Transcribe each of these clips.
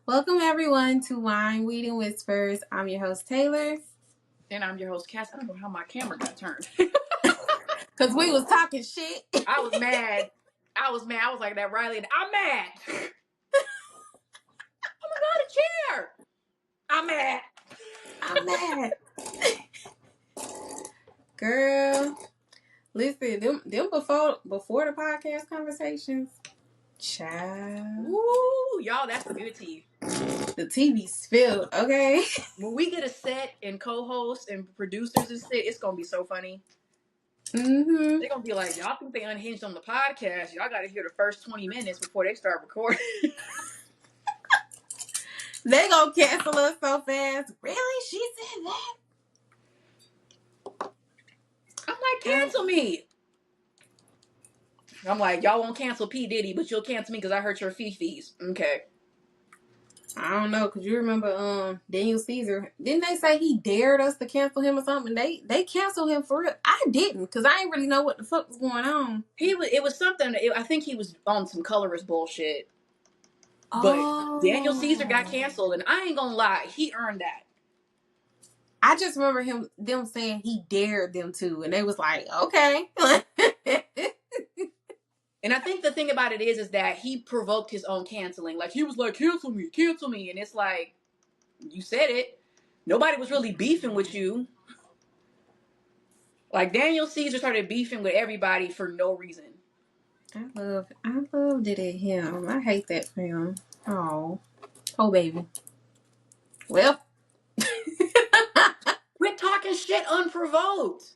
Welcome everyone to Wine, Weed, and Whispers. I'm your host Taylor. And I'm your host Cass. I don't know how my camera got turned. Cause we was talking shit. I was mad. I was like that Riley. I'm mad. Oh my god, a chair. I'm mad. I'm mad. Girl, listen, them before the podcast conversations. Child. Woo, y'all, that's the good tea. The TV's filled, okay? When we get a set and co-hosts and producers and shit, it's gonna be so funny. Mm-hmm. They're gonna be like, y'all think they unhinged on the podcast? Y'all gotta hear the first 20 minutes before they start recording. They gonna cancel us so fast. Really? She said that? I'm like, cancel me. I'm like, y'all won't cancel P. Diddy, but you'll cancel me because I hurt your fees. Okay. I don't know, cause you remember Daniel Caesar. Didn't they say he dared us to cancel him or something? They canceled him for real. I didn't, cause I didn't really know what the fuck was going on. It was something. I think he was on some colorist bullshit. But Oh. Daniel Caesar got canceled, and I ain't gonna lie, he earned that. I just remember them saying he dared them to, and they was like, okay. And I think the thing about it is that he provoked his own canceling. Like, he was like, cancel me. And it's like, you said it. Nobody was really beefing with you. Like, Daniel Caesar started beefing with everybody for no reason. I loved it at him. I hate that for him. Oh baby. Well, quit talking shit unprovoked.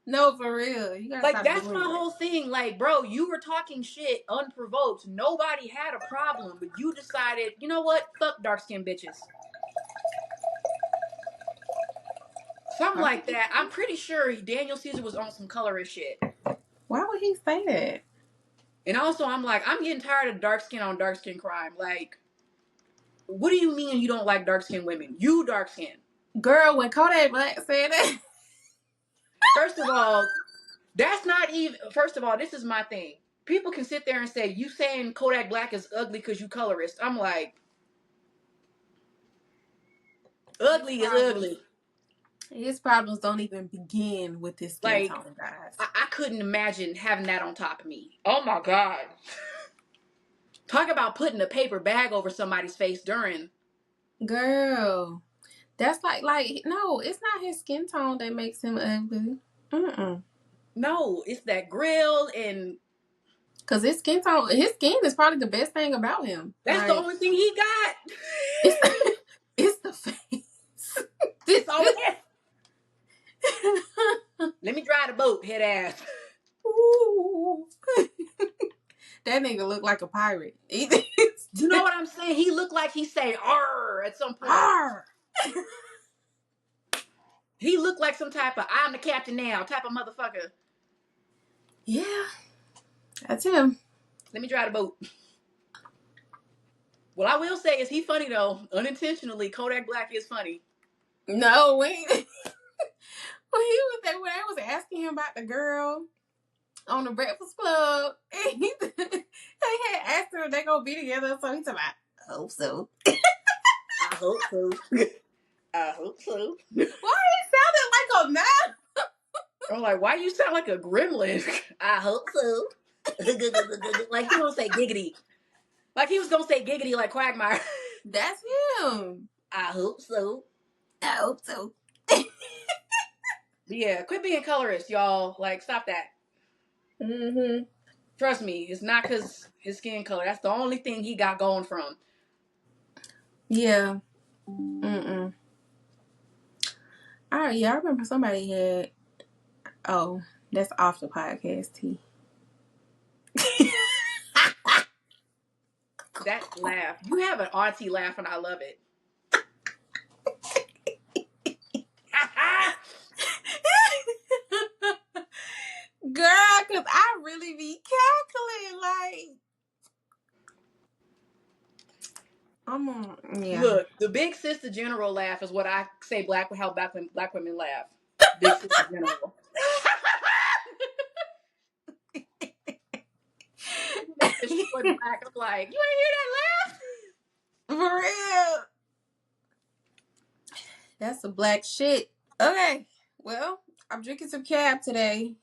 No, for real. You gotta like, that's my whole thing. Like, bro, you were talking shit unprovoked. Nobody had a problem, but you decided, you know what? Fuck dark-skinned bitches. Something like that. I'm pretty sure Daniel Caesar was on some colorist shit. Why would he say that? And also, I'm like, I'm getting tired of dark skin on dark skin crime. Like, what do you mean you don't like dark skinned women? You dark skin. Girl, when Kodak Black said that. First of all, that's not even. First of all, this is my thing. People can sit there and say, you saying Kodak Black is ugly because you colorist. I'm like, ugly is ugly. His problems don't even begin with his skin tone, guys. I couldn't imagine having that on top of me. Oh my God. Talk about putting a paper bag over somebody's face during. Girl, that's like, no, it's not his skin tone that makes him ugly. No, it's that grill and. Cause his skin is probably the best thing about him. That's the only thing he got. It's the face. It's all it. Let me drive the boat, head ass. Ooh. That nigga look like a pirate. You know what I'm saying? He looked like he say "arr" at some point. Arr. He looked like some type of "I'm the captain now" type of motherfucker. Yeah, that's him. Let me drive the boat. What I will say is he funny though. Unintentionally, Kodak Black is funny. No, wait. When he was there, when I was asking him about the girl on the Breakfast Club, and they had asked her if they gonna be together, so he said, "I hope so." I hope so. I hope so. Why he sounded like a man? I'm like, why you sound like a gremlin? I hope so. Like he gonna say giggity. Like he was gonna say giggity like Quagmire. That's him. I hope so. I hope so. Yeah, quit being colorist, y'all. Like, stop that. Mm-hmm. Trust me, it's not because his skin color. That's the only thing he got going from. Yeah. Yeah, I remember somebody had. Oh, that's off the podcast, T. That laugh. You have an auntie laugh, and I love it. Girl, because I really be cackling. Like, yeah. Look, the big sister general laugh is what I say how black women laugh. Big sister general. I'm like, you ain't hear that laugh? For real. That's a black shit. Okay. Well, I'm drinking some cab today.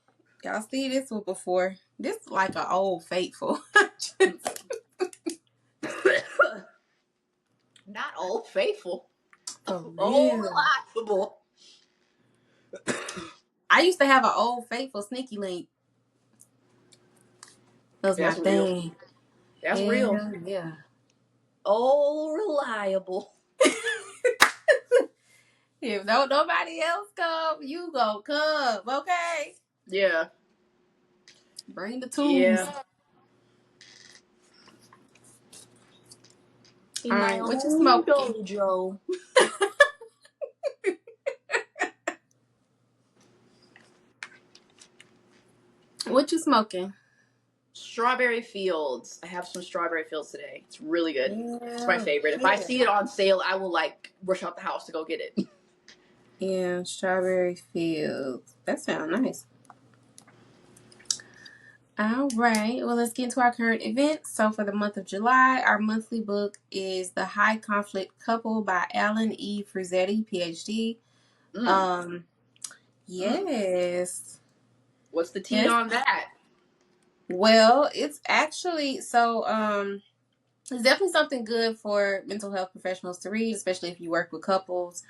Y'all see this one before. This is like an old faithful. Not old faithful. For Old real. reliable. I used to have an old faithful sneaky link. That was my That's real. thing. That's real. Hell yeah. Old reliable. If nobody else come, you go come, okay? Yeah. Bring the tools. Yeah. All In my right, what you own smoking? dojo. What you smoking? Strawberry Fields. I have some Strawberry Fields today. It's really good. It's my Yeah, favorite. If I yeah. see it on sale, I will like rush out the house to go get it. Yeah, strawberry fields. That sounds nice. All right. Well, let's get into our current events. So, for the month of July, our monthly book is The High Conflict Couple by Alan E. Frizzetti, PhD. Mm. Um, Mm. yes. What's the tea Yes. on that? Well, it's actually it's definitely something good for mental health professionals to read, especially if you work with couples.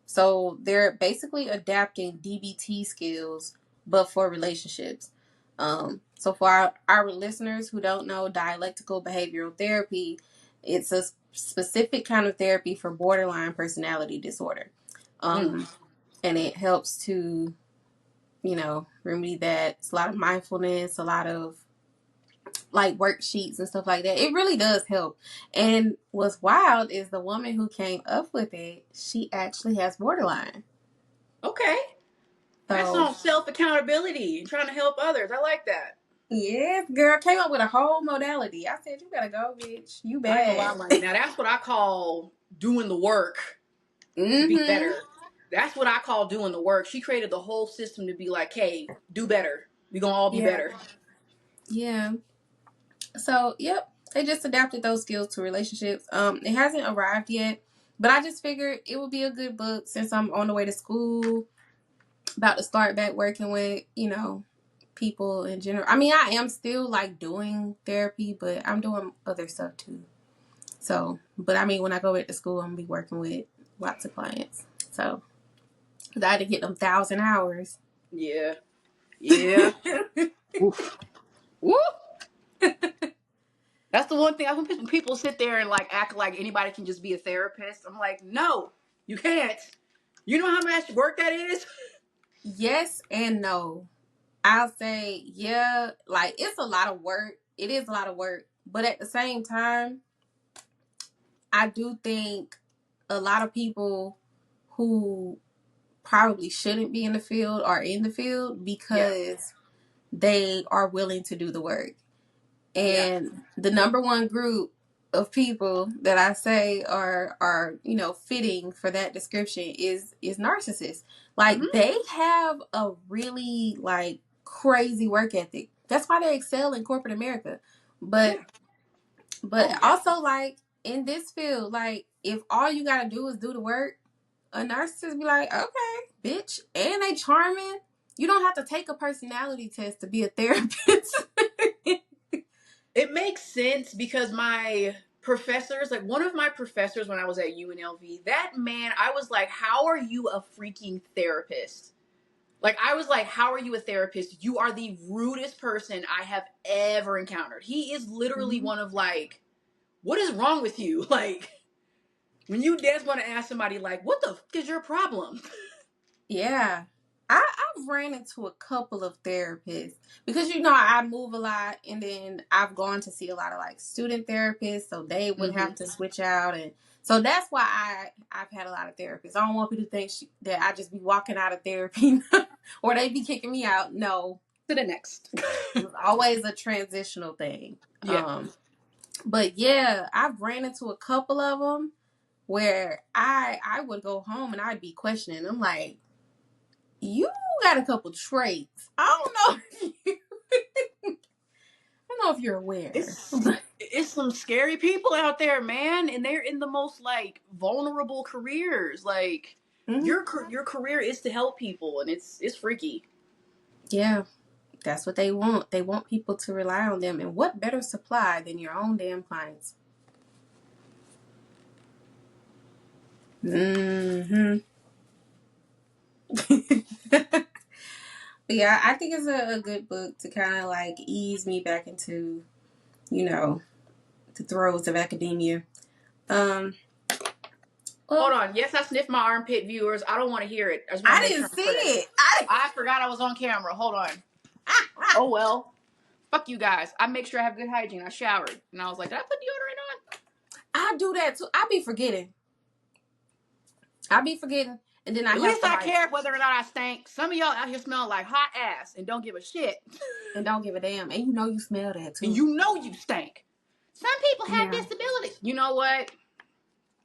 So they're basically adapting DBT skills, but for relationships. So for our listeners who don't know dialectical behavioral therapy, it's a specific kind of therapy for borderline personality disorder. Mm. And it helps to, remedy that. It's a lot of mindfulness, a lot of like worksheets and stuff like that. It really does help. And what's wild is the woman who came up with it, she actually has borderline. Okay. That's So on self accountability and trying to help others. I like that. yes, girl, came up with a whole modality. I said, you better go, bitch. You I ain't gonna lie, bad. Mike. Now that's what I call doing the work to be Mm-hmm. better. That's what I call doing the work. She created the whole system to be like, hey, do better. We gonna all be Yeah. better. Yeah. So, yep. They just adapted those skills to relationships. It hasn't arrived yet, but I just figured it would be a good book since I'm on the way to school, about to start back working with, people in general. I mean, I am still like doing therapy, but I'm doing other stuff too. So, but I mean, when I go back to school, I'm gonna be working with lots of clients. So, cause I had to get them 1,000 hours. Yeah. Yeah. Oof. Woo! That's the one thing. I when people sit there and like act like anybody can just be a therapist. I'm like, no, you can't. You know how much work that is? Yes and no. I'll say, yeah, like it's a lot of work. It is a lot of work, but at the same time, I do think a lot of people who probably shouldn't be in the field are in the field Yeah. because they are willing to do the work. Yeah. And the number one group of people that I say are fitting for that description is narcissists. Like Mm-hmm. they have a really like crazy work ethic. That's why they excel in corporate America. But Yeah. but Oh yeah. also like in this field, like if all you gotta do is do the work, a narcissist be like, okay, bitch, and they charming. You don't have to take a personality test to be a therapist. It makes sense because my professors, like one of my professors when I was at UNLV, that man, I was like, how are you a freaking therapist? Like, I was like, how are you a therapist? You are the rudest person I have ever encountered. He is literally one of like, what is wrong with you? Like, when you just want to ask somebody, like, what the is your problem? Yeah. I've ran into a couple of therapists because I move a lot, and then I've gone to see a lot of like student therapists, so they would Mm-hmm. have to switch out, and so that's why I've had a lot of therapists. I don't want people to think that I just be walking out of therapy or they be kicking me out. No, To the next. it was always a transitional thing. Yeah. But yeah, I've ran into a couple of them where I would go home and I'd be questioning. I'm like, you got a couple traits. I don't know. I'm know if you're aware. It's some scary people out there, man, and they're in the most like vulnerable careers. Like your career is to help people, and it's freaky. Yeah, that's what they want. They want people to rely on them, and what better supply than your own damn clients? Mm-hmm. But yeah, I think it's a good book to kind of like ease me back into, you know, the throes of academia. Well, Hold on. Yes, I sniffed my armpit, viewers. I don't want to hear it. I just want I to make sure didn't I'm see clear. it. I forgot I was on camera. Hold on. Oh well. Fuck you guys. I make sure I have good hygiene. I showered, and I was like, did I put deodorant on? I do that too. I be forgetting, and then I At have least to I like, care whether or not I stink. Some of y'all out here smell like hot ass and don't give a shit. and don't give a damn, and you know you smell that too. And you know you stink. Some people have Yeah. disabilities. You know what?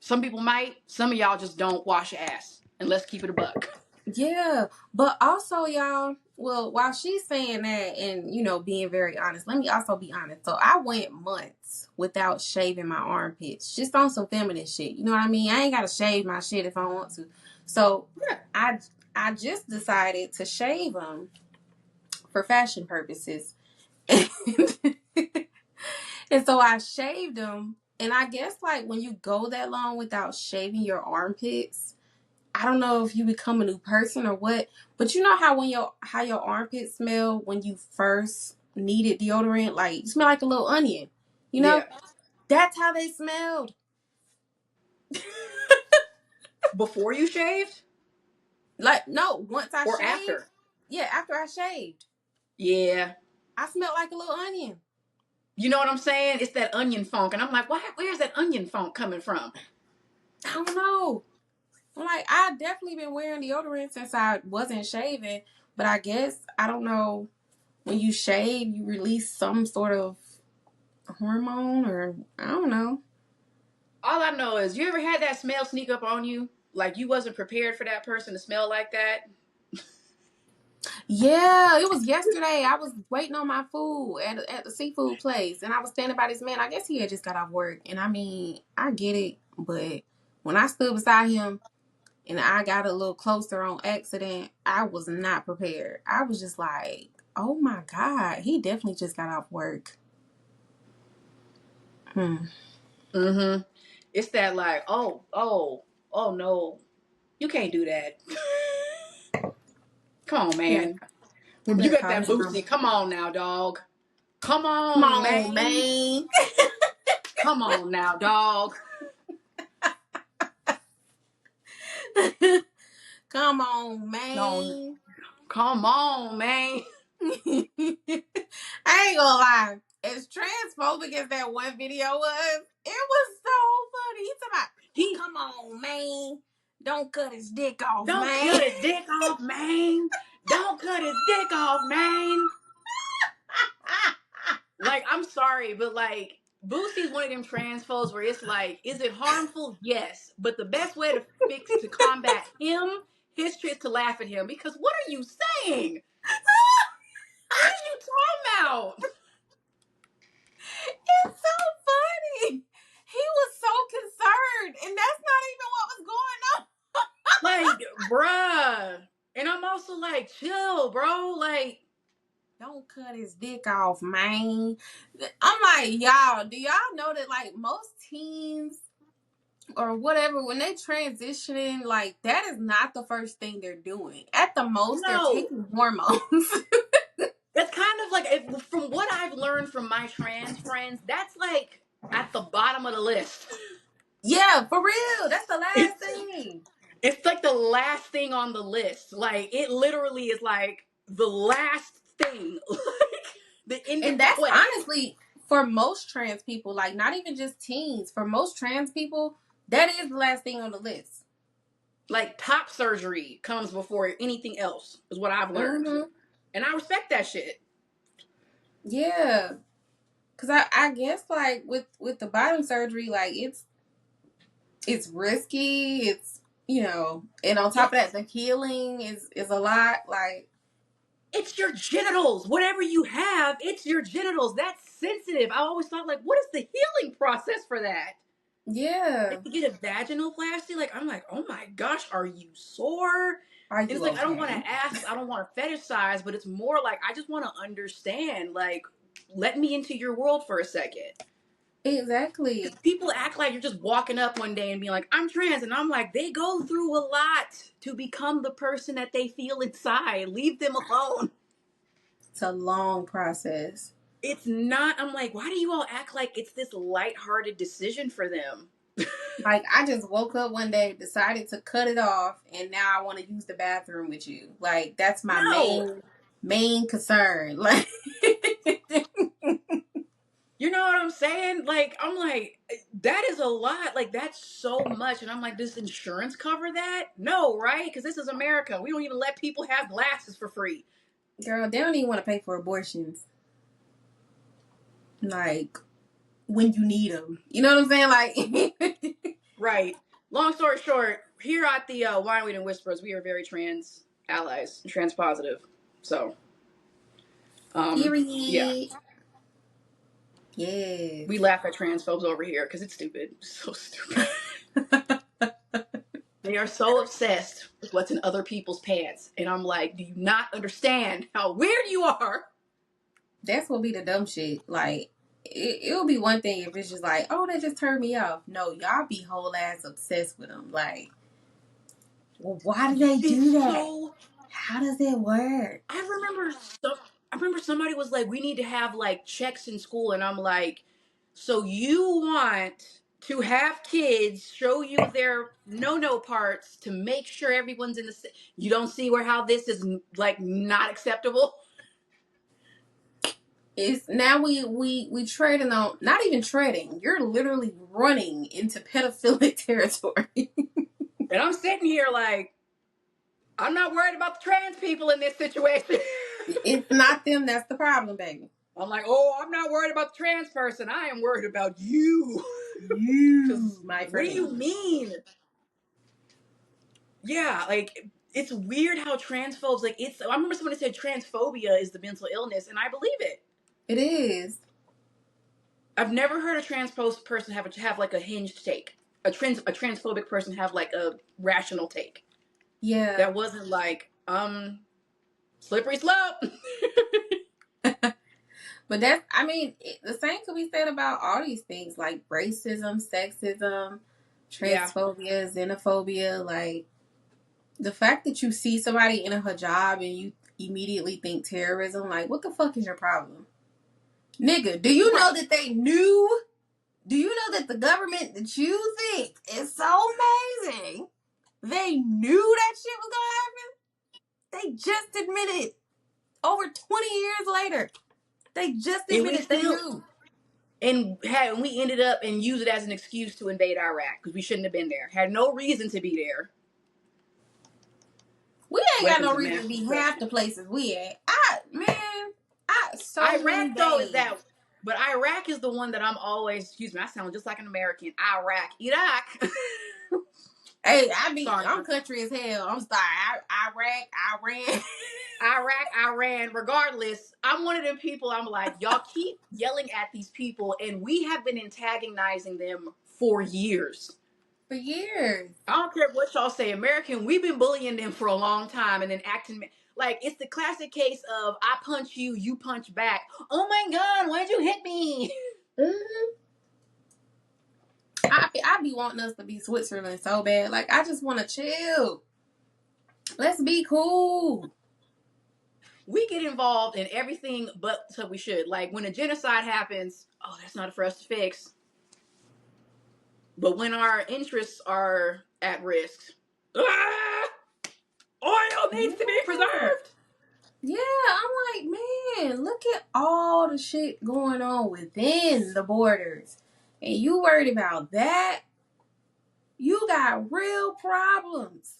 Some people might. Some of y'all just don't wash your ass. And let's keep it a buck. Yeah, but also, y'all, well, while she's saying that and, you know, being very honest, let me also be honest. So I went months without shaving my armpits, just on some feminine shit. You know what I mean? I ain't got to shave my shit if I want to. So Yeah. I just decided to shave them for fashion purposes. And so I shaved them. And I guess, like, when you go that long without shaving your armpits, I don't know if you become a new person or what, but you know how your armpits smell when you first needed deodorant, like you smell like a little onion, you know? Yeah. That's how they smelled. Before you shaved? Like no, once I Or shaved, after? yeah, after I shaved, Yeah. I smelled like a little onion. You know what I'm saying? It's that onion funk. And I'm like, where's that onion funk coming from? I don't know. I'm like, I've definitely been wearing deodorant since I wasn't shaving, but I guess I don't know. When you shave, you release some sort of hormone, or I don't know. All I know is, you ever had that smell sneak up on you? Like you wasn't prepared for that person to smell like that? Yeah, it was yesterday. I was waiting on my food at the seafood place, and I was standing by this man. I guess he had just got off work, and I mean, I get it, but when I stood beside him and I got a little closer on accident, I was not prepared. I was just like, "Oh my God, he definitely just got off work." Mm-hmm. It's that like, oh no, you can't do that. Come on, Yeah, man. When you better got call that his mama. boosty, come on now, dog. Come Come on, on, man. man. Come on now, dog. Come on, No, man. come on, man. I ain't gonna lie. As transphobic as that one video was, it was so funny. He's about, He come on, man. Don't cut his dick off, don't man. cut his dick off, man. Don't cut his dick off, man. Like, I'm sorry, but like, Boosie's one of them transphobes where it's like, is it harmful? Yes. But the best way to combat him, history, is to laugh at him. Because what are you saying? What are you talking about? It's so funny. He was so concerned, and that's not even what was going on. Like, bruh. And I'm also like, chill, bro. Like, Don't cut his dick off, man. I'm like, y'all, do y'all know that like most teens or whatever, when they transitioning, like that is not the first thing they're doing. At the most, they're no. taking hormones. That's kind of like, from what I've learned from my trans friends, that's like at the bottom of the list. Yeah, for real. That's the last It's thing. it's like the last thing on the list. Like, it literally is like the last thing. Like, the end of And the that's quest. honestly for most trans people, like not even just teens, for most trans people, that is the last thing on the list. Like, top surgery comes before anything else, is what I've learned. Mm-hmm. And I respect that shit. Yeah. Cause I guess like with the bottom surgery, like it's risky, it's you know, and on top of Yes. that, the healing is a lot. Like It's your genitals. Whatever you have, it's your genitals. That's sensitive. I always thought, like, what is the healing process for that? Yeah. Like, to get a vaginoplasty, like, I'm like, oh my gosh, are you sore? Are And you it's like, I don't want okay? to ask, I don't want to fetishize, but it's more like, I just want to understand, like, let me into your world for a second. Because Exactly. people act like you're just walking up one day and being like, I'm trans. And I'm like, they go through a lot to become the person that they feel inside. Leave them alone. It's a long process. It's not, I'm like, why do you all act like it's this lighthearted decision for them? Like, I just woke up one day, decided to cut it off, and now I want to use the bathroom with you. Like, that's my No. main concern. Like, You know what I'm saying? Like, I'm like, that is a lot. Like, that's so much. And I'm like, does insurance cover that? No, right? Because this is America. We don't even let people have glasses for free. girl, they don't even want to pay for abortions. Like, when you need them. You know what I'm saying? Like, Right. Long story short, here at the Wineweed and Whispers, we are very trans allies, trans positive. So, yeah, period. Yes. we laugh at transphobes over here because it's stupid. It's so stupid. They are so obsessed with what's in other people's pants. And I'm like, do you not understand how weird you are? That's what be the dumb shit. Like, it'll be one thing if it's just like, oh, that just turned me off. No, y'all be whole ass obsessed with them. Like, well, why do they do It's that? so. How does it work? I remember somebody was like, we need to have like checks in school. And I'm like, so you want to have kids show you their no parts to make sure everyone's in the. You don't see how this is like not acceptable? It's now we treading on, not even treading. You're literally running into pedophilic territory. And I'm sitting here like, I'm not worried about the trans people in this situation. It's not them that's the problem, baby. I'm like, oh, I'm not worried about the trans person. I am worried about you. You, my What do friend. you mean? Yeah, like it's weird how transphobes like it's. I remember somebody said transphobia is the mental illness, and I believe it. It is. I've never heard a transposed person have like a hinged take. A transphobic person have like a rational take. Yeah. That wasn't like slippery slope. But that's, I mean, the same could be said about all these things like racism, sexism, Yeah. transphobia, xenophobia. Like, the fact that you see somebody in a hijab and you immediately think terrorism, like, what the fuck is your problem? Nigga, do you know that they knew? Do you know that the government that you think is so amazing, they knew that shit was gonna happen? They just admitted over 20 years later. They just admitted they knew. And we ended up and used it as an excuse to invade Iraq because we shouldn't have been there. Had no reason to be there. We ain't got no reason to be half the places we at. Iraq though is that, but Iraq is the one that I'm always. Excuse me, I sound just like an American. Iraq. Hey, I'm country as hell. I'm sorry. Iran. Regardless, I'm one of them people. I'm like, y'all keep yelling at these people, and we have been antagonizing them for years. For years. I don't care what y'all say, American. We've been bullying them for a long time, and then acting like it's the classic case of I punch you, you punch back. Oh my God, why'd you hit me? Mm-hmm. I be wanting us to be Switzerland so bad. Like, I just want to chill. Let's be cool. We get involved in everything but so we should. Like when a genocide happens, oh, that's not for us to fix. But when our interests are at risk, oil needs to be preserved. Yeah, I'm like, man, look at all the shit going on within the borders. And you worried about that? You got real problems.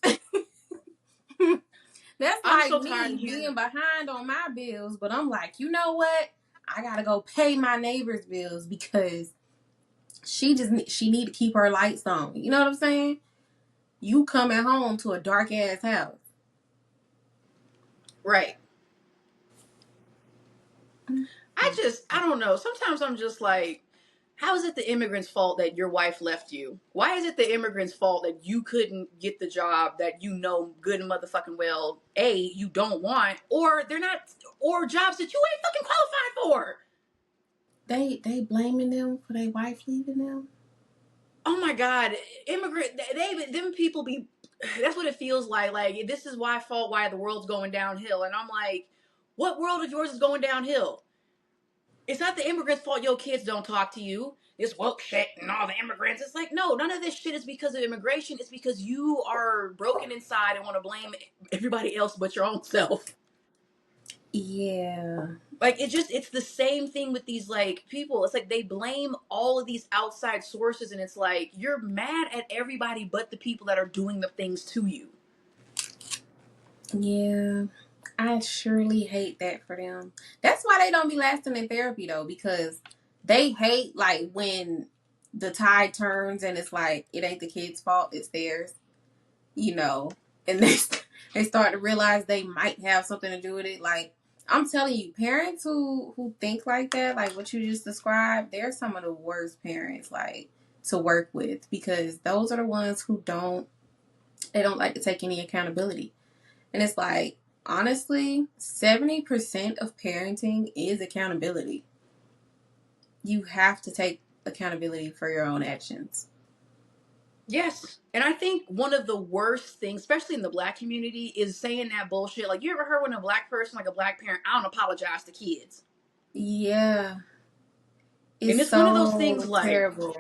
That's like so me being behind on my bills, but I'm like, you know what? I gotta go pay my neighbor's bills because she need to keep her lights on. You know what I'm saying? You coming home to a dark ass house. Right. I don't know. Sometimes I'm just like, how is it the immigrant's fault that your wife left you? Why is it the immigrant's fault that you couldn't get the job that you know good and motherfucking well, A, you don't want, or they're not, or jobs that you ain't fucking qualified for? They blaming them for their wife leaving them. Oh my God, them people be, that's what it feels like. Like, this is why fault why the world's going downhill. And I'm like, what world of yours is going downhill? It's not the immigrants' fault your kids don't talk to you. This woke shit and all the immigrants. It's like, no, none of this shit is because of immigration. It's because you are broken inside and want to blame everybody else but your own self. Yeah. Like, it's the same thing with these, like, people. It's like they blame all of these outside sources, and it's like, you're mad at everybody but the people that are doing the things to you. Yeah. I surely hate that for them. That's why they don't be lasting in therapy though, because they hate like when the tide turns and it's like it ain't the kid's fault, it's theirs, you know. And they start to realize they might have something to do with it. Like I'm telling you, parents who think like that, like what you just described, they're some of the worst parents like to work with, because those are the ones who don't like to take any accountability. And it's like, honestly, 70% of parenting is accountability. You have to take accountability for your own actions. Yes. And I think one of the worst things, especially in the black community, is saying that bullshit. Like, you ever heard when a black person, like a black parent, I don't apologize to kids? Yeah. And It's it's one of those things so like, terrible.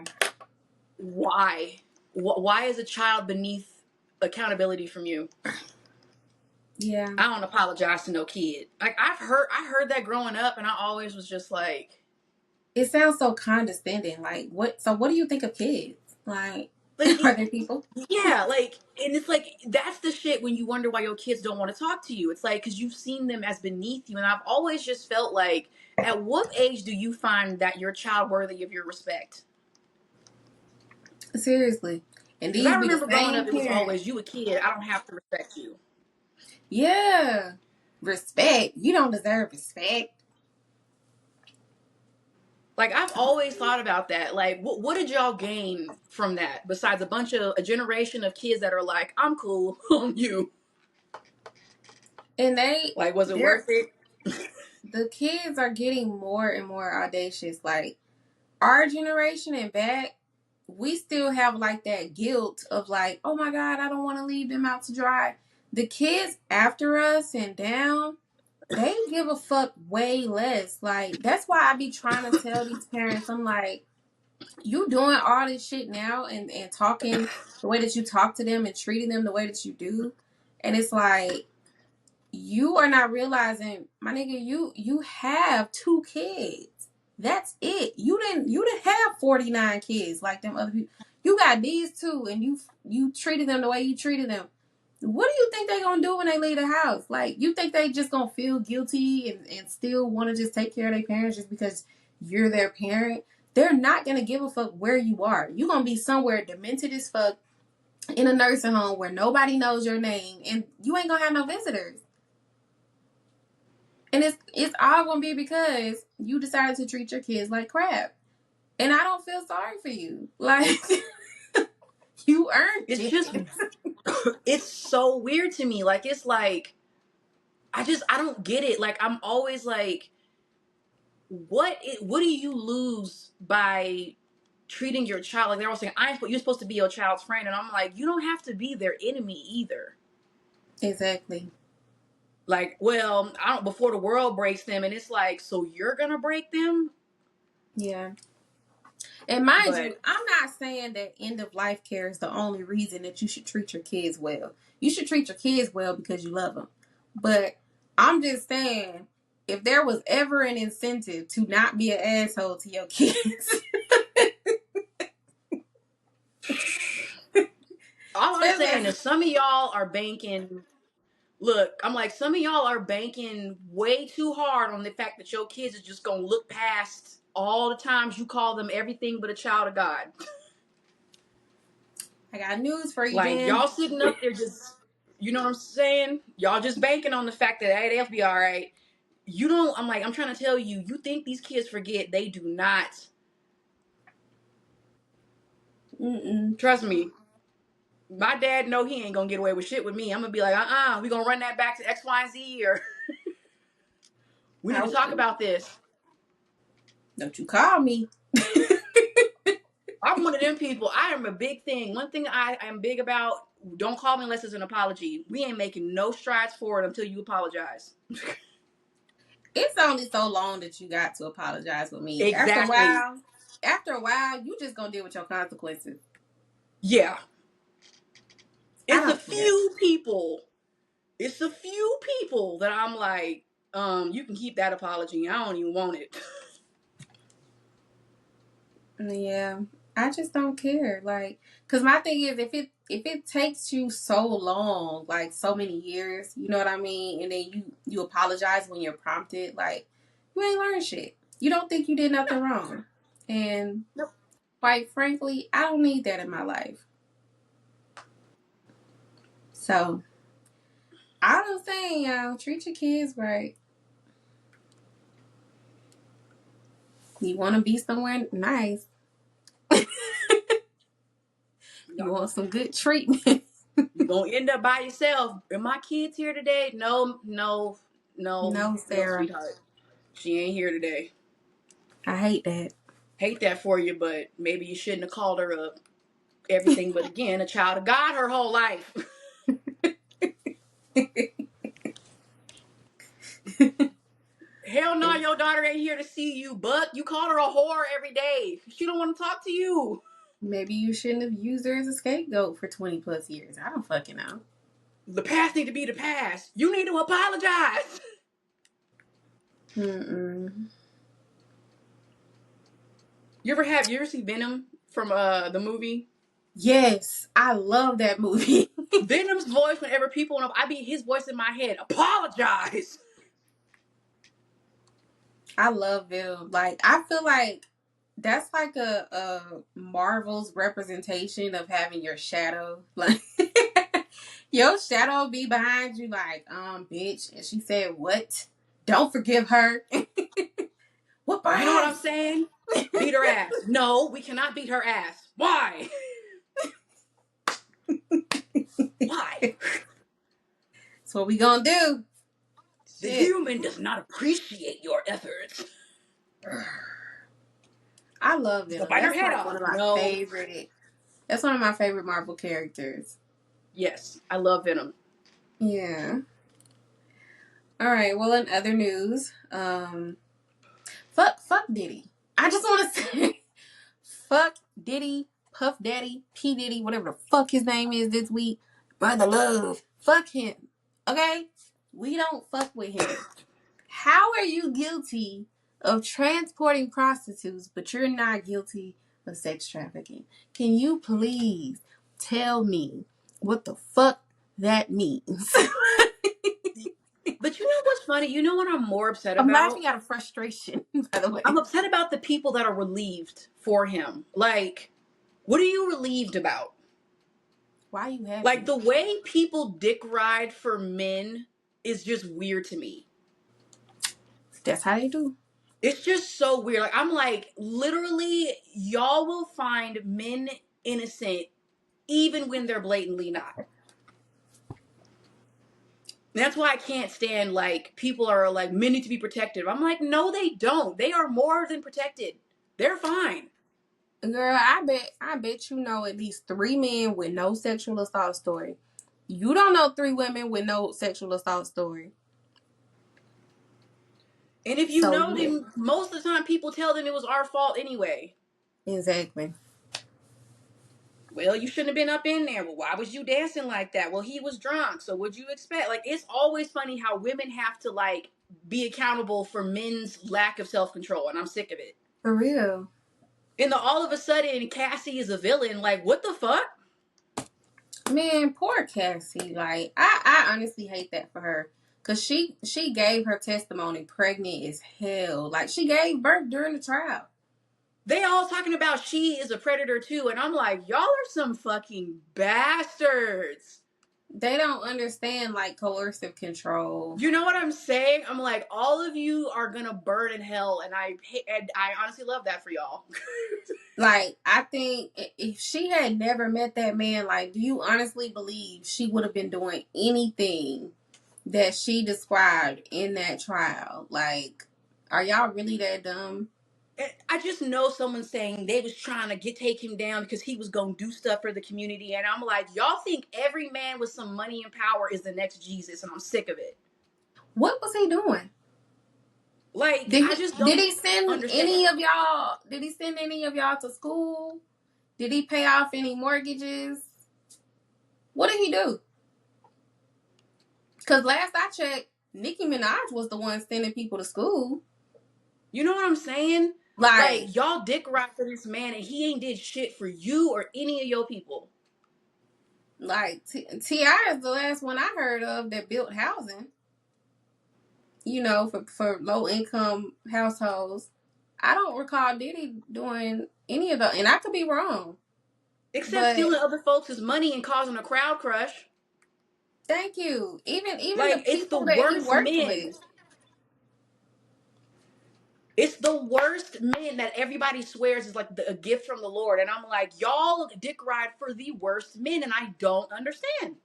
why? Why is a child beneath accountability from you? Yeah. I don't apologize to no kid. Like, I heard that growing up, and I always was just like, It sounds so condescending. Like, what do you think of kids? Like, like, are they people? yeah, like, and it's like, that's the shit when you wonder why your kids don't want to talk to you. It's like, because you've seen them as beneath you. And I've always just felt like, at what age do you find that your child worthy of your respect? Seriously. And Because I these be the remember growing same up, it was parents. always, you a kid, I don't have to respect you. Yeah. Respect. You don't deserve respect. Like, I've always thought about that. Like, what did y'all gain from that besides a generation of kids that are like, I'm cool on you? And Like, was it they're worth it? the kids are getting more and more audacious. Like our generation and back, we still have like that guilt of like, oh my God, I don't want to leave them out to dry. The kids after us and down, they give a fuck way less. Like that's why I be trying to tell these parents, I'm like, you doing all this shit now and talking the way that you talk to them and treating them the way that you do. And it's like, you are not realizing, my nigga, you have 2 kids. That's it. You didn't have 49 kids like them other people. You got these two, and you treated them the way you treated them. What do you think they gonna do when they leave the house? Like, you think they just gonna feel guilty and still want to just take care of their parents just because you're their parent? They're not gonna give a fuck where you are. You gonna be somewhere demented as fuck in a nursing home where nobody knows your name, and you ain't gonna have no visitors. And it's all gonna be because you decided to treat your kids like crap. And I don't feel sorry for you. Like you earned It's it. just, it's so weird to me. Like, it's like, I don't get it. Like, I'm always like, what do you lose by treating your child like they're all saying you're supposed to be your child's friend, and I'm like, you don't have to be their enemy either. Exactly. Like, well, I don't, before the world breaks them, and it's like, so you're gonna break them? Yeah. And mind you, But I'm not saying that end of life care is the only reason that you should treat your kids well. You should treat your kids well because you love them. But I'm just saying, if there was ever an incentive to not be an asshole to your kids, all I'm just saying as is some of y'all are banking. Look, I'm like, some of y'all are banking way too hard on the fact that your kids are just gonna look past all the times you call them everything but a child of God. I got news for you, Like, Jen. y'all sitting up there just, you know what I'm saying? Y'all just banking on the fact that, hey, they'll be all right. You don't, I'm like, I'm trying to tell you, you think these kids forget. They do not. Mm-mm. Trust me. My dad know he ain't gonna get away with shit with me. I'm gonna be like, we gonna run that back to X, Y, and Z, or we need to talk about this. Don't you call me. I'm one of them people. I am a big thing. One thing I am big about, don't call me unless it's an apology. We ain't making no strides forward until you apologize. It's only so long that you got to apologize with me. Exactly. After a while, you just gonna deal with your consequences. Yeah. I It's a don't care. few people. It's a few people that I'm like, you can keep that apology. I don't even want it. Yeah, I just don't care. Like, cause my thing is, if it takes you so long, like so many years, you know what I mean, and then you apologize when you're prompted, like you ain't learned shit. You don't think you did nothing wrong, and Nope. quite frankly, I don't need that in my life. So I don't say, y'all treat your kids right. You want to be somewhere nice. You want some good treatment. You're gonna end up by yourself. Are my kids here today? No, No, Sarah. sweetheart. She ain't here today. I hate that. Hate that for you, but maybe you shouldn't have called her up. Everything but, again, a child of God her whole life. Hell no, your daughter ain't here to see you, but you called her a whore every day. She don't want to talk to you. Maybe you shouldn't have used her as a scapegoat for 20 plus years. I don't fucking know. The past need to be the past. You need to apologize. Mm-mm. You ever see Venom from the movie? Yes, I love that movie. Venom's voice, whenever people know, I be his voice in my head. Apologize. I love Venom. Like, I feel like that's like a Marvel's representation of having your shadow. Like, your shadow be behind you, like, bitch. And she said, what? Don't forgive her. What You know what I'm ass? saying? Beat her ass. No, we cannot beat her ass. Why? Why? That's what we gonna do. The Shit. human does not appreciate your efforts. I love So Venom. bite her That's head like one off. of my No. favorite. That's one of my favorite Marvel characters. Yes, I love Venom. Yeah. All right. Well, in other news, fuck Diddy. I just want to say, fuck Diddy, Puff Daddy, P Diddy, whatever the fuck his name is this week. Brother Love, fuck him. Okay, we don't fuck with him. How are you guilty of transporting prostitutes, but you're not guilty of sex trafficking? Can you please tell me what the fuck that means? But you know what's funny? You know what I'm more upset I'm about? laughing out of frustration, by the way. I'm upset about the people that are relieved for him. Like, what are you relieved about? Why are you happy? Like, the way people dick ride for men is just weird to me. That's how they do. It's just so weird. Like, I'm like, literally, y'all will find men innocent even when they're blatantly not. That's why I can't stand, like, people are like, men need to be protected. I'm like, no, they don't. They are more than protected. They're fine. Girl, I bet you know at least 3 men with no sexual assault story. You don't know 3 women with no sexual assault story. And if you So know yeah, them, most of the time people tell them it was our fault anyway. exactly. Well, you shouldn't have been up in there. Well, why was you dancing like that? Well, he was drunk. So what'd you expect? Like, it's always funny how women have to, like, be accountable for men's lack of self-control. And I'm sick of it. For real. And then all of a sudden, Cassie is a villain. Like, what the fuck? Man, poor Cassie. Like, I honestly hate that for her. Cause she gave her testimony pregnant as hell. Like, she gave birth during the trial. They all talking about she is a predator too. And I'm like, y'all are some fucking bastards. They don't understand like coercive control. You know what I'm saying? I'm like, all of you are gonna burn in hell, and I honestly love that for y'all. Like, I think if she had never met that man, like, do you honestly believe she would have been doing anything that she described in that trial? Like, are y'all really that dumb? I just know someone saying they was trying to take him down because he was gonna do stuff for the community, and I'm like, y'all think every man with some money and power is the next Jesus, and I'm sick of it. What was he doing? Like, Did I he just did don't he send understand. any of y'all? Did he send any of y'all to school? Did he pay off any mortgages? What did he do? Because last I checked, Nicki Minaj was the one sending people to school. You know what I'm saying? Like, Like, y'all dick ride for this man, and he ain't did shit for you or any of your people. T.I. is the last one I heard of that built housing. You know, for low income households. I don't recall Diddy doing any of those, and I could be wrong. Except But stealing other folks' money and causing a crowd crush. thank you. Even the Like, it's the people that he worst worked men. with. It's the worst men that everybody swears is like a gift from the Lord. And I'm like, y'all dick ride for the worst men, and I don't understand.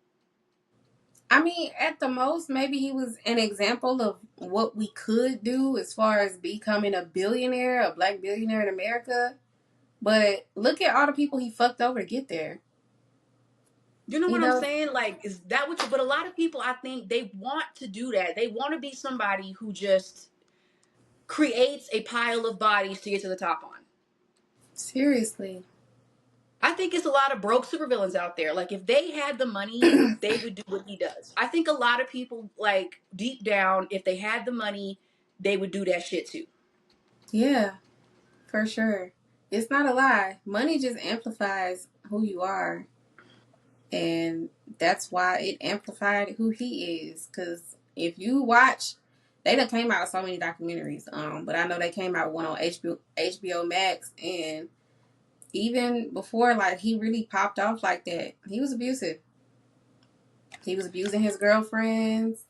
I mean, at the most, maybe he was an example of what we could do as far as becoming a billionaire, a black billionaire in America. But look at all the people he fucked over to get there. You know You what I'm know, saying? Like, is that what you, but a lot of people, I think they want to do that. They want to be somebody who just creates a pile of bodies to get to the top on. seriously. I think it's a lot of broke supervillains out there. Like, if they had the money, they would do what he does. I think a lot of people, like, deep down, if they had the money, they would do that shit too. Yeah, for sure. It's not a lie. Money just amplifies who you are. And that's why it amplified who he is. Because if you watch, they done came out with so many documentaries. But I know they came out with one on HBO Max, and even before, like, he really popped off like that, he was abusive. He was abusing his girlfriends.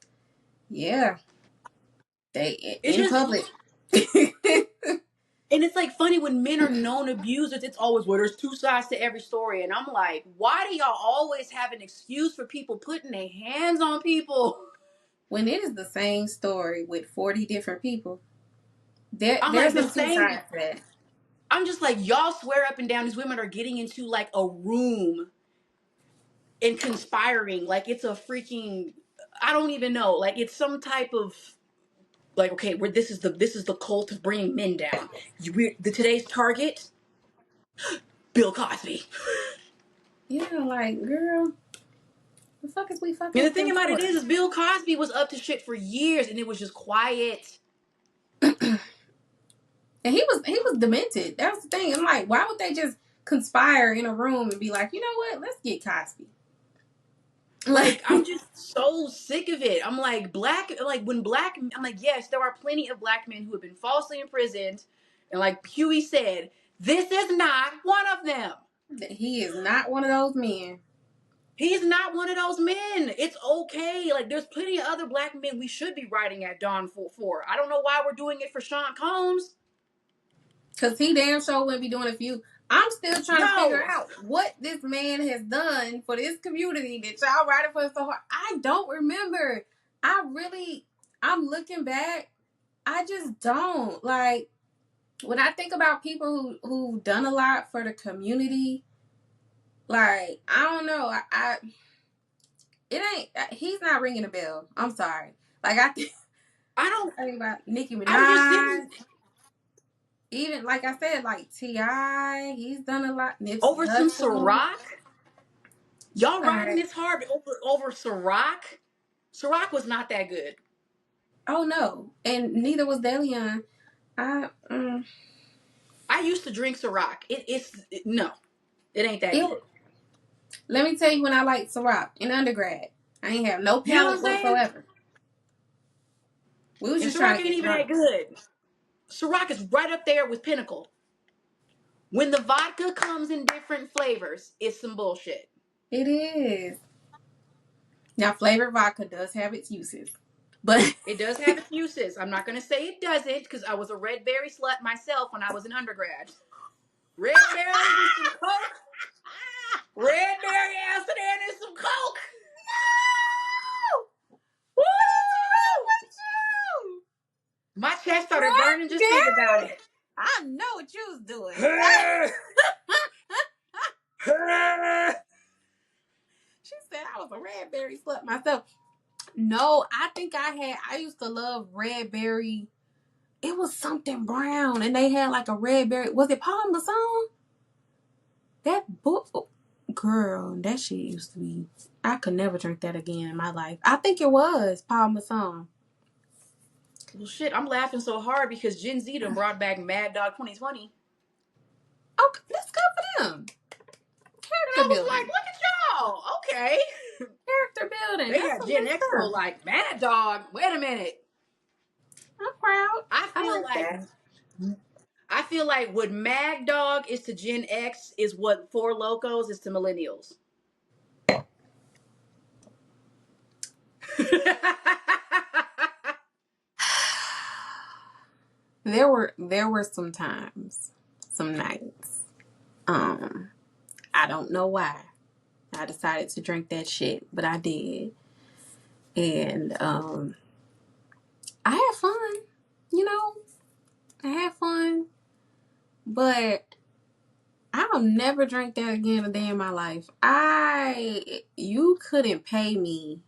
Yeah, they It's in just, public. and it's like funny when men are known abusers, it's always, well, there's two sides to every story. And I'm like, why do y'all always have an excuse for people putting their hands on people? When it is the same story with 40 different people, I'm like, there's the no two same. sides to that. I'm just like, y'all swear up and down these women are getting into like a room and conspiring. Like, it's a freaking, I don't even know. Like, it's some type of, like, okay, where this is the cult of bringing men down. Today's target, Bill Cosby. Yeah, like, girl, the fuck is we fucking And the with thing them about it for? is Bill Cosby was up to shit for years, and it was just quiet. And he was demented. That was the thing. I'm like, why would they just conspire in a room and be like, you know what? Let's get Cosby. Like, I'm Like, just so sick of it. I'm like, I'm like, yes, there are plenty of black men who have been falsely imprisoned, and like Huey said, this is not one of them. he is not one of those men. He's not one of those men. It's okay. Like, there's plenty of other black men we should be writing at dawn for. I don't know why we're doing it for Sean Combs. Because he damn sure wouldn't be doing a few. I'm still trying to figure No, out what this man has done for this community that y'all writing for so hard. I don't remember. I'm looking back. I just don't. Like, when I think about people who've done a lot for the community, like, I don't know. It ain't, he's not ringing a bell. I'm sorry. Like, I don't. I think about Nicki I'm just sitting Minaj. Even, like I said, like T.I., he's done a lot. Nipsey over some Hussle. Ciroc. Y'all All riding right. this hard over Ciroc. Ciroc was not that good. Oh, no. And neither was Delion. I, I used to drink Ciroc. No, it ain't that good. it, let me tell you when I liked Ciroc in undergrad. I ain't have no You know what palate I'm saying? whatsoever. We was And just Ciroc trying to ain't get even that drunk. good. Ciroc is right up there with Pinnacle. When the vodka comes in different flavors, it's some bullshit. It is. Now, flavored vodka does have its uses, but It does have its uses. I'm not gonna say it doesn't, because I was a red berry slut myself when I was an undergrad. Red berries and some coke. Red berry acid and some coke. no! Woo! What is wrong with you? My chest started burning just thinking about Raspberry? it. I know what you was doing. She said I was a red berry slut myself. No, I used to love red berry. It was something brown, and they had like a red berry. Was it Paul Masson? That book, girl, that shit used to be. I could never drink that again in my life. I think it was Paul Masson. Well, shit, I'm laughing so hard because Gen Z done brought back Mad Dog 2020. Okay, let's go for them. And Character I was like, building. look at y'all. Okay. Character building. They That's got some Gen good X go stuff. like, Mad Dog, wait a minute. I'm proud. I I feel like like that. what Mad Dog is to Gen X is what Four Locos is to millennials. There were some times, some nights. I don't know why I decided to drink that shit, but I did. And I had fun, you know. I had fun, but I'll never drink that again a day in my life. You couldn't pay me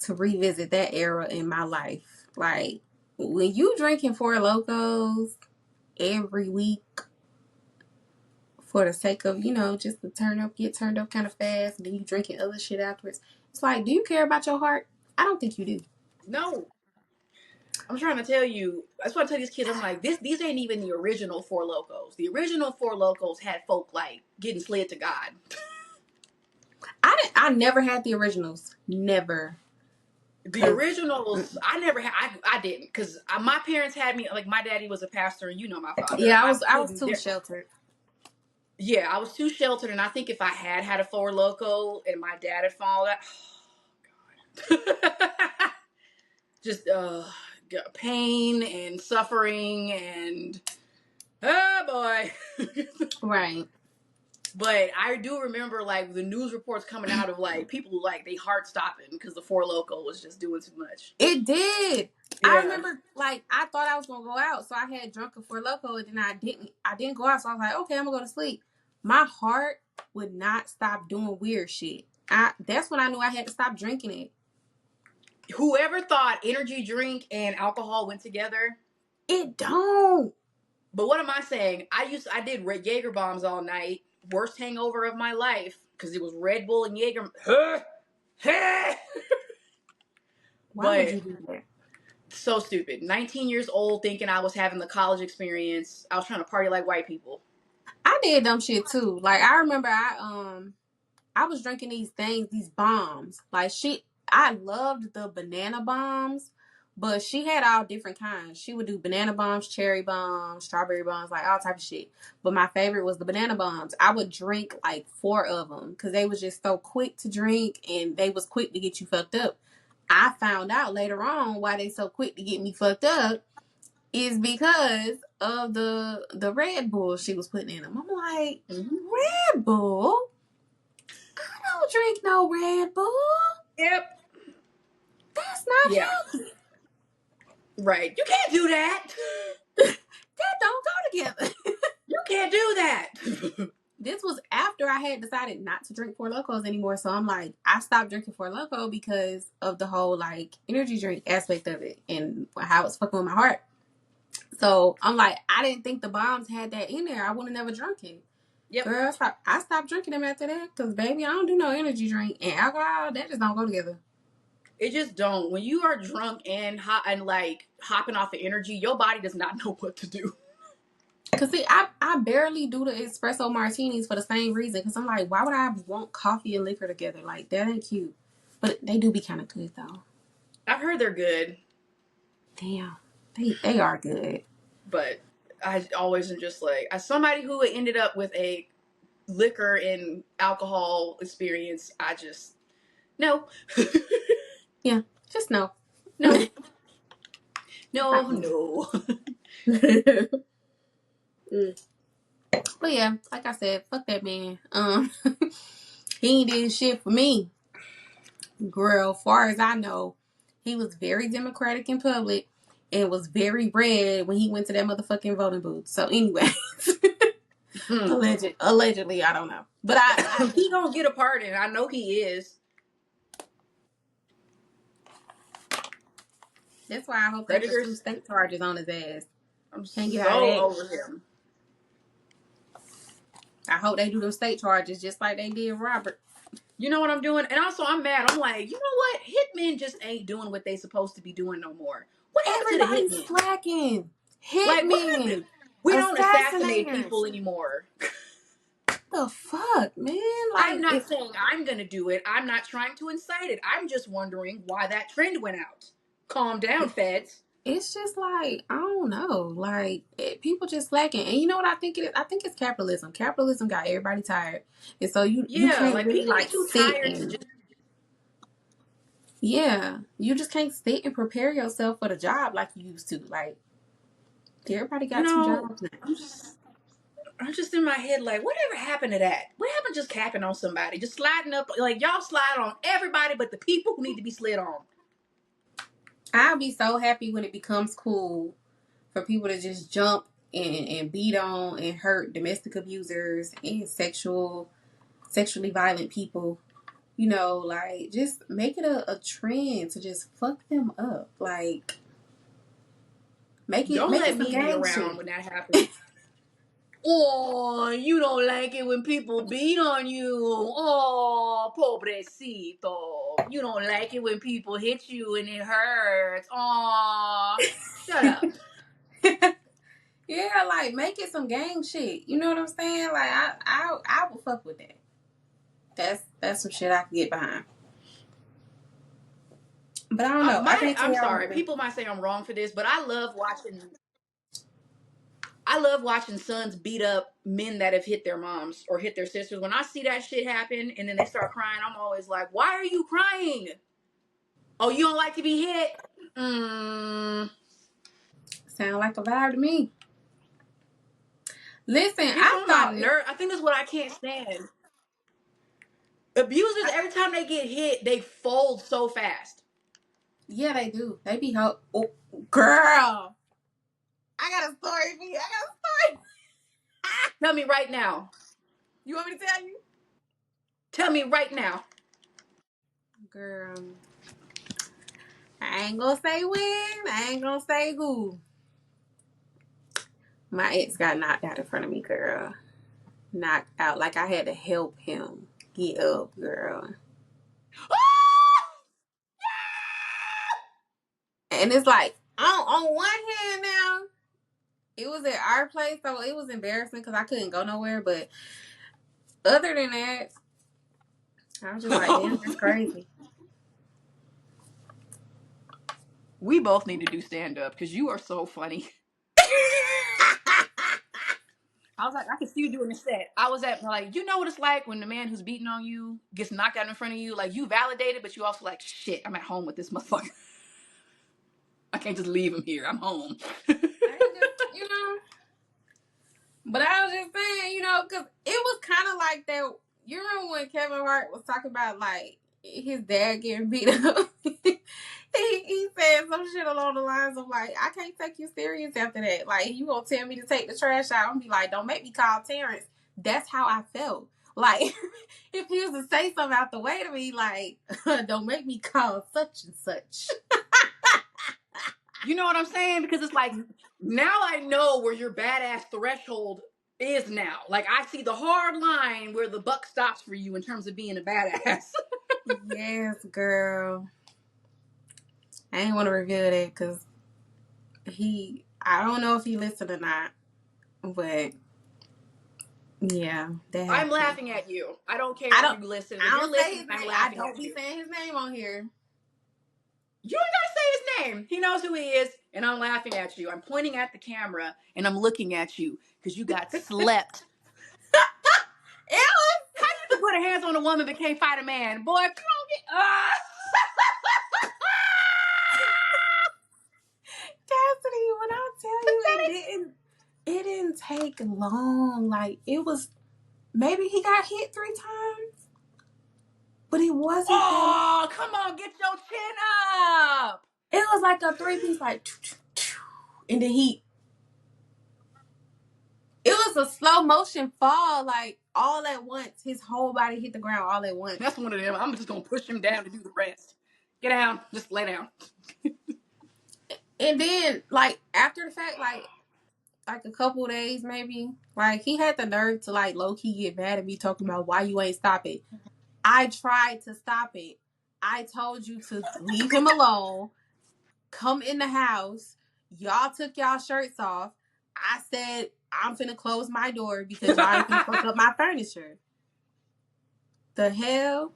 to revisit that era in my life. Like when you drinking Four Locos every week for the sake of, just to get turned up kind of fast, and then you drinking other shit afterwards. It's like, do you care about your heart? I don't think you do. No. I'm trying to tell you. That's why I tell these kids. I'm like, these ain't even the original Four Locos. The original Four Locos had folk like getting slid to God. I never had the originals. Never. The originals, I never had. I didn't, because my parents had me. Like, my daddy was a pastor, and you know my father. Yeah, I I was couldn't. too sheltered. Yeah, I was too sheltered, and I think if I had had a Four Loco and my dad had fallen, oh god, just pain and suffering and oh boy. Right. But I do remember like the news reports coming out of like people who like they heart stopping because the Four Loco was just doing too much. It did. I Yeah. remember, like, I thought I was gonna go out, so I had drunk a Four Loco, and then I didn't. I didn't go out, so I was like, okay, I'm gonna go to sleep. My heart would not stop doing weird shit. That's when I knew I had to stop drinking it. Whoever thought energy drink and alcohol went together? It don't. But what am I saying? I did Jaeger bombs all night. Worst hangover of my life because it was Red Bull and Jaeger. Why would But you do that? so stupid. 19 years old, thinking I was having the college experience. I was trying to party like white people. I did dumb shit too. Like I remember, I was drinking these bombs. Like I loved the banana bombs, but she had all different kinds. She would do banana bombs, cherry bombs, strawberry bombs, like all type of shit. But my favorite was the banana bombs. I would drink like 4 of them because they was just so quick to drink, and they was quick to get you fucked up. I found out later on why they so quick to get me fucked up is because of the Red Bull she was putting in them. I'm like, Red Bull? I don't drink no Red Bull. Yep. That's not Yeah. healthy. Right. You can't do that. That don't go together. You can't do that. This was after I had decided not to drink Four Locos anymore. So I'm like, I stopped drinking Four Loko because of the whole like energy drink aspect of it and how it's fucking with my heart. So I'm like, I didn't think the bombs had that in there. I would have never drunk it. Yep. Girl, I stopped drinking them after that because, baby, I don't do no energy drink. And alcohol, that just don't go together. It just don't. When you are drunk and hot and like hopping off of energy, your body does not know what to do. Cause see, I barely do the espresso martinis for the same reason. Cause I'm like, why would I want coffee and liquor together? Like that ain't cute. But they do be kind of good though. I've heard they're good. Damn, they are good. But I always am just like, as somebody who ended up with a liquor and alcohol experience, I just No. Yeah, just no. No. Not No. Mm. But yeah, like I said, fuck that man. He ain't did shit for me. Girl, far as I know, he was very democratic in public and was very red when he went to that motherfucking voting booth. So anyway, allegedly, I don't know. But I He gonna get a pardon. I know he is. That's why I hope they pursue Predators. state charges on his ass. I'm Can't get out of so that. over him. I hope they do those state charges just like they did Robert. You know what I'm doing? And also, I'm mad. I'm like, you know what? Hitmen just ain't doing what they supposed to be doing no more. What happened to the Everybody's hitmen? slacking. Like, what happened? Hitmen. We don't assassinate Assassinators. people anymore. The fuck, man? I'm Like, not saying I'm gonna do it. I'm not trying to incite it. I'm just wondering why that trend went out. Calm down, feds. it's just like, I don't know. Like, people just slacking. And you know what I think it is? I think it's capitalism. Capitalism got everybody tired. And so you Yeah, can't like really people are like too sit tired to and just. yeah, you just can't sit and prepare yourself for the job like you used to. Like, everybody You got two know, jobs now. I'm just in my head like, whatever happened to that? What happened to just capping on somebody? Just sliding up, like y'all slide on everybody but the people who need to be slid on. I'll be so happy when it becomes cool for people to just jump and beat on and hurt domestic abusers and sexually violent people. You know, like, just make it a trend to just fuck them up. Like, Don't make it let some me be gang around shit. when that happens. Oh, you don't like it when people beat on you. Oh, pobrecito. You don't like it when people hit you and it hurts. Oh, shut up. Yeah, like, make it some gang shit. You know what I'm saying? Like, I would fuck with that. That's some shit I can get behind. But I don't know. I can't I'm tell. sorry. People might say I'm wrong for this, but I love watching. I love watching sons beat up men that have hit their moms or hit their sisters. When I see that shit happen and then they start crying, I'm always like, why are you crying? Oh, you don't like to be hit? Sound like a vibe to me. Listen, Gets I on my thought it, nerve. I think that's what I can't stand. Abusers, every time they get hit, they fold so fast. yeah, they do. They be oh, girl. I got a story for you. I got a story. Tell me right now. You want me to tell you? Tell me right now. Girl, I ain't gonna say when. I ain't gonna say who. My ex got knocked out in front of me, girl. Knocked out. Like, I had to help him get up, girl. And it's like, on one hand now, it was at our place, so it was embarrassing because I couldn't go nowhere. But other than that, I was just like, damn, that's crazy. We both need to do stand up because you are so funny. I was like, I can see you doing the set. I was at like, you know what it's like when the man who's beating on you gets knocked out in front of you. Like, you validated, but you also like, shit, I'm at home with this motherfucker. I can't just leave him here. I'm home. I just, but I was just saying, because it was kind of like that. You remember when Kevin Hart was talking about, like, his dad getting beat up? he said some shit along the lines of, like, I can't take you serious after that. Like, you gonna tell me to take the trash out and be like, don't make me call Terrence. That's how I felt. Like, if he was to say something out the way to me, like, don't make me call such and such. You know what I'm saying? Because it's like, now I know where your badass threshold is now. Like, I see the hard line where the buck stops for you in terms of being a badass. Yes, girl. I ain't want to reveal that because I don't know if he listened or not, but yeah, that happened. I'm laughing at you. I don't care if you listen. If I you're don't say listening, his I'm name. I laughing don't at be you. saying his name on here. You ain't gotta say his name. He knows who he is, and I'm laughing at you. I'm pointing at the camera, and I'm looking at you because you got slept. How you put hands on a woman but can't fight a man? Boy, come on, Cassidy, when I tell you it didn't take long. Like it was maybe he got hit 3 times, but it wasn't that long. Oh, come on, get your chin up. It was like a 3-piece, like, and then it was a slow motion fall, like all at once. His whole body hit the ground all at once. That's one of them. I'm just gonna push him down to do the rest. Get down, just lay down. And then, like after the fact, like a couple days maybe, like he had the nerve to like low key get mad at me talking about why you ain't stop it. I tried to stop it. I told you to leave him alone. Come in the house. Y'all took y'all shirts off. I said I'm finna close my door because y'all ain't finna fuck up my furniture. The hell?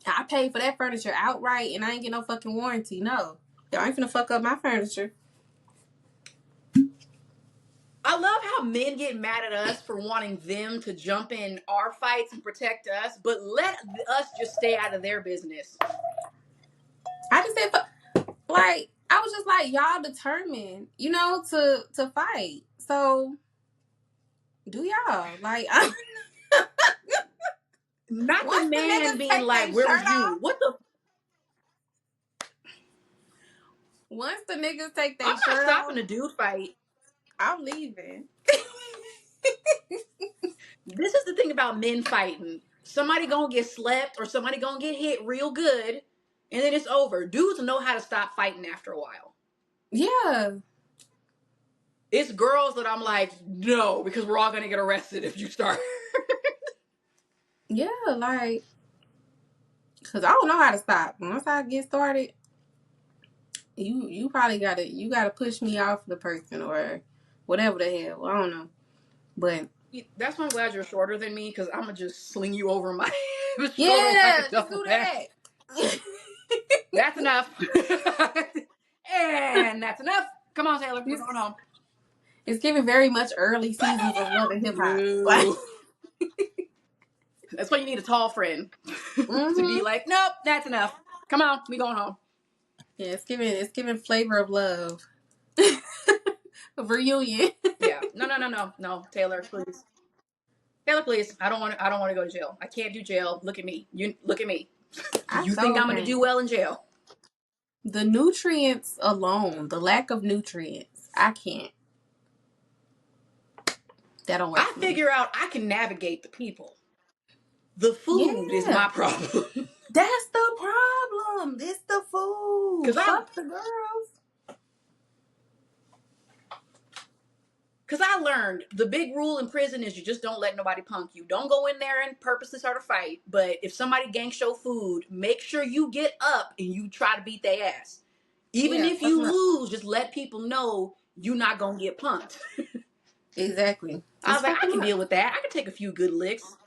I paid for that furniture outright and I ain't get no fucking warranty. No. Y'all ain't finna fuck up my furniture. I love how men get mad at us for wanting them to jump in our fights and protect us, but let us just stay out of their business. I just said, like, I was just like, y'all determined, you know, to fight. So, do y'all. Like, not the once the man niggas being take like, their where was shirt you? off, What the? once the niggas take I'm their not shirt off, stopping a dude fight. I'm leaving. This is the thing about men fighting. Somebody gonna get slept or somebody gonna get hit real good, and then it's over. Dudes know how to stop fighting after a while. Yeah. It's girls that I'm like, no, because we're all gonna get arrested if you start. Yeah, like, because I don't know how to stop. Once I get started, you probably gotta push me off the person or whatever the hell. I don't know. But That's why I'm glad you're shorter than me, because I'm gonna just sling you over my shoulder like yeah, a just double do back. that. That's enough. And that's enough. Come on, Taylor, we're going home. It's giving very much early seasons of Love and Hip Hop. Like, No. That's why you need a tall friend to be like, nope, that's enough. Come on, we going home. yeah, it's giving Flavor of Love. Of reunion. Yeah. No, Taylor, please. Taylor, please. I don't want to go to jail. I can't do jail. Look at me. You look at me. I You think so I'm gonna do can't. well in jail? The nutrients alone, the lack of nutrients, I can't. That don't work I for me. figure out I can navigate the people. The food is Yeah. my problem. That's the problem. It's the food. Fuck the girls. Because I learned the big rule in prison is you just don't let nobody punk you. Don't go in there and purposely start a fight. But if somebody ganks your food, make sure you get up and you try to beat their ass. Even Yeah, if fuck you 'em up. lose, just let people know you're not going to get punked. Exactly. I was Just like, fuck I them can up. deal with that. I can take a few good licks.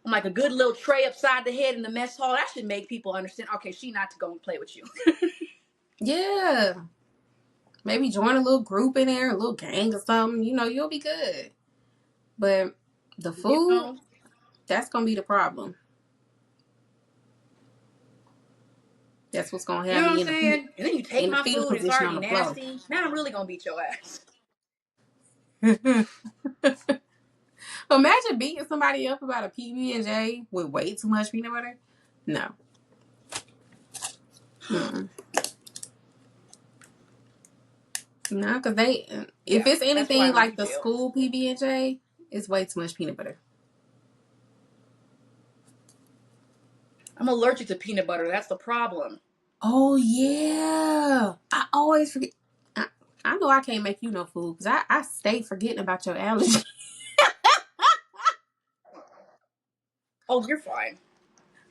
I'm like a good little tray upside the head in the mess hall. That should make people understand, okay, she not to go and play with you. Yeah. Maybe join a little group in there, a little gang or something. You know, you'll be good. But the You food, know? that's going to be the problem. That's what's going to You have know what me I'm saying? And then you take in the my fetal food, it's position on already the floor. nasty. Now I'm really going to beat your ass. Imagine beating somebody up about a PB&J with way too much peanut butter. No. Mm-mm. No, because if Yeah, it's that's why I anything don't do like the jail. school PB&J, it's way too much peanut butter. I'm allergic to peanut butter. That's the problem. Oh, yeah. I always forget. I know I can't make you no food because I stay forgetting about your allergy. Oh, you're fine.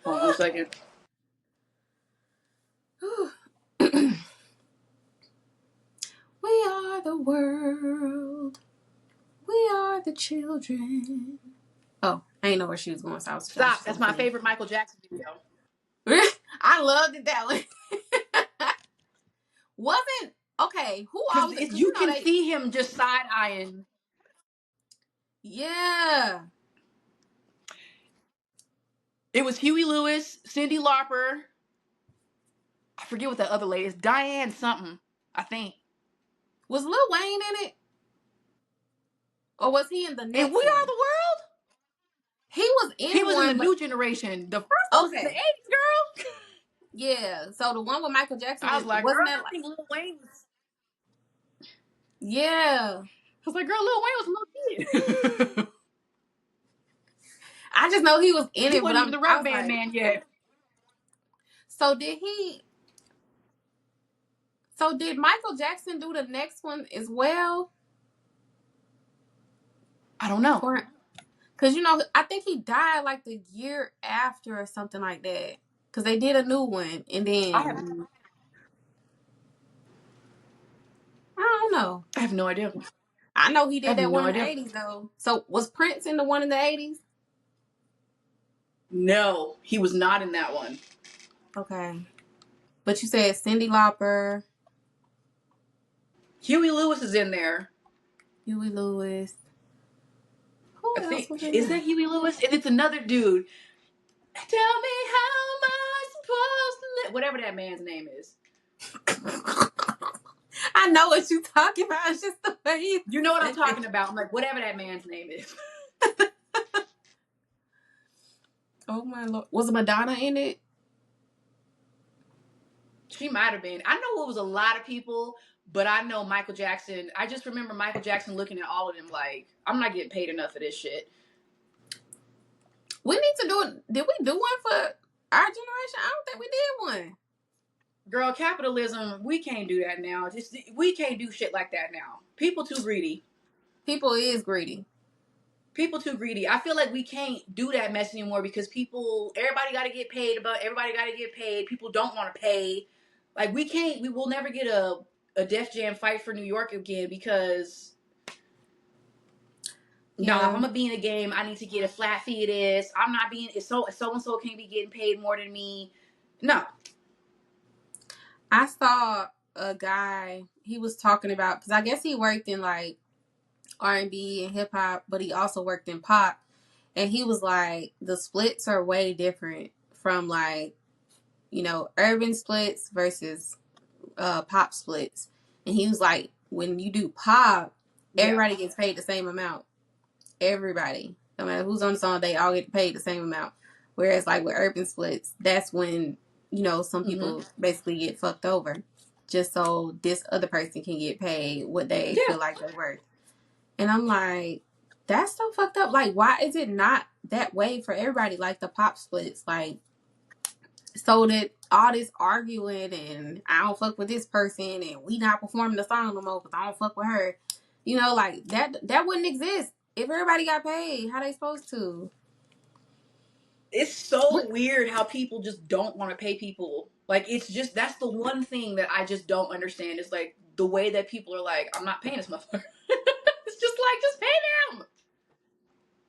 Hold on a second. We are the world. We are the children. Oh, I ain't know where she was going, so I was Stop. just That's gonna my sing. favorite Michael Jackson video. I loved it that way. Wasn't okay. Who all? Because Because you you know can they. see him just side eyeing. Yeah. It was Huey Lewis, Cyndi Lauper. I forget what the other lady is. Diane something, I think. Was Lil Wayne in it? Or was he in the And We next Are one? the World? He was He in was in the one, but new generation. The first one was in the okay. 80s, girl. Yeah. So the one with Michael Jackson I was like, wasn't girl, that I like think Lil Wayne was. yeah. I was like, girl, Lil Wayne was a little kid. I just know he was in He it, but wasn't even the I rubber was band like, man yet. so did Michael Jackson do the next one as well? I don't know. Or because I think he died like the year after or something like that. Because they did a new one, and then I don't know. I have no idea. I know he I did have that one no in the idea. '80s though. So was Prince in the one in the '80s? No, he was not in that one. Okay, but you said Cyndi Lauper, Huey Lewis is in there. Huey Lewis. Who I else think. was in Is there? that Huey Lewis? And it's another dude. Tell me how am I supposed to live? Whatever that man's name is. I know what you're talking about. It's just the way You know what I'm said talking it. about. I'm like, whatever that man's name is. Oh my Lord. Was Madonna in it? She might have been. I know it was a lot of people, but I know Michael Jackson. I just remember Michael Jackson looking at all of them like, I'm not getting paid enough for this shit. We need to do it. Did we do one for our generation? I don't think we did one. Girl, capitalism, we can't do that now. We can't do shit like that now. People too greedy. People is greedy. People too greedy. I feel like we can't do that mess anymore because everybody got to get paid. Everybody got to get paid. People don't want to pay. Like we will never get a Def Jam fight for New York again because no, if I'm gonna be in a game, I need to get a flat fee. It is. I'm not being. So and so can't be getting paid more than me. No. I saw a guy. He was talking about because I guess he worked in like R&B and hip hop, but he also worked in pop. And he was like, the splits are way different from like urban splits versus pop splits. And he was like, when you do pop, everybody gets paid the same amount. Everybody, no matter who's on the song, they all get paid the same amount. Whereas like with urban splits, that's when some people basically get fucked over just so this other person can get paid what they feel like they're worth. And I'm like, that's so fucked up. Like, why is it not that way for everybody? Like the pop splits, like, so that all this arguing and I don't fuck with this person and we not performing the song no more because I don't fuck with her. Like that wouldn't exist if everybody got paid how they supposed to. It's so weird how people just don't want to pay people. Like, it's just, that's the one thing that I just don't understand is like the way that people are like, I'm not paying this motherfucker. It's just like, just pay them.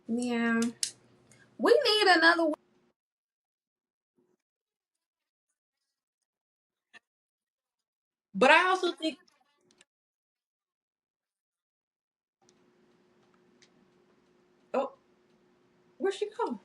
Yeah. We need another one. But I also think, oh, where'd she go?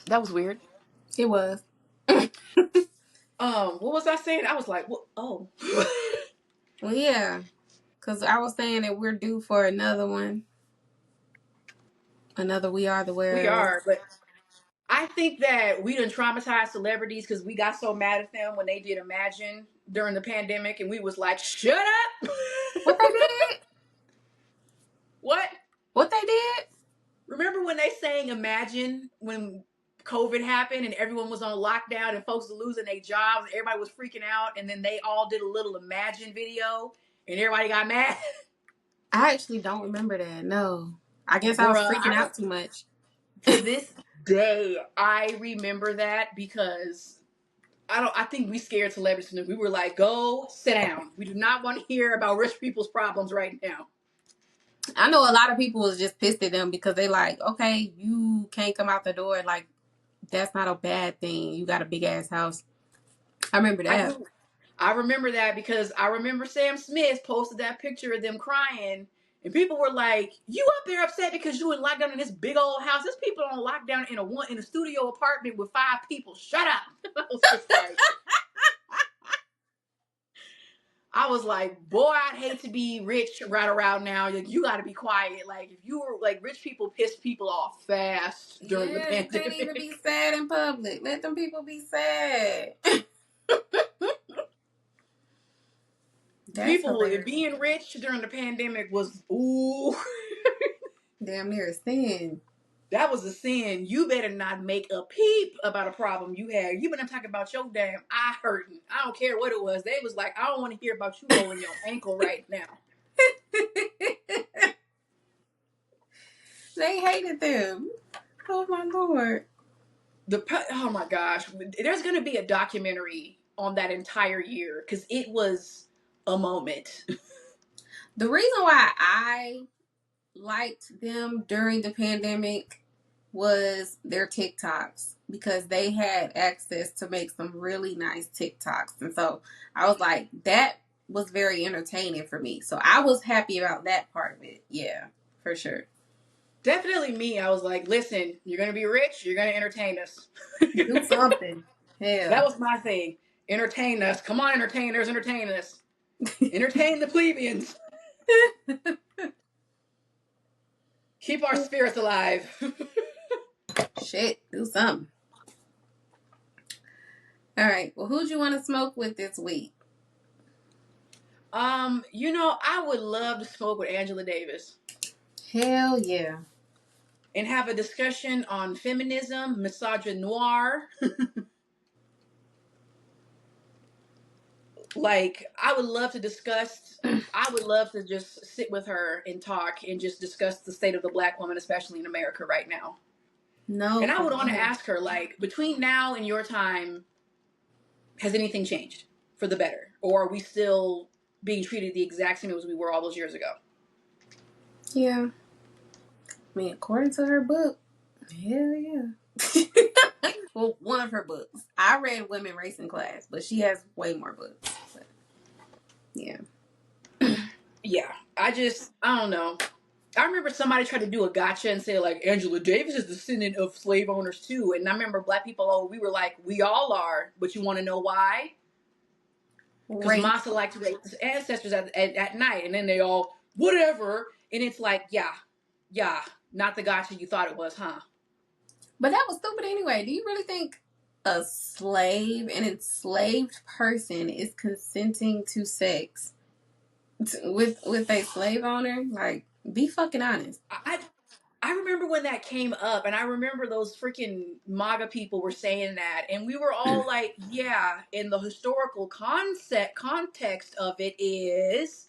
That was weird. It was. What was I saying? I was like, well, oh. Well, yeah. Because I was saying that we're due for another one. Another We Are the World. We are, but I think that we done traumatized celebrities because we got so mad at them when they did Imagine during the pandemic, and we was like, shut up. What they did? What? What they did? Remember when they sang Imagine when COVID happened and everyone was on lockdown and folks were losing their jobs and everybody was freaking out, and then they all did a little Imagine video and everybody got mad? I actually don't remember that. No. I guess I was Bruh, freaking out too much. to this day, I remember that because I think we scared celebrities. We were like, go sit down. We do not want to hear about rich people's problems right now. I know a lot of people was just pissed at them because they like, okay, you can't come out the door like that's not a bad thing. You got a big ass house. I remember I that. do. I remember that because I remember Sam Smith posted that picture of them crying, and people were like, "You up there upset because you in lockdown in this big old house? There's people on lockdown in a studio apartment with 5 people. Shut up!" I was like, boy, I'd hate to be rich right around now. Like, you got to be quiet. Like, if you were like, rich people piss people off fast during the Yeah, you can't even pandemic. be sad in public. Let them people be sad. That's People hilarious. being rich during the pandemic was ooh. Damn near a sin. That was a sin. You better not make a peep about a problem you had. You better talking about your damn eye hurting. I don't care what it was. They was like, I don't want to hear about you rolling your ankle right now. They hated them. Oh my lord. Oh my gosh. There's going to be a documentary on that entire year because it was a moment. The reason why I liked them during the pandemic was their TikToks because they had access to make some really nice TikToks. And so I was like, that was very entertaining for me. So I was happy about that part of it. Yeah, for sure. Definitely me. I was like, listen, you're going to be rich. You're going to entertain us. Do something. That Hell. was my thing. Entertain us. Come on, entertainers, entertain us. Entertain the plebeians. Keep our spirits alive. Shit, do something. All right. Well, who'd you want to smoke with this week? I would love to smoke with Angela Davis Hell yeah. and have a discussion on feminism, misogynoir. Like, I would love to just sit with her and talk and just discuss the state of the black woman, especially in America right now. No, And I for would want to real. ask her, like, between now and your time, has anything changed for the better? Or are we still being treated the exact same as we were all those years ago? Yeah. I mean, according to her book, hell yeah. Well, one of her books. I read Women Racing Class, but she has way more books. But, yeah. Yeah. I don't know. I remember somebody tried to do a gotcha and say, like, Angela Davis is descendant of slave owners too. And I remember black people, we were like, we all are, but you want to know why? Because Rape. Massa liked to rape his ancestors at night, and then they all, whatever. And it's like, yeah, not the gotcha you thought it was, huh? But that was stupid anyway. Do you really think a slave, an enslaved person, is consenting to sex with a slave owner? Like, be fucking honest. I remember when that came up, and I remember those freaking MAGA people were saying that, and we were all like, yeah, in the historical context of it is,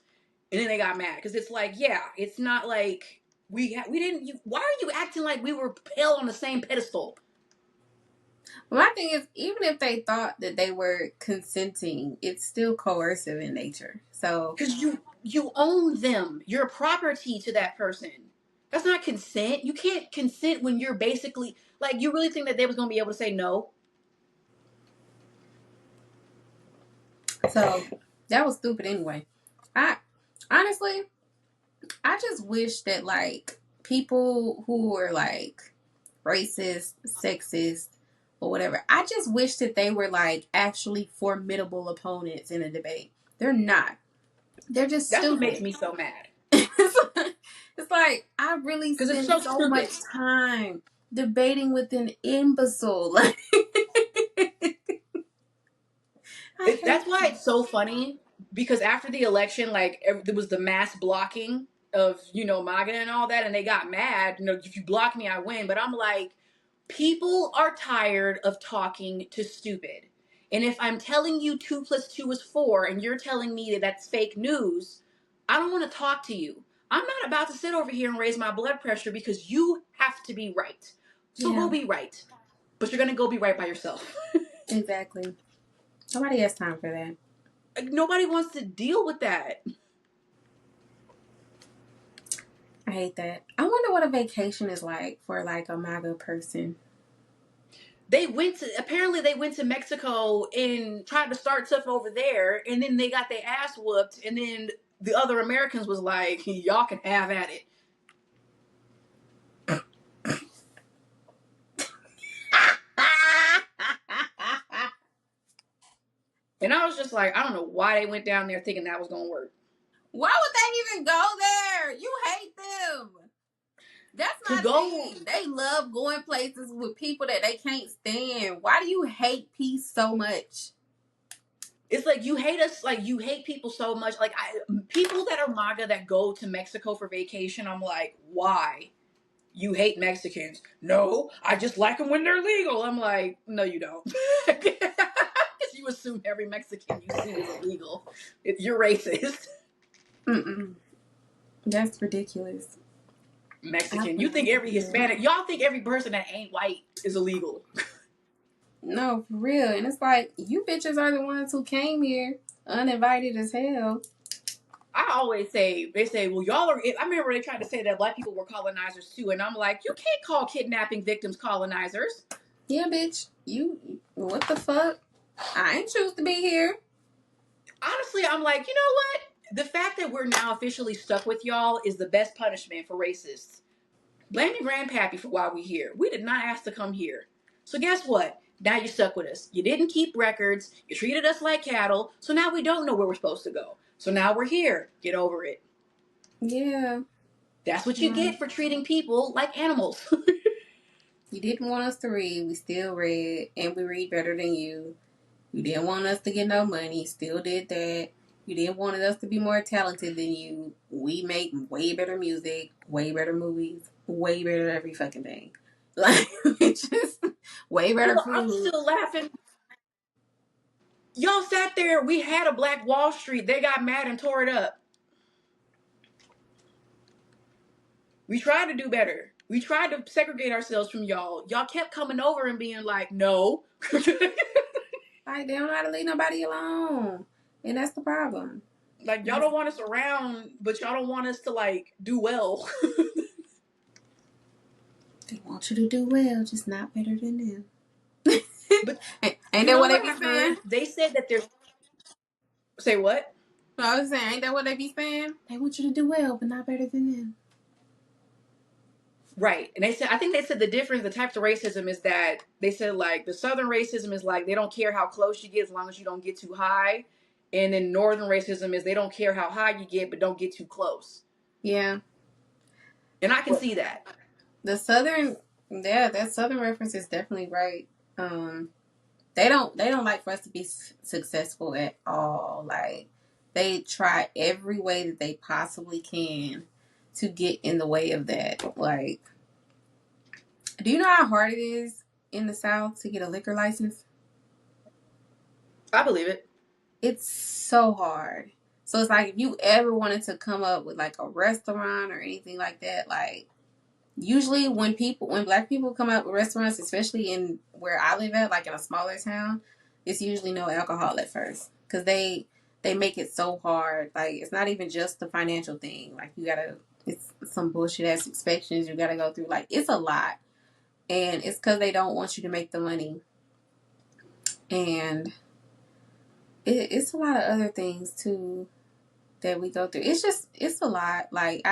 and then they got mad because it's like, yeah, it's not like we didn't. Why are you acting like we were held on the same pedestal? My thing is, even if they thought that they were consenting, it's still coercive in nature. So, Because you own them, you're property to that person. That's not consent. You can't consent when you're basically like, you really think that they was gonna be able to say no? so that was stupid anyway. I honestly, I just wish that like people who were like racist, sexist, or whatever, I just wish that they were like actually formidable opponents in a debate. They're not. They're just That's what makes stupid. me so mad. It's like I really Because it's spend so so much stupid. time debating with an imbecile. Like, That's why it's so funny. Because after the election, like, there was the mass blocking of, MAGA and all that, and they got mad. If you block me, I win. But I'm like, people are tired of talking to stupid. And if I'm telling you 2 plus 2 is 4, and you're telling me that that's fake news, I don't want to talk to you. I'm not about to sit over here and raise my blood pressure because you have to be right. So yeah, go be right. But you're going to go be right by yourself. exactly. Nobody has time for that. Like, nobody wants to deal with that. I hate that. I wonder what a vacation is like for like a MAGA person. Apparently they went to Mexico and tried to start stuff over there, and then they got their ass whooped, and then the other Americans was like, y'all can have at it. And I was just like, I don't know why they went down there thinking that was gonna work. Why would they even go there? You hate them. That's To my go, thing. They love going places with people that they can't stand. Why do you hate peace so much? it's like you hate us, like you hate people so much. Like people that are MAGA that go to Mexico for vacation, I'm like, why? You hate Mexicans? No, I just like them when they're legal. I'm like, no, you don't. Because you assume every Mexican you see is illegal. You're racist. Mm-mm. That's ridiculous. Mexican. You think every Hispanic, y'all think every person that ain't white is illegal. No, for real. And it's like, you bitches are the ones who came here uninvited as hell. I always say, they say, well, y'all are, I remember they tried to say that black people were colonizers too. And I'm like, you can't call kidnapping victims colonizers. Yeah, bitch. What the fuck? I ain't choose to be here. Honestly, I'm like, you know what? The fact that we're now officially stuck with y'all is the best punishment for racists. Blame your grandpappy for why we here. We did not ask to come here. So guess what? Now you're stuck with us. You didn't keep records. You treated us like cattle. So now we don't know where we're supposed to go. So now we're here. Get over it. Yeah. That's what you get for treating people like animals. You didn't want us to read. We still read. And we read better than you. You didn't want us to get no money. Still did that. You didn't want us to be more talented than you. We make way better music, way better movies, way better every fucking thing. Like, just way better food. I'm still laughing. Y'all sat there. We had a Black Wall Street. They got mad and tore it up. We tried to do better. We tried to segregate ourselves from y'all. Y'all kept coming over and being like, no. Like, they don't know how to leave nobody alone. And that's the problem. Like, y'all don't want us around, but y'all don't want us to, like, do well. They want you to do well, just not better than them. But ain't that what they be saying? They said that there's... Say what? I was saying, ain't that what they be saying? They want you to do well, but not better than them. Right. And they said, I think they said the difference, the types of racism is that they said, like, the Southern racism is like, they don't care how close you get as long as you don't get too high. And then Northern racism is they don't care how high you get, but don't get too close. Yeah. And I can see that. The Southern, yeah, that Southern reference is definitely right. They don't like for us to be successful at all. Like, they try every way that they possibly can to get in the way of that. Like, do you know how hard it is in the South to get a liquor license? I believe it. It's so hard. So it's like, if you ever wanted to come up with like a restaurant or anything like that, like, usually when black people come up with restaurants, especially in where I live at, like in a smaller town, it's usually no alcohol at first, because they make it so hard. Like, it's not even just the financial thing. Like, it's some bullshit ass inspections you gotta go through. Like, it's a lot, and it's because they don't want you to make the money, and it's a lot of other things too that we go through. It's a lot. Like,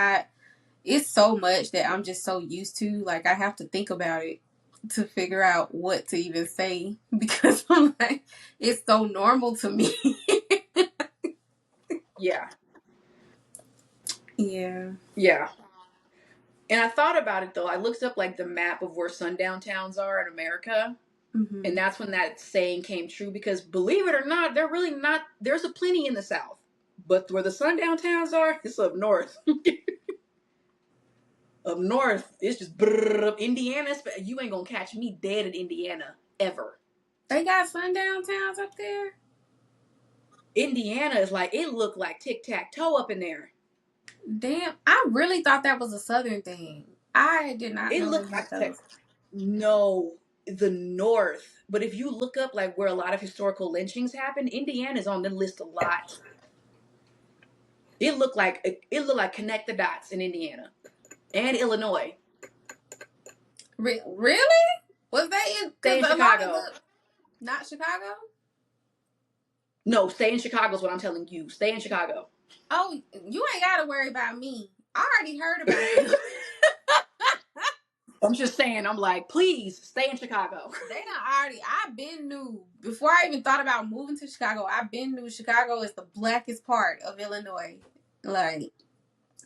it's so much that I'm just so used to. Like, I have to think about it to figure out what to even say, because I'm like, it's so normal to me. Yeah. Yeah. Yeah. And I thought about it, though. I looked up, like, the map of where sundown towns are in America. Mm-hmm. And that's when that saying came true, because believe it or not, they're really not, there's a plenty in the South. But where the sundown towns are, it's up north. Up north, it's just Indiana. You ain't gonna catch me dead in Indiana ever. They got sundown towns up there? Indiana is like, it looked like tic-tac-toe up in there. Damn, I really thought that was a Southern thing. I did not know Looked that. like no, the North. But if you look up like where a lot of historical lynchings happen, Indiana's on the list a lot. It looked like connect the dots in Indiana and Illinois. Really? Was they in? Stay Because in a lot of Chicago. not Chicago. No, stay in Chicago is what I'm telling you. Stay in Chicago. Oh, you ain't got to worry about me. I already heard about them. I'm just saying, I'm like, please stay in Chicago. They done already. I've been knew before I even thought about moving to Chicago. I've been knew Chicago is the blackest part of Illinois. Like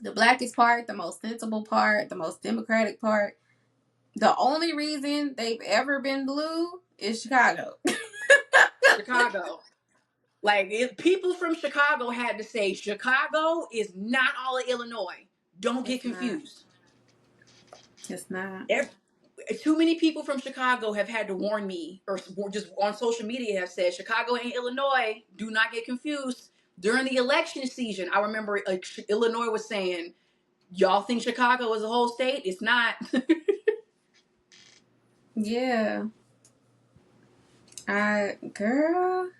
the blackest part, the most sensible part, the most democratic part. The only reason they've ever been blue is Chicago. Chicago. Like, people from Chicago had to say, Chicago is not all of Illinois. Don't get It's not. confused. It's not. Too many people from Chicago have had to warn me, or just on social media have said, Chicago ain't Illinois. Do not get confused. During the election season, I remember Illinois was saying, y'all think Chicago is a whole state? It's not. Yeah. Girl.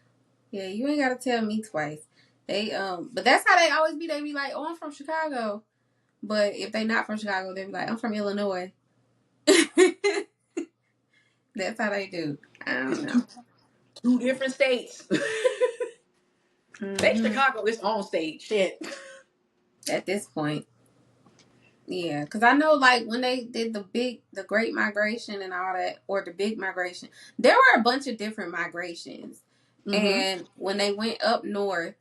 Yeah, you ain't gotta tell me twice. They but that's how they always be. They be like, "Oh, I'm from Chicago," but if they not from Chicago, they be like, "I'm from Illinois." That's how they do. I don't It's know. two different states. Make Mm-hmm. Chicago its own state. Shit. At this point, yeah, because I know like when they did the Great Migration and all that, or the Big Migration, there were a bunch of different migrations, Mm-hmm. and when they went up north,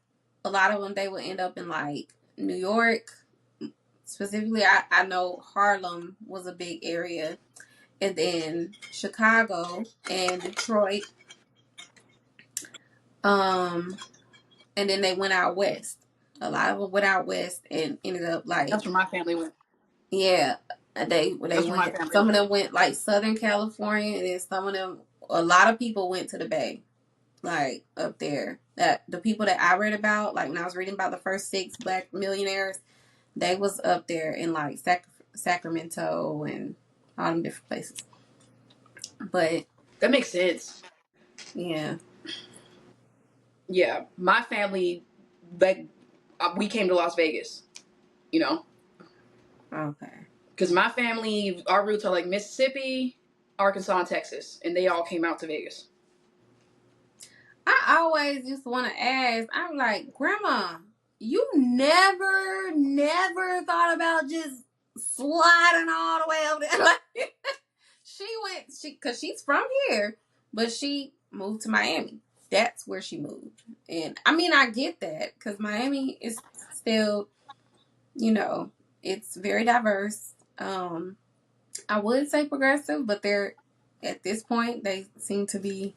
a lot of them they would end up in like New York. Specifically, I know Harlem was a big area, and then Chicago and Detroit. Um, and then they went out west. A lot of them went out west and ended up like, That's where my family went. yeah, they That's where my went. family Some of went. them went like Southern California, and then some of them, a lot of people went to the Bay, like up there. That the people that I read about, like when I was reading about the first 6 Black millionaires, they was up there in like Sacramento and all them different places. But That makes sense. yeah, Yeah, my family, like, we came to Las Vegas, you know, okay. because my family, our roots are like Mississippi, Arkansas, and Texas, and they all came out to Vegas. I always used to want to ask. I'm like, Grandma, you never thought about just sliding all the way over there. Like, because she's from here, but she moved to Miami. That's where she moved. And I mean, I get that because Miami is still, it's very diverse. I would say progressive, but they're, at this point, they seem to be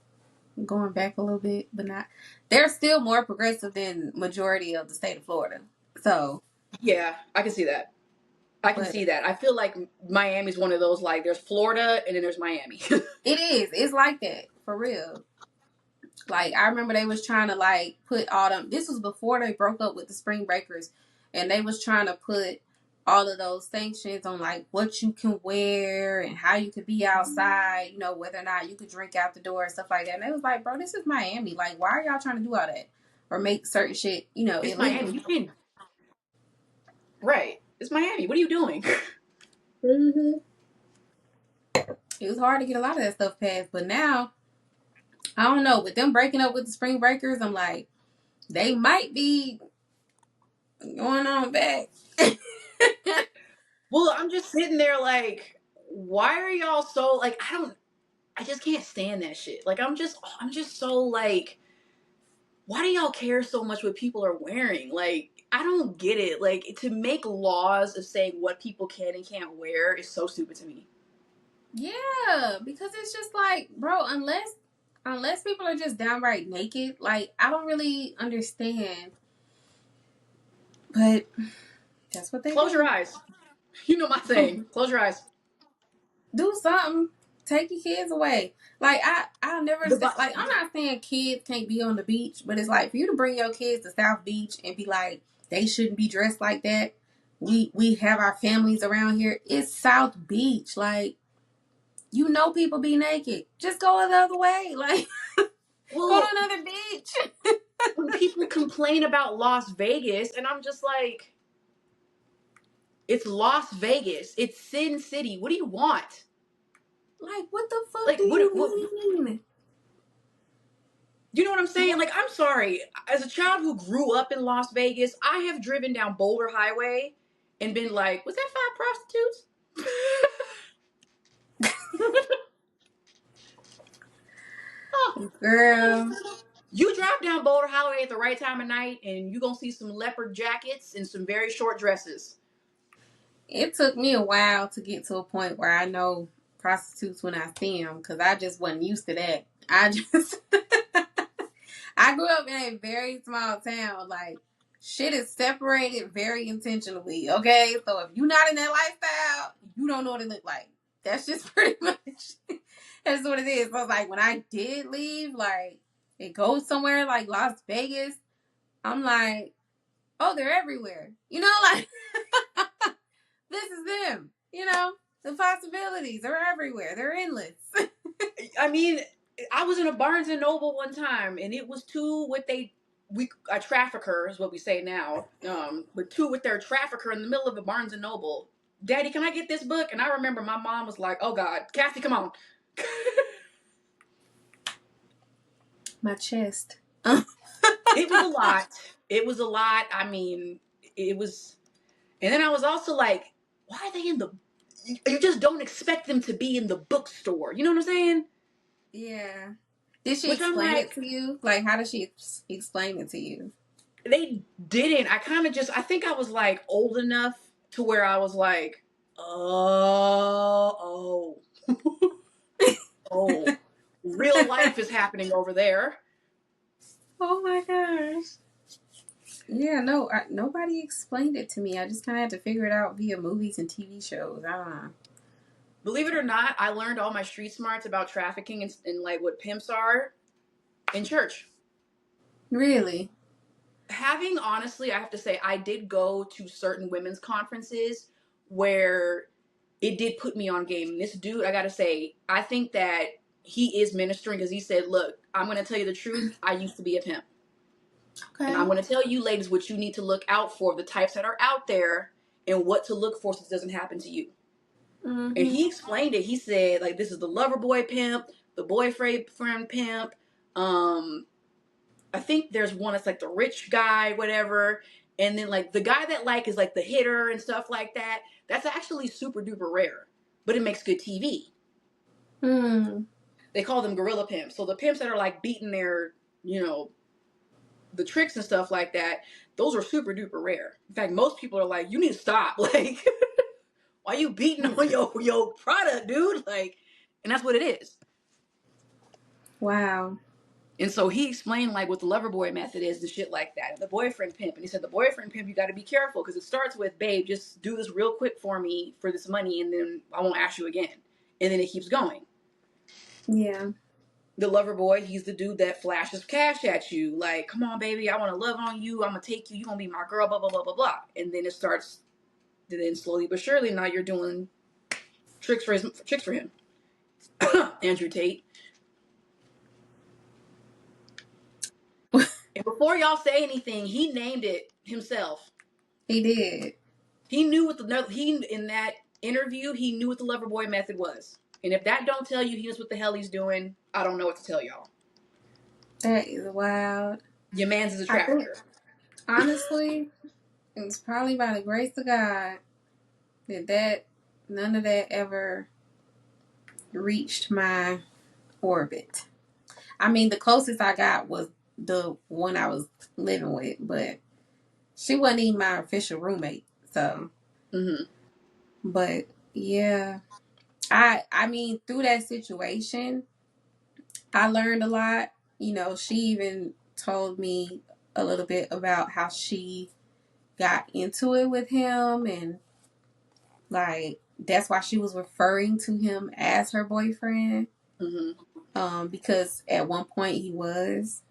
going back a little bit, but not. They're still more progressive than majority of the state of Florida. So, Yeah, I can see that. I can but see that. I feel like Miami's one of those, like, there's Florida and then there's Miami. it is. It's like that for real. Like I remember they was trying to like put all them. This was before they broke up with the Spring Breakers, and they was trying to put all of those sanctions on like what you can wear and how you could be outside. Whether or not you could drink out the door and stuff like that. And they was like, bro, this is Miami. Like, why are y'all trying to do all that or make certain shit It's illegal? Miami. You can. Right. It's Miami. What are you doing? Mm-hmm. It was hard to get a lot of that stuff passed, but now I don't know. With them breaking up with the Spring Breakers, I'm like, they might be going on back. Well, I'm just sitting there like, why are y'all so, like, I just can't stand that shit. Like, I'm just so like, why do y'all care so much what people are wearing? Like, I don't get it. Like, to make laws of saying what people can and can't wear is so stupid to me. Yeah, because it's just like, bro, unless people are just downright naked, like I don't really understand. But that's what they Close do. your eyes. You know my saying. Close your eyes. Do something. Take your kids away. Like I never The like I'm not saying kids can't be on the beach, but it's like for you to bring your kids to South Beach and be like they shouldn't be dressed like that. We have our families around here. It's South Beach. Like people be naked. Just go the other way. Like go to well, another beach. when people complain about Las Vegas, and I'm just like, it's Las Vegas. It's Sin City. What do you want? Like, what the fuck Like, do what, you mean? you know what I'm saying? Like, I'm sorry. As a child who grew up in Las Vegas, I have driven down Boulder Highway and been like, was that 5 prostitutes? Oh. Girl, You drive down Boulder Highway at the right time of night, and you're gonna see some leopard jackets and some very short dresses. it took me a while to get to a point where I know prostitutes when I see them because I just wasn't used to that. I just, I grew up in a very small town. Like, shit is separated very intentionally, okay? So if you're not in that lifestyle, you don't know what it look like. That's just pretty much, that's what it is. So, like, when I did leave, like, it goes somewhere like Las Vegas, I'm like, oh, they're everywhere. You know, like, this is them. You know, the possibilities are everywhere. They're endless. I mean, I was in a Barnes and Noble one time, and it was two with a trafficker is what we say now. But two with their trafficker in the middle of a Barnes and Noble. Daddy, can I get this book? And I remember my mom was like, "Oh God, Kathy, come on." My chest. It was a lot. It was a lot. I mean, it was. And then I was also like, why are they in the? You just don't expect them to be in the bookstore. You know what I'm saying? Yeah. Did she Which I'm explain it like, to you? Like, how did she explain it to you? they didn't. I kind of just, I think I was like old enough to where I was like, oh, oh, real life is happening over there. Oh my gosh. Yeah, no, nobody explained it to me. I just kind of had to figure it out via movies and TV shows. I don't know. Believe it or not, I learned all my street smarts about trafficking and like what pimps are in church. Really? Having honestly, I have to say, I did go to certain women's conferences where it did put me on game. This dude, I gotta say, I think that he is ministering because he said, "Look, I'm gonna tell you the truth. I used to be a pimp, and Okay. I'm gonna tell you, ladies, what you need to look out for, the types that are out there, and what to look for so it doesn't happen to you." And Mm-hmm. he explained it. He said, like, this is the lover boy pimp, the boyfriend pimp. Um, I think there's one that's like the rich guy, whatever. And then like the guy that like is like the hitter and stuff like that. That's actually super duper rare, but it makes good TV. Hmm. They call them gorilla pimps. So the pimps that are like beating their, you know, the tricks and stuff like that, those are super duper rare. In fact, most people are like, you need to stop. Like, why you beating on your product, dude? Like, and that's what it is. Wow. And so he explained like what the lover boy method is, the shit like that. And the boyfriend pimp. And he said the boyfriend pimp, you got to be careful because it starts with, babe, just do this real quick for me for this money, and then I won't ask you again. And then it keeps going. Yeah. The lover boy, he's the dude that flashes cash at you, like, come on, baby, I want to love on you. I'm gonna take you. You gonna be my girl. Blah blah blah blah blah. And then it starts. Then slowly but surely, now you're doing tricks for him. Andrew Tate. And before y'all say anything, he named it himself. He did. He knew what in that interview, he knew what the lover boy method was. And if that don't tell you he knows what the hell he's doing, I don't know what to tell y'all. That is wild. Your man's is a I think, trafficker. honestly, it's probably by the grace of God that none of that ever reached my orbit. I mean, the closest I got was the one I was living with, but she wasn't even my official roommate. So, Mm-hmm. but yeah, I mean, through that situation, I learned a lot. You know, she even told me a little bit about how she got into it with him, and like that's why she was referring to him as her boyfriend. Mm-hmm. Because at one point he was,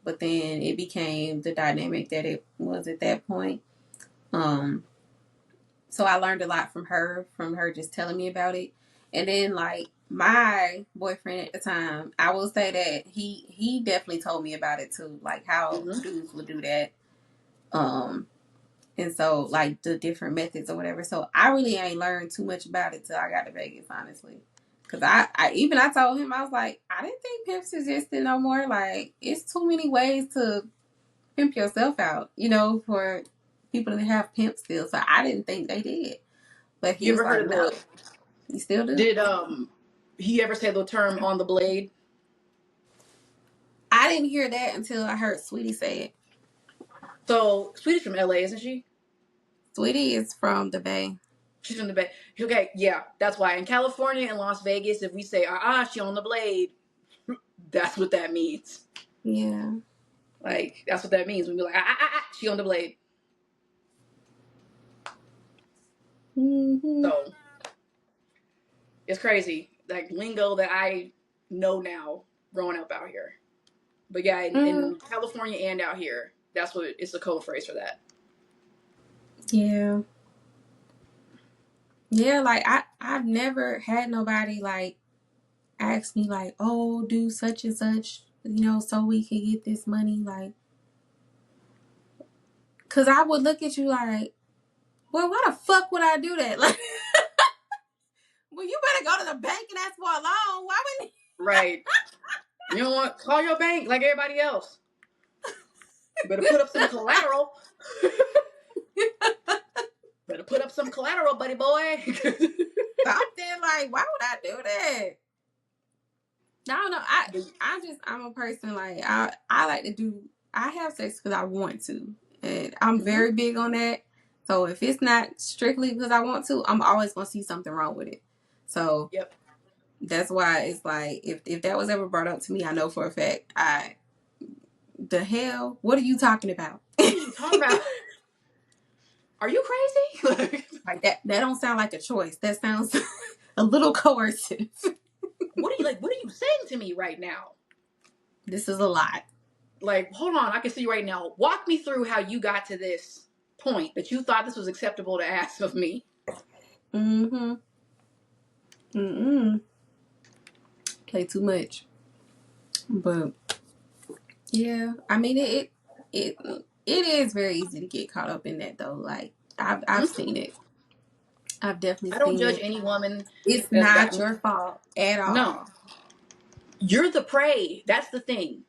but then it became the dynamic that it was at that point. Um, so I learned a lot from her just telling me about it. And then like my boyfriend at the time, I will say that he definitely told me about it too, like how Mm-hmm. dudes would do that. Um, and so like the different methods or whatever. So I really ain't learned too much about it till I got to Vegas, honestly. Cause I told him, I was like, I didn't think pimps existed no more. Like, it's too many ways to pimp yourself out, for people that have pimps still. So I didn't think they did. But he You was ever heard like, of no, the? you still do. Did he ever say the term on the blade? I didn't hear that until I heard Sweetie say it. So Sweetie's from LA, isn't she? Sweetie is from the Bay. She's from the Bay. Okay, yeah, that's why. In California and Las Vegas, if we say she on the blade, that's what that means. Yeah. Like that's what that means when we're like she on the blade. Mm-hmm. So it's crazy, like lingo that I know now growing up out here. But yeah, Mm, in California and out here, that's what it's a code phrase for that. yeah. Yeah, like I've never had nobody like ask me like, oh, do such and such, so we can get this money. Like, cause I would look at you like, well, why the fuck would I do that? Like, well, you better go to the bank and ask for a loan. Why wouldn't Right. You don't want call your bank like everybody else. You better put up some collateral. Better put up some collateral, buddy boy. something like, why would I do that? I don't know. I'm a person like I like to do. I have sex because I want to, and I'm very big on that. So if it's not strictly because I want to, I'm always gonna see something wrong with it. So Yep. that's why it's like if that was ever brought up to me, I know for a fact the hell. What are you talking about? What are you talking about? Are you crazy? Like that don't sound like a choice. That sounds a little coercive. What are you saying to me right now? This is a lot. Like, hold on, I can see you right now. Walk me through how you got to this point that you thought this was acceptable to ask of me. Mm-hmm. Mm-mm. Play too much. But yeah, I mean it is very easy to get caught up in that though. Like I've seen it. I've definitely I don't seen judge it. any woman It's that's not gotten your fault at no. all. You're the prey. That's the thing.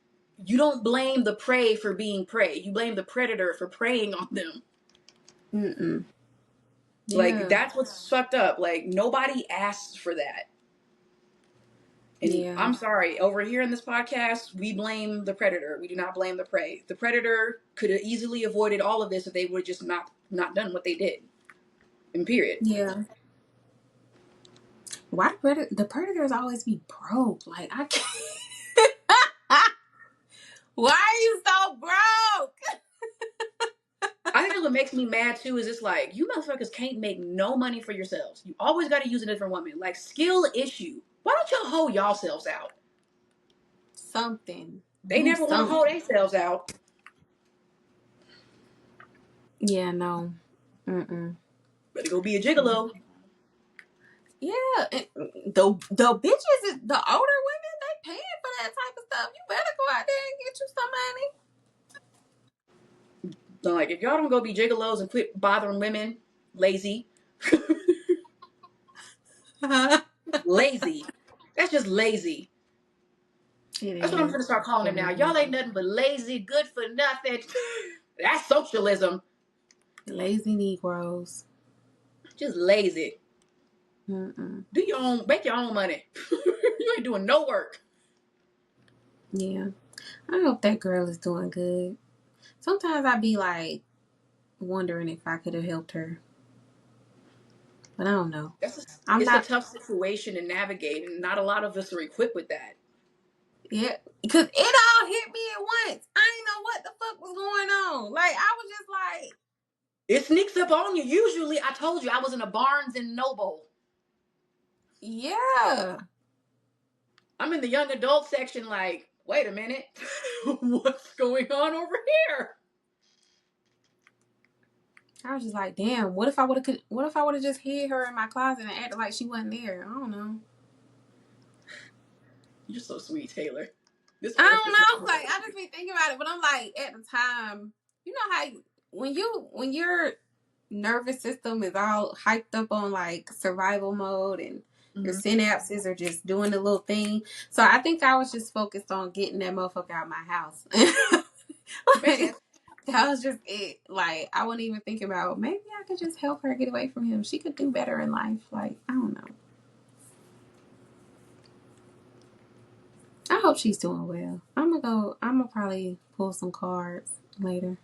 You don't blame the prey for being prey. You blame the predator for preying on them. Mm-mm. Like Yeah. that's what's fucked up. Like nobody asked for that. And Yeah. I'm sorry, over here in this podcast, we blame the predator. We do not blame the prey. The predator could have easily avoided all of this if they would just not done what they did. And period. Yeah. Why the predators always be broke? Like I can't. Why are you so broke? I think what makes me mad too is it's like you motherfuckers can't make no money for yourselves. You always got to use a different woman. Like skill issue. Why don't y'all hold y'allselves out? Something. They Do never want to hold something. themselves out. Yeah, no. Mm-mm. Better go be a gigolo. Yeah, the bitches, the older women, they paying for that type of stuff. You better go out there and get you some So like, if y'all don't go be gigolos and quit bothering women, lazy, money. lazy. That's just lazy. It That's what I'm is. gonna start calling them now. Y'all ain't nothing but lazy, good for nothing. That's socialism. Lazy Negroes. Just lazy. Mm-mm. Do your own, make your own money. You ain't doing no work. Yeah. I hope that girl is doing good. Sometimes I be like wondering if I could have helped her. But I don't know. I'm It's a not. tough situation to navigate, and not a lot of us are equipped with that. Yeah. Because it all hit me at once. I didn't know what the fuck was going on. Like, I was just like. It sneaks up on you. Usually, I told you I was in a Barnes and Noble. Yeah. I'm in the young adult section, like, wait a minute. What's going on over here? I was just like, damn, what if I would have just hid her in my closet and acted like she wasn't there? I don't know. You're so sweet, Taylor. This I earth don't is know. Like, I just be thinking about it, but I'm like, at the time, you know how when your nervous system is all hyped up on like survival mode and Your synapses are just doing the little thing. So I think I was just focused on getting that motherfucker out of my house. Makes Like, sense. that was just it. Like, I wasn't even thinking about maybe I could just help her get away from him. She could do better in life. Like, I don't know. I hope she's doing well. I'm gonna probably pull some cards later.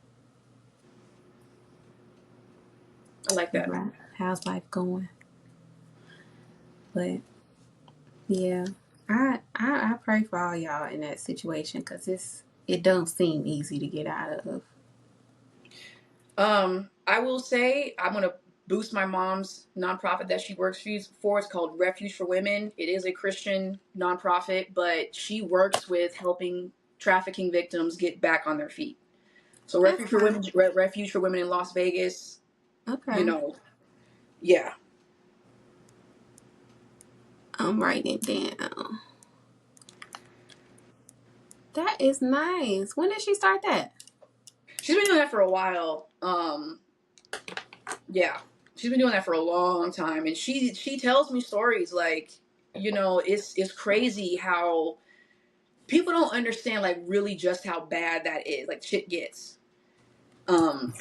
I like that. Right. How's life going? But yeah, I pray for all y'all in that situation because it don't seem easy to get out of. I will say I'm gonna boost my mom's nonprofit that she works for. It's called Refuge for Women. It is a Christian nonprofit, but she works with helping trafficking victims get back on their feet. So That's fine. Refuge for Women in Las Vegas. You Okay, know, yeah. I'm writing it down. That is nice. When did she start that? She's been doing that for a while. Yeah, she's been doing that for a long time, and she tells me stories like, it's crazy how people don't understand like really just how bad that is. Like shit gets. Um,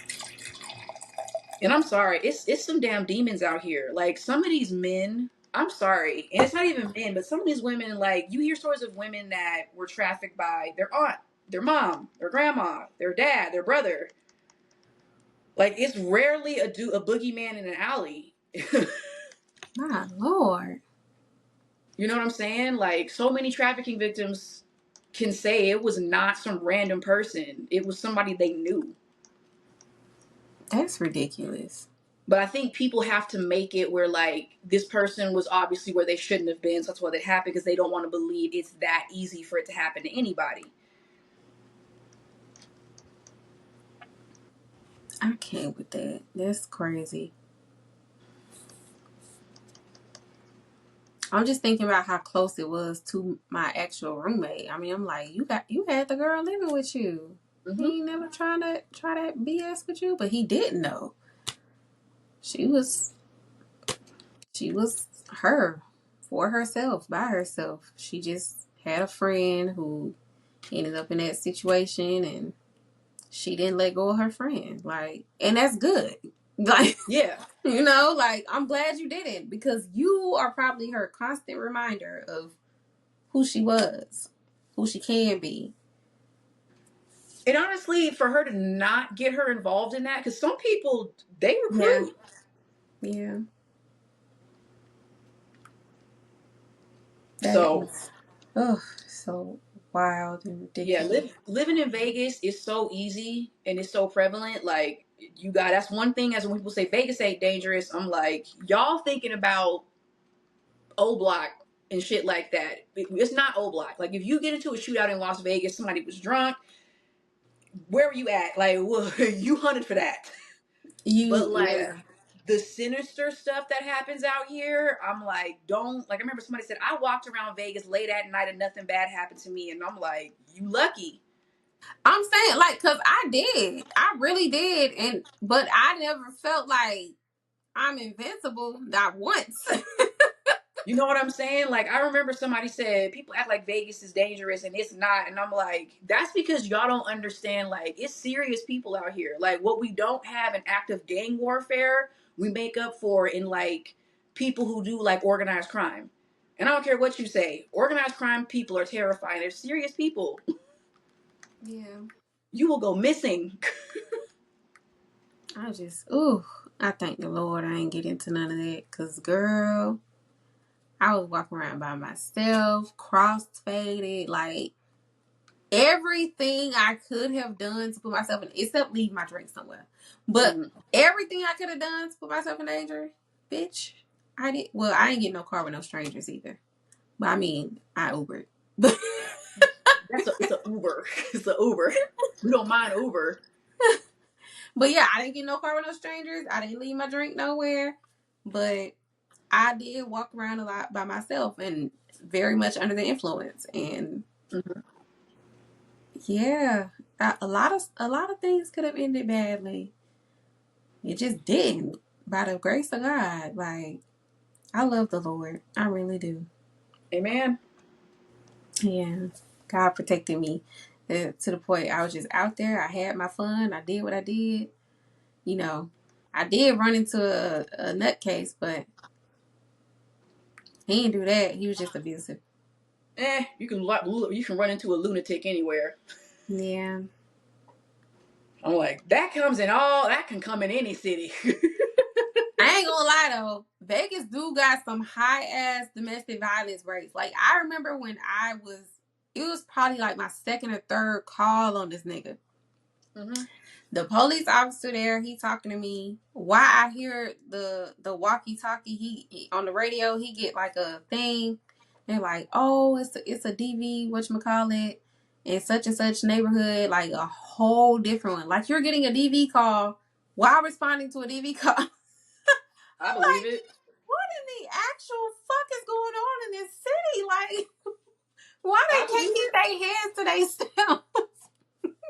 and I'm sorry, it's some damn demons out here. Like some of these men. I'm sorry, and it's not even men, but some of these women, like you hear stories of women that were trafficked by their aunt, their mom, their grandma, their dad, their brother. Like it's rarely a boogeyman in an alley. My Lord. You know what I'm saying? Like so many trafficking victims can say it was not some random person. It was somebody they knew. That's ridiculous. But I think people have to make it where like this person was obviously where they shouldn't have been, so that's why it happened because they don't want to believe it's that easy for it to happen to anybody. I can't with that. That's crazy. I'm just thinking about how close it was to my actual roommate. I mean, I'm like, you had the girl living with you. Mm-hmm. He ain't never trying to try that BS with you, but he didn't know. She was her for herself, by herself. She just had a friend who ended up in that situation and she didn't let go of her friend. Like, and that's good. Like, Yeah. like I'm glad you didn't because you are probably her constant reminder of who she was, who she can be. And honestly, for her to not get her involved in that, because some people they Yeah. recruit. Yeah. That So is so wild and yeah, ridiculous. living in Vegas is so easy and it's so prevalent. Like that's one thing as when people say Vegas ain't dangerous. I'm like, y'all thinking about O Block and shit like that. It's not O Block. Like if you get into a shootout in Las Vegas, somebody was drunk, where were you at? Like you hunted for that. But like Yeah. the sinister stuff that happens out here, I'm like, don't like I remember somebody said I walked around Vegas late at night and nothing bad happened to me. And I'm like, you lucky. I'm saying, like, cause I did. I really did. But I never felt like I'm invincible, not once. You know what I'm saying? Like, I remember somebody said people act like Vegas is dangerous and it's not. And I'm like, that's because y'all don't understand. Like, it's serious people out here. Like, what we don't have in active gang warfare, we make up for in like people who do like organized crime. And I don't care what you say, organized crime people are terrifying. They're serious people. Yeah. You will go missing. I thank the Lord I ain't get into none of that. Cause girl, I was walking around by myself, cross-faded, like everything I could have done to put myself in, except leave my drink somewhere. But Mhm. everything I could have done to put myself in danger, bitch, I did. Well, I ain't get no car with no strangers either. But I mean, I Ubered. It's a Uber. It's a Uber. We don't mind Uber. But yeah, I didn't get no car with no strangers. I didn't leave my drink nowhere. But I did walk around a lot by myself and very much under the influence. And Mhm. yeah, a lot of things could have ended badly. It just didn't by the grace of God. Like I love the Lord. I really do. Amen. Yeah. God protected me to the point I was just out there. I had my fun. I did what I did. You know, I did run into a nutcase, but he didn't do that. He was just abusive. You can run into a lunatic anywhere. Yeah. I'm like, that can come in any city. I ain't gonna lie though, Vegas do got some high ass domestic violence rates. Like I remember when it was probably like my second or third call on this nigga. Mm-hmm. The police officer there, he talking to me. Why I hear the walkie talkie, he on the radio, he get like a thing. They're like, oh, it's a DV, whatchamacallit, in such and such neighborhood, like a whole different one. Like you're getting a DV call while responding to a DV call. I I'm believe like, it. what in the actual fuck is going on in this city? Like, why I they can't believe keep it. their hands to themselves?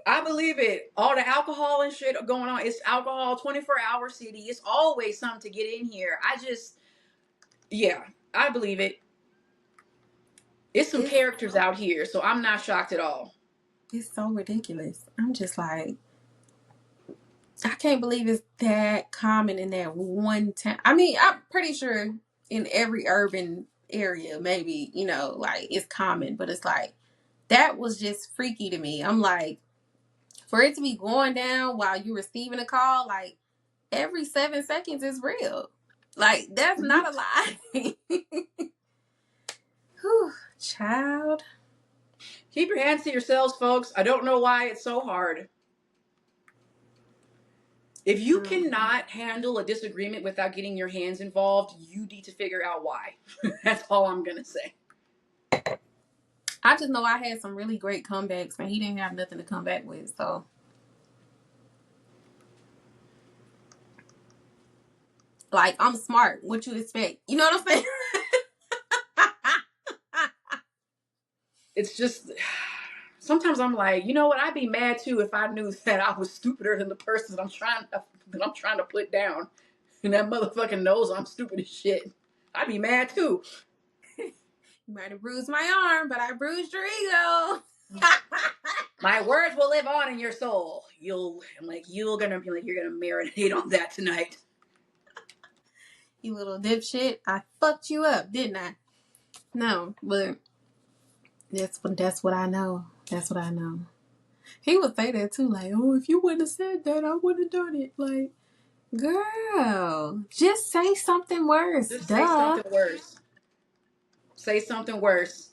I believe it. All the alcohol and shit going on. It's alcohol, 24-hour city. It's always something to get in here. Yeah, I believe it. It's some It's characters out here, so I'm not shocked at all. it's so ridiculous. I'm just like, I can't believe it's that common in that one town. I mean, I'm pretty sure in every urban area, maybe, like it's common, but it's like, that was just freaky to me. I'm like, for it to be going down while you're receiving a call, like every 7 seconds is real. Like, that's Mhm. not a lie. Whew, child. Keep your hands to yourselves, folks. I don't know why it's so hard. If you cannot handle a disagreement without getting your hands involved, you need to figure out why. That's all I'm going to say. I just know I had some really great comebacks, and he didn't have nothing to come back with, so. Like, I'm smart. What you expect? You know what I'm saying? It's just, sometimes I'm like, you know what? I'd be mad too if I knew that I was stupider than the person that I'm trying to put down. And that motherfucker knows I'm stupid as shit. I'd be mad too. You might have bruised my arm, but I bruised your ego. My words will live on in your soul. You're gonna marinate on that tonight. You little dipshit. I fucked you up, didn't I? No, but that's what I know. That's what I know. He would say that too, like, oh, if you wouldn't have said that, I would have done it. Like, girl, just say something worse. Just say Duh. something worse. Say something worse.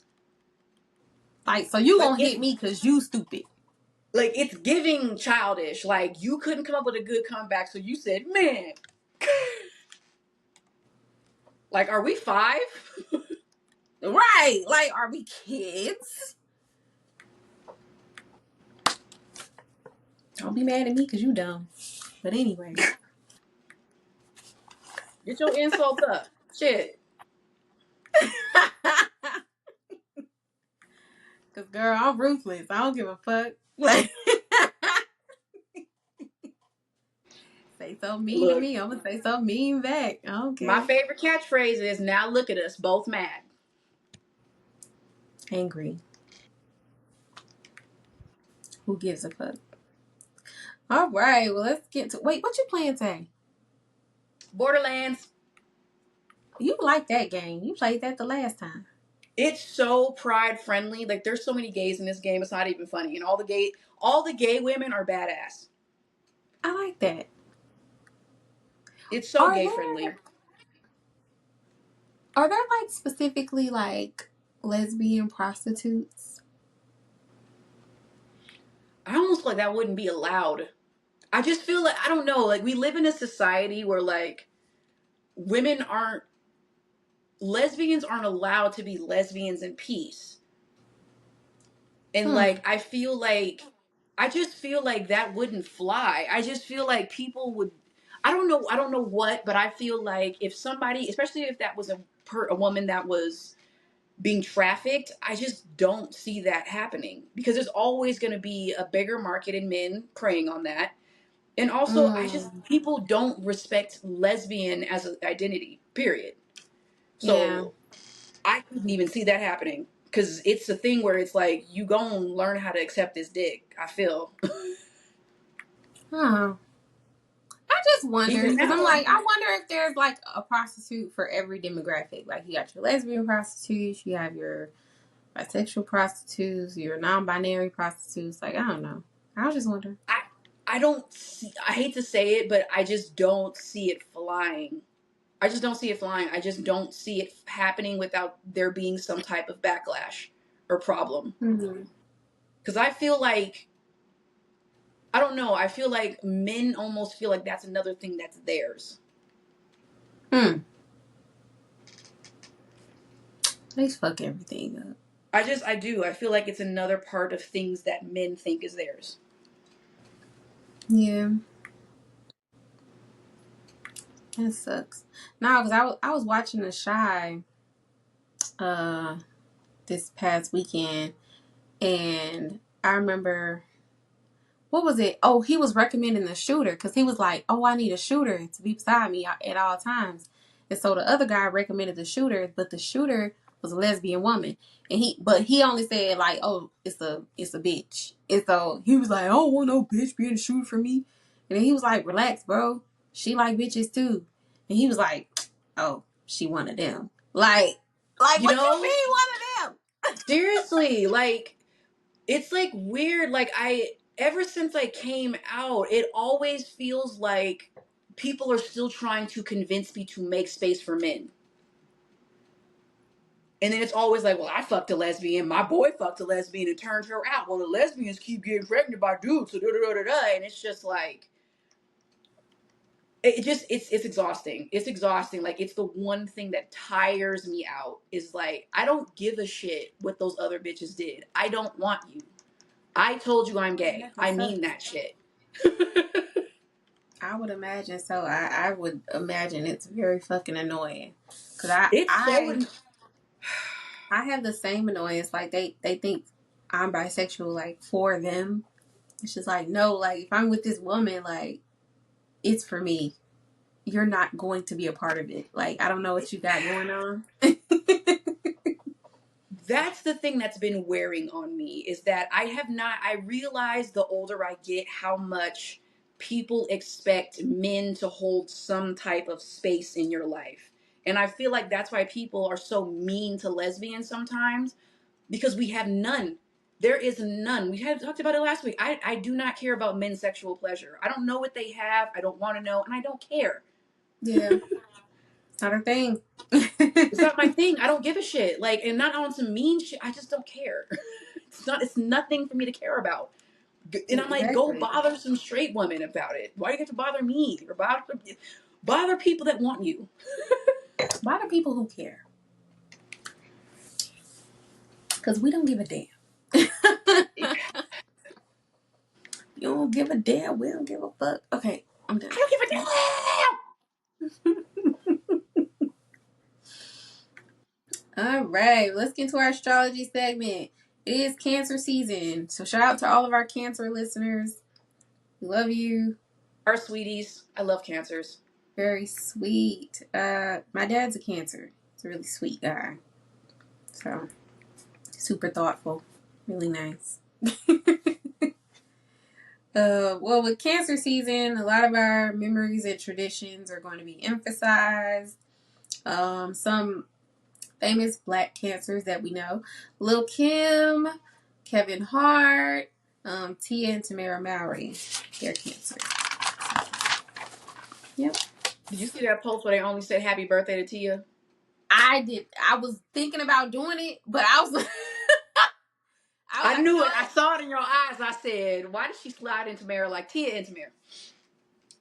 Like, so you Like gonna it's hit me because you stupid. like it's giving childish. Like you couldn't come up with a good comeback, so you said, "Man, like are we 5?" Right. Like, are we kids? Don't be mad at me because you dumb. But anyway. Get your insults up. Shit. Because, girl, I'm ruthless. I don't give a fuck. Like, say something mean to Look, me, I'm going to say something mean back. I don't my care. favorite catchphrase is now look at us, both mad. Angry. Who gives a fuck? All right. Well, let's get to. Wait, what you playing today? Borderlands. You like that game. You played that the last time. It's so pride friendly. Like there's so many gays in this game, it's not even funny. And all the gay women are badass. I like that. It's so Are gay friendly. there are there like specifically like lesbian prostitutes? I almost feel like that wouldn't be allowed. I just feel like I don't know, like we live in a society where like women aren't lesbians aren't allowed to be lesbians in peace. And Hmm. like I just feel like that wouldn't fly. I just feel like people would I don't know what, but I feel like if somebody, especially if that was a woman that was being trafficked, I just don't see that happening because there's always going to be a bigger market in men preying on that. And also, Mm. people don't respect lesbian as an identity, period. Yeah. So I couldn't even see that happening. Because it's a thing where it's like, you gonna learn how to accept this dick, I feel. Huh. I just wonder Even because I'm now. like, I wonder if there's like a prostitute for every demographic. Like you got your lesbian prostitutes, you have your bisexual prostitutes, your non-binary prostitutes. Like I don't know. I was just wondering. I I don't see, I hate to say it, but I just don't see it flying. I just don't see it flying. I just don't see it happening without there being some type of backlash or problem. Hmm. Because I feel like, I don't know, I feel like men almost feel like that's another thing that's theirs. Hmm. They fuck everything up. I do. I feel like it's another part of things that men think is theirs. Yeah, that sucks. No, because I was watching The Shy uh this past weekend, and I remember what was it? Oh, he was recommending the shooter because he was like, "Oh, I need a shooter to be beside me at all times." And so the other guy recommended the shooter, but the shooter was a lesbian woman, and he only said like, "Oh, it's a bitch." And so he was like, "I don't want no bitch being a shooter for me." And then he was like, "Relax, bro. She like bitches too." And he was like, "Oh, she one of them." Like You what you know? mean one of them? Seriously, like, it's like weird. Like, ever since I came out, it always feels like people are still trying to convince me to make space for men. And then it's always like, well, I fucked a lesbian. My boy fucked a lesbian and turned her out. Well, the lesbians keep getting pregnant by dudes. So da da da da. And it's just like, it's exhausting. It's exhausting. Like, it's the one thing that tires me out is like, I don't give a shit what those other bitches did. I don't want you. I told you I'm And gay. that's I what's up. mean that shit. I would imagine so. I would imagine it's very fucking annoying. Cause It's so. I have the same annoyance. Like they think I'm bisexual like for them. It's just like no, like if I'm with this woman, like it's for me. You're not going to be a part of it. Like I don't know what you got going on. That's the thing that's been wearing on me is that I realize the older I get how much people expect men to hold some type of space in your life. And I feel like that's why people are so mean to lesbians sometimes because we have none. There is none. We had talked about it last week. I do not care about men's sexual pleasure. I don't know what they have. I don't want to know, and I don't care. Yeah, it's not a thing. It's not my thing. I don't give a shit. Like, and not on some mean shit. I just don't care. It's nothing for me to care about. And I'm like, go Exactly. bother some straight women about it. Why do you have to bother me? Or bother people that want you. Why do people who care? Because we don't give a damn. You don't give a damn. We don't give a fuck. Okay, I'm done. I don't give a damn. All right, let's get to our astrology segment. It is Cancer season, so shout out to all of our Cancer listeners. We love you. Our sweeties. I love cancers. Very sweet. My dad's a Cancer. He's a really sweet guy. So super thoughtful, really nice. Well, with Cancer season, a lot of our memories and traditions are going to be emphasized. Some famous Black Cancers that we know: Lil Kim, Kevin Hart, Tia and Tamara Mowry. They're Cancer. Yep. Did you see that post where they only said happy birthday to Tia? I did. I was thinking about doing it, but I was I was I like, you know knew it. I what? saw it in your eyes. I said, why did she slide into Tamara like Tia into Tamara?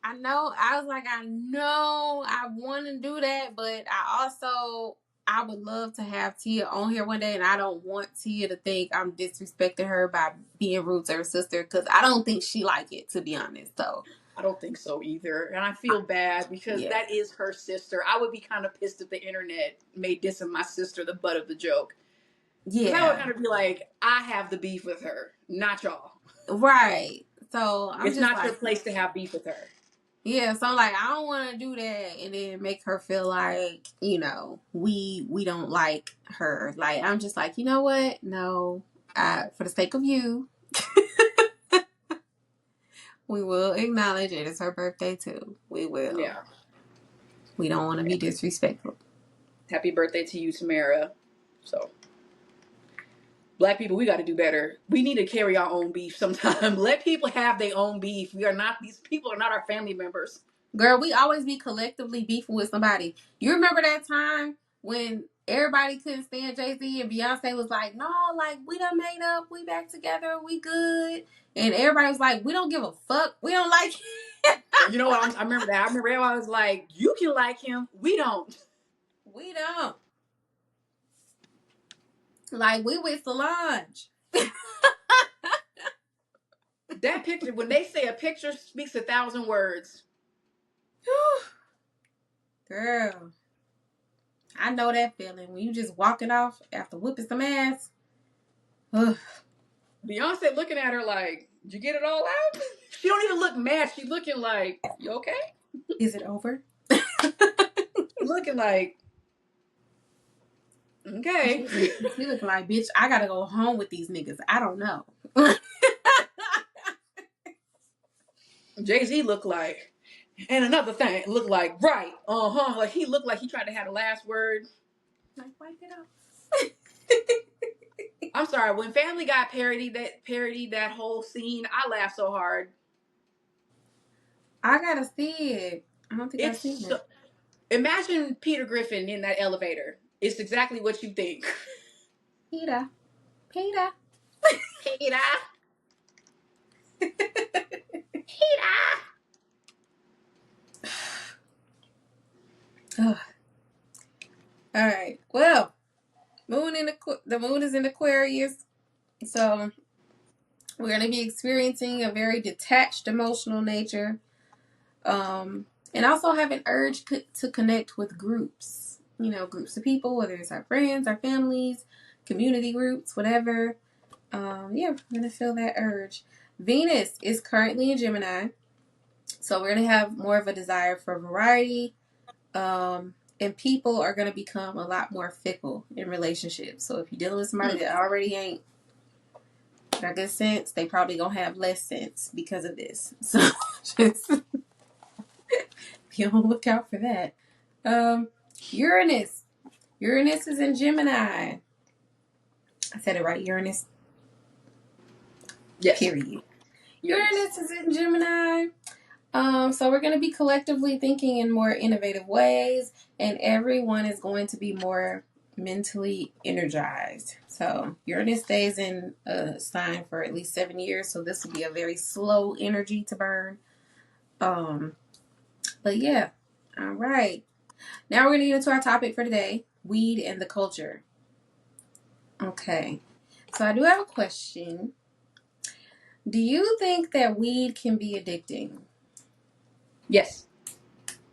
I know. I was like, I know I want to do that, but I would love to have Tia on here one day, and I don't want Tia to think I'm disrespecting her by being rude to her sister because I don't think she like it, to be honest. So I don't think so either. And I feel bad because yeah, that is her sister. I would be kind of pissed if the internet made dissing my sister the butt of the joke. Because I would yeah, kind of be like, I have the beef with her, not y'all. right. So I'm It's just not your like, place to have beef with her. Yeah, so I'm like, I don't want to do that and then make her feel like, we don't like her. Like, I'm just like, you know what? No, for the sake of you, we will acknowledge it. It's her birthday too. We will. Yeah. We don't want to be disrespectful. Happy birthday to you, Tamara. So, Black people, we got to do better. We need to carry our own beef sometime. Let people have their own beef. These people are not our family members. Girl, we always be collectively beefing with somebody. You remember that time when everybody couldn't stand Jay-Z and Beyonce was like, no, like, we done made up. We back together. We good. And everybody was like, we don't give a fuck. We don't like him. You know what? I remember that. I remember everyone was like, you can like him. We don't. We don't. Like, we with Solange. That picture, when they say a picture speaks 1,000 words. Girl, I know that feeling when you just walking off after whooping some ass. Beyonce looking at her like, did you get it all out? She don't even look mad. She looking like, you okay? Is it over? Looking like, okay. She looking like, bitch, I gotta go home with these niggas. I don't know. Jay-Z looked like, and another thing, looked like, right, like he looked like he tried to have the last word. Like, wipe it off. I'm sorry, when Family Guy parodied that whole scene, I laughed so hard. I gotta see it. I don't think I've seen it. Imagine Peter Griffin in that elevator. It's exactly what you think. Peter. Peter. All right. Well, the moon is in Aquarius, so we're going to be experiencing a very detached emotional nature, and also have an urge to connect with groups. Groups of people, whether it's our friends, our families, community groups, whatever. Yeah, we're going to feel that urge. Venus is currently in Gemini, so we're going to have more of a desire for variety. And people are going to become a lot more fickle in relationships. So if you're dealing with somebody that already ain't got good sense, they probably going to have less sense because of this. So just be on the lookout for that. Uranus. Uranus is in Gemini. I said it right, Uranus. Yes. Period. Uranus is in Gemini. So we're going to be collectively thinking in more innovative ways, and everyone is going to be more mentally energized. So Uranus stays in a sign for at least 7 years, so this will be a very slow energy to burn. But yeah, all right. Now we're going to get into our topic for today: weed and the culture. Okay, so I do have a question. Do you think that weed can be addicting? Yes.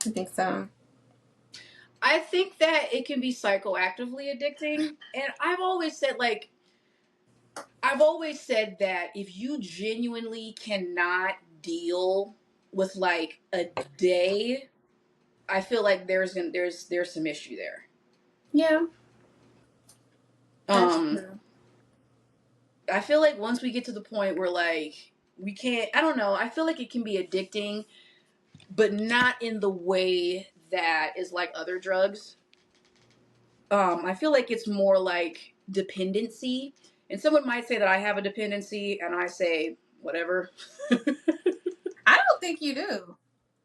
You think so? I think that it can be psychoactively addicting. And I've always said that if you genuinely cannot deal with like a day, I feel like there's some issue there. Yeah. That's true. I feel like once we get to the point where like we can't, I don't know, I feel like it can be addicting, but not in the way that is like other drugs. I feel like it's more like dependency. And someone might say that I have a dependency, and I say, whatever. I don't think you do.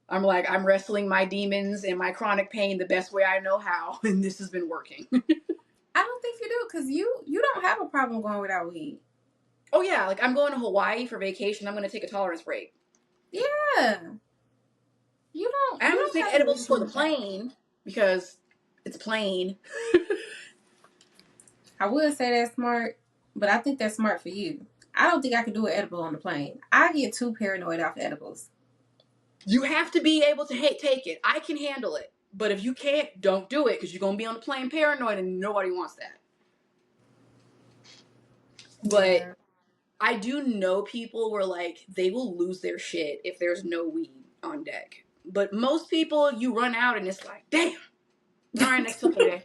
I'm like, I'm wrestling my demons and my chronic pain the best way I know how, and this has been working. I don't think you do, because you don't have a problem going without weed. Oh yeah, like I'm going to Hawaii for vacation. I'm going to take a tolerance break. Yeah. You don't. I'm You going to don't take have an edibles issue before the with that. plane because it's plain. I would say that's smart, but I think that's smart for you. I don't think I could do an edible on the plane. I get too paranoid off edibles. You have to be able to take it. I can handle it. But if you can't, don't do it because you're going to be on the plane paranoid and nobody wants that. But Yeah. I do know people where like they will lose their shit if there's no weed on deck. But most people, you run out and it's like, damn. All right, next up today.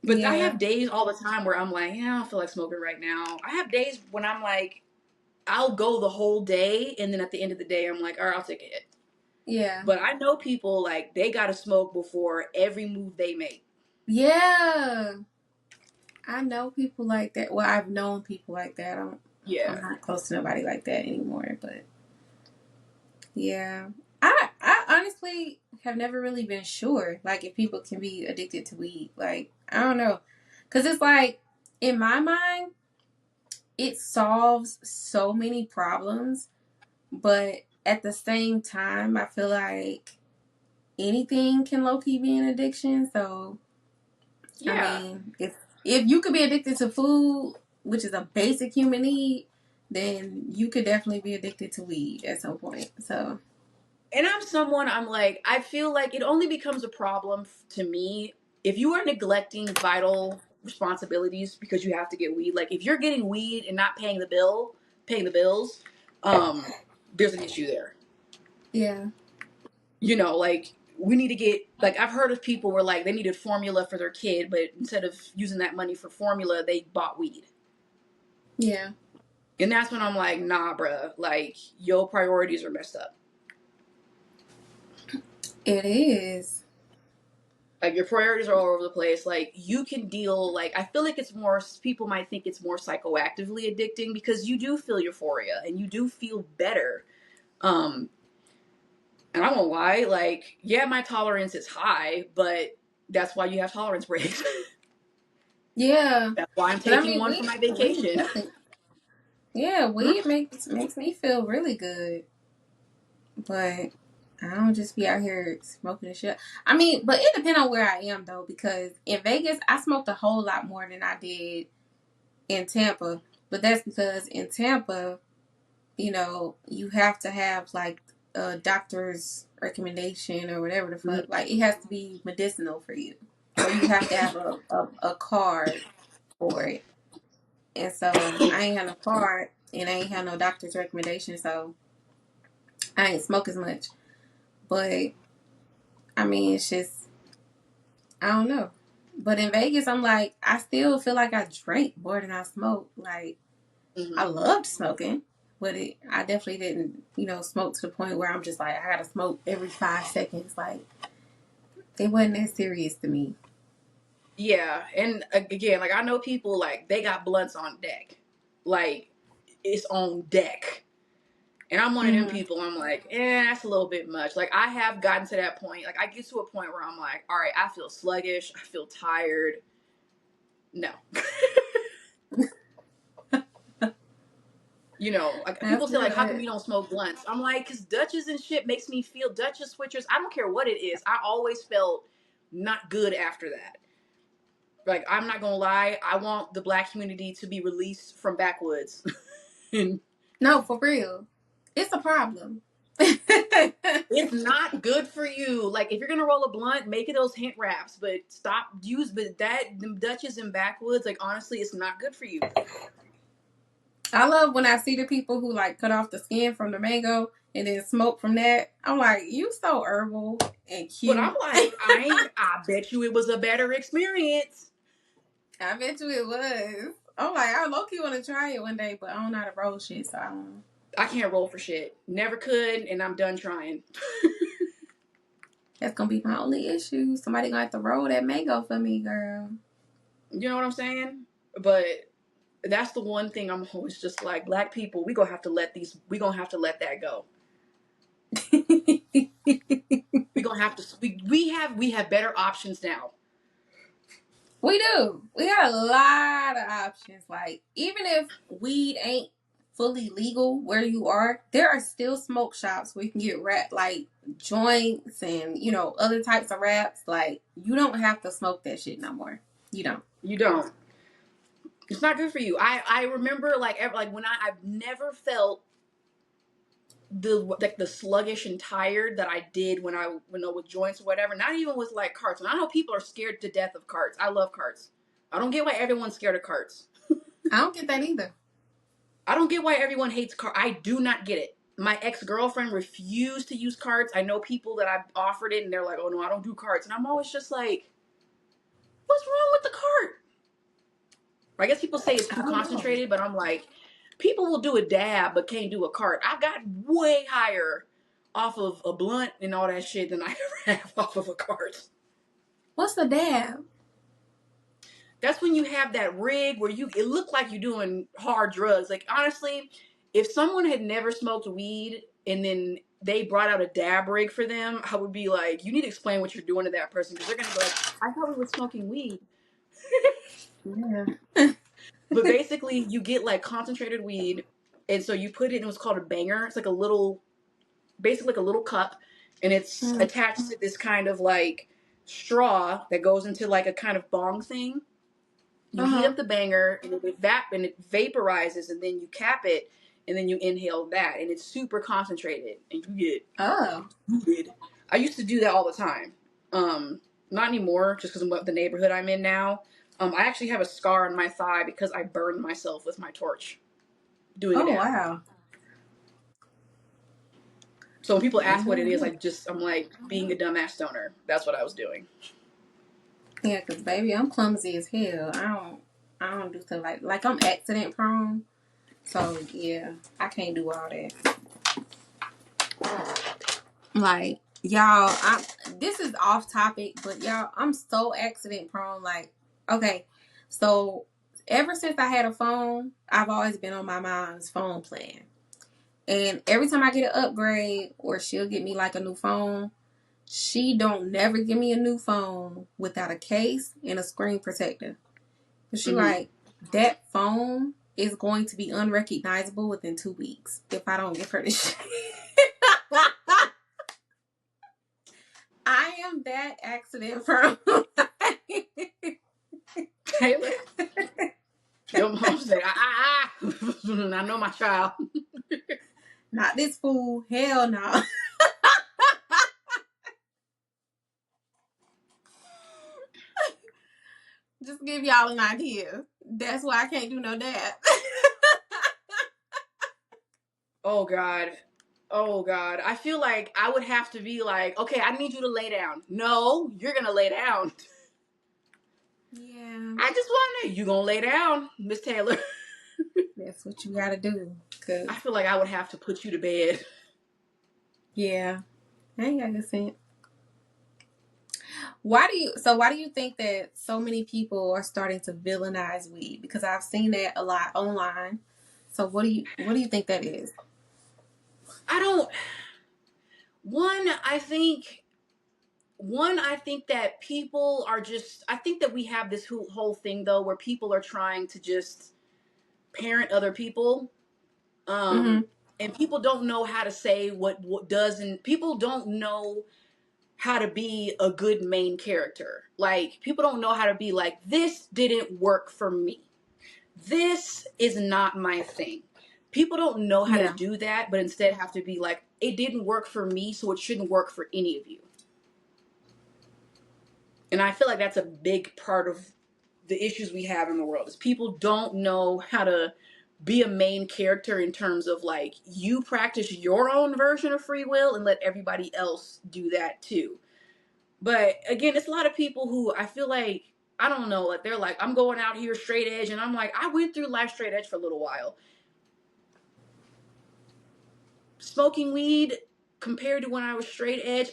But I Yeah. have days all the time where I'm like, yeah, I don't feel like smoking right now. I have days when I'm like, I'll go the whole day, and then at the end of the day, I'm like, all right, I'll take a hit. Yeah. But I know people, like, they gotta smoke before every move they make. Yeah. I know people like that. Well, I've known people like that. I'm Yeah. not close to nobody like that anymore, but yeah. I honestly have never really been sure, like, if people can be addicted to weed. Like, I don't know. Because it's like, in my mind, it solves so many problems, but at the same time, I feel like anything can low key be an addiction. So, I Yeah. mean, if you could be addicted to food, which is a basic human need, then you could definitely be addicted to weed at some point. So, And I'm like, I feel like it only becomes a problem to me if you are neglecting vital responsibilities because you have to get weed. Like, if you're getting weed and not paying the bills, there's an issue there. yeah. You know, like, we need to get, like, I've heard of people where, like, they needed formula for their kid, but instead of using that money for formula, they bought weed. Yeah. And that's when I'm like, nah, bruh, like, your priorities are messed up. It is. Like, your priorities are all over the place. Like, you can deal, like, I feel like it's more, people might think it's more psychoactively addicting because you do feel euphoria and you do feel better. Um, and I won't lie, like, yeah, my tolerance is high, but that's why you have tolerance breaks. Yeah. That's why I'm But I taking mean, one for my weed vacation. doesn't. Yeah, Hmm? weed makes me feel really good. But I don't just be out here smoking and shit. I mean, but it depends on where I am though, because in Vegas I smoked a whole lot more than I did in Tampa. But that's because in Tampa, you have to have like a doctor's recommendation or whatever the fuck. Mm-hmm. Like, it has to be medicinal for you, or you have to have a card for it. And so I ain't had no card, and I ain't had no doctor's recommendation, so I ain't smoke as much. But I mean, it's just, I don't know. But in Vegas, I'm like, I still feel like I drank more than I smoked. Like, I Mm-hmm. loved smoking, but I definitely didn't, smoke to the point where I'm just like, I gotta smoke every 5 seconds. Like, it wasn't that serious to me. Yeah, and again, like, I know people, like, they got blunts on deck. Like, it's on deck. And I'm one of them Mm-hmm. people, I'm like, that's a little bit much. Like, I have gotten to that point. Like, I get to a point where I'm like, all right, I feel sluggish. I feel tired. No. Like, people That's say, like, how come good. you don't smoke blunts? I'm like, because Dutchess and shit makes me feel, Dutchess switchers, I don't care what it is. I always felt not good after that. Like, I'm not going to lie. I want the black community to be released from backwoods. No, for real. It's a problem. It's not good for you. Like, if you're gonna roll a blunt, make it those hint wraps, but stop use. But them Dutches and backwoods, like, honestly, it's not good for you. I love when I see the people who like cut off the skin from the mango and then smoke from that. I'm like, you so herbal and But I'm cute. like, I bet you it was a better experience. I bet you it was. I'm like, I low key want to try it one day, but I don't know how to roll shit, so I don't know. I can't roll for shit. Never could, and I'm done trying. That's gonna be my only issue. Somebody gonna have to roll that mango for me, girl. You know what I'm saying? But that's the one thing I'm always just like, black people, we gonna have to let that go. We gonna have to. We have better options now. We do. We got a lot of options. Like, even if weed ain't fully legal where you are, there are still smoke shops where you can get like joints and, other types of wraps. Like, you don't have to smoke that shit no more. You don't. You don't. It's not good for you. I remember, like, when I've never felt the sluggish and tired that I did when I with joints or whatever. Not even with, like, carts. And I know people are scared to death of carts. I love carts. I don't get why everyone's scared of carts. I don't get that either. I don't get why everyone hates cards. I do not get it. My ex-girlfriend refused to use cards. I know people that I've offered it and they're like, oh no, I don't do cards. And I'm always just like, what's wrong with the card? I guess people say it's I too don't know. concentrated, but I'm like, people will do a dab but can't do a card. I got way higher off of a blunt and all that shit than I ever have off of a card. What's the dab? That's when you have that rig where it looked like you're doing hard drugs. Like, honestly, if someone had never smoked weed and then they brought out a dab rig for them, I would be like, you need to explain what you're doing to that person, because they're going to be like, I thought we were smoking weed. Yeah. But basically, you get like concentrated weed, and so you put it in what's called a banger. It's like a little, basically like a little cup, and it's Mm. attached to this kind of like straw that goes into like a kind of bong thing. You heat Uh-huh. up the banger, and it vaporizes, and then you cap it, and then you inhale that, and it's super concentrated, and you get Oh. good. I used to do that all the time. Not anymore, just because of the neighborhood I'm in now. I actually have a scar on my thigh because I burned myself with my torch doing a Oh, dab. wow. So when people ask what it is, Mhm. I'm like, being a dumbass stoner. That's what I was doing. Yeah, cause baby, I'm clumsy as hell. I don't do stuff like I'm accident prone. So yeah, I can't do all that. Like y'all, this is off topic, but y'all, I'm so accident prone. Like, okay, so ever since I had a phone, I've always been on my mom's phone plan. And every time I get an upgrade or she'll get me like a new phone, she don't never give me a new phone without a case and a screen protector. But she Mm-hmm. like, that phone is going to be unrecognizable within 2 weeks if I don't give her this shit. I am that accident prone. Taylor, your mom said, I know my child. Not this fool. Hell no. Just give y'all an idea. That's why I can't do no dab. Oh God. Oh God. I feel like I would have to be like, okay, I need you to lay down. No, you're gonna lay down. Yeah, I just wanna you gonna lay down, Miss Taylor. that's what you gotta do. Cause I feel like I would have to put you to bed. yeah, I ain't got good sense. Why do you think that so many people are starting to villainize weed? Because I've seen that a lot online. So what do you think that is? I don't one, I think I think that people are just I think that we have this whole thing though where people are trying to just parent other people. Mm-hmm. Um and people don't know how to say what doesn't people don't know how to be a good main character. Like, people don't know how to be like, this didn't work for me. This is not my thing. People don't know how to Yeah. do that, but instead have to be like, it didn't work for me, so it shouldn't work for any of you. And I feel like that's a big part of the issues we have in the world is people don't know how to be a main character in terms of like you practice your own version of free will and let everybody else do that too. But again, it's a lot of people who I feel like, I don't know, like they're like, I'm going out here straight edge. And I'm like, I went through life straight edge for a little while. Smoking weed compared to when I was straight edge,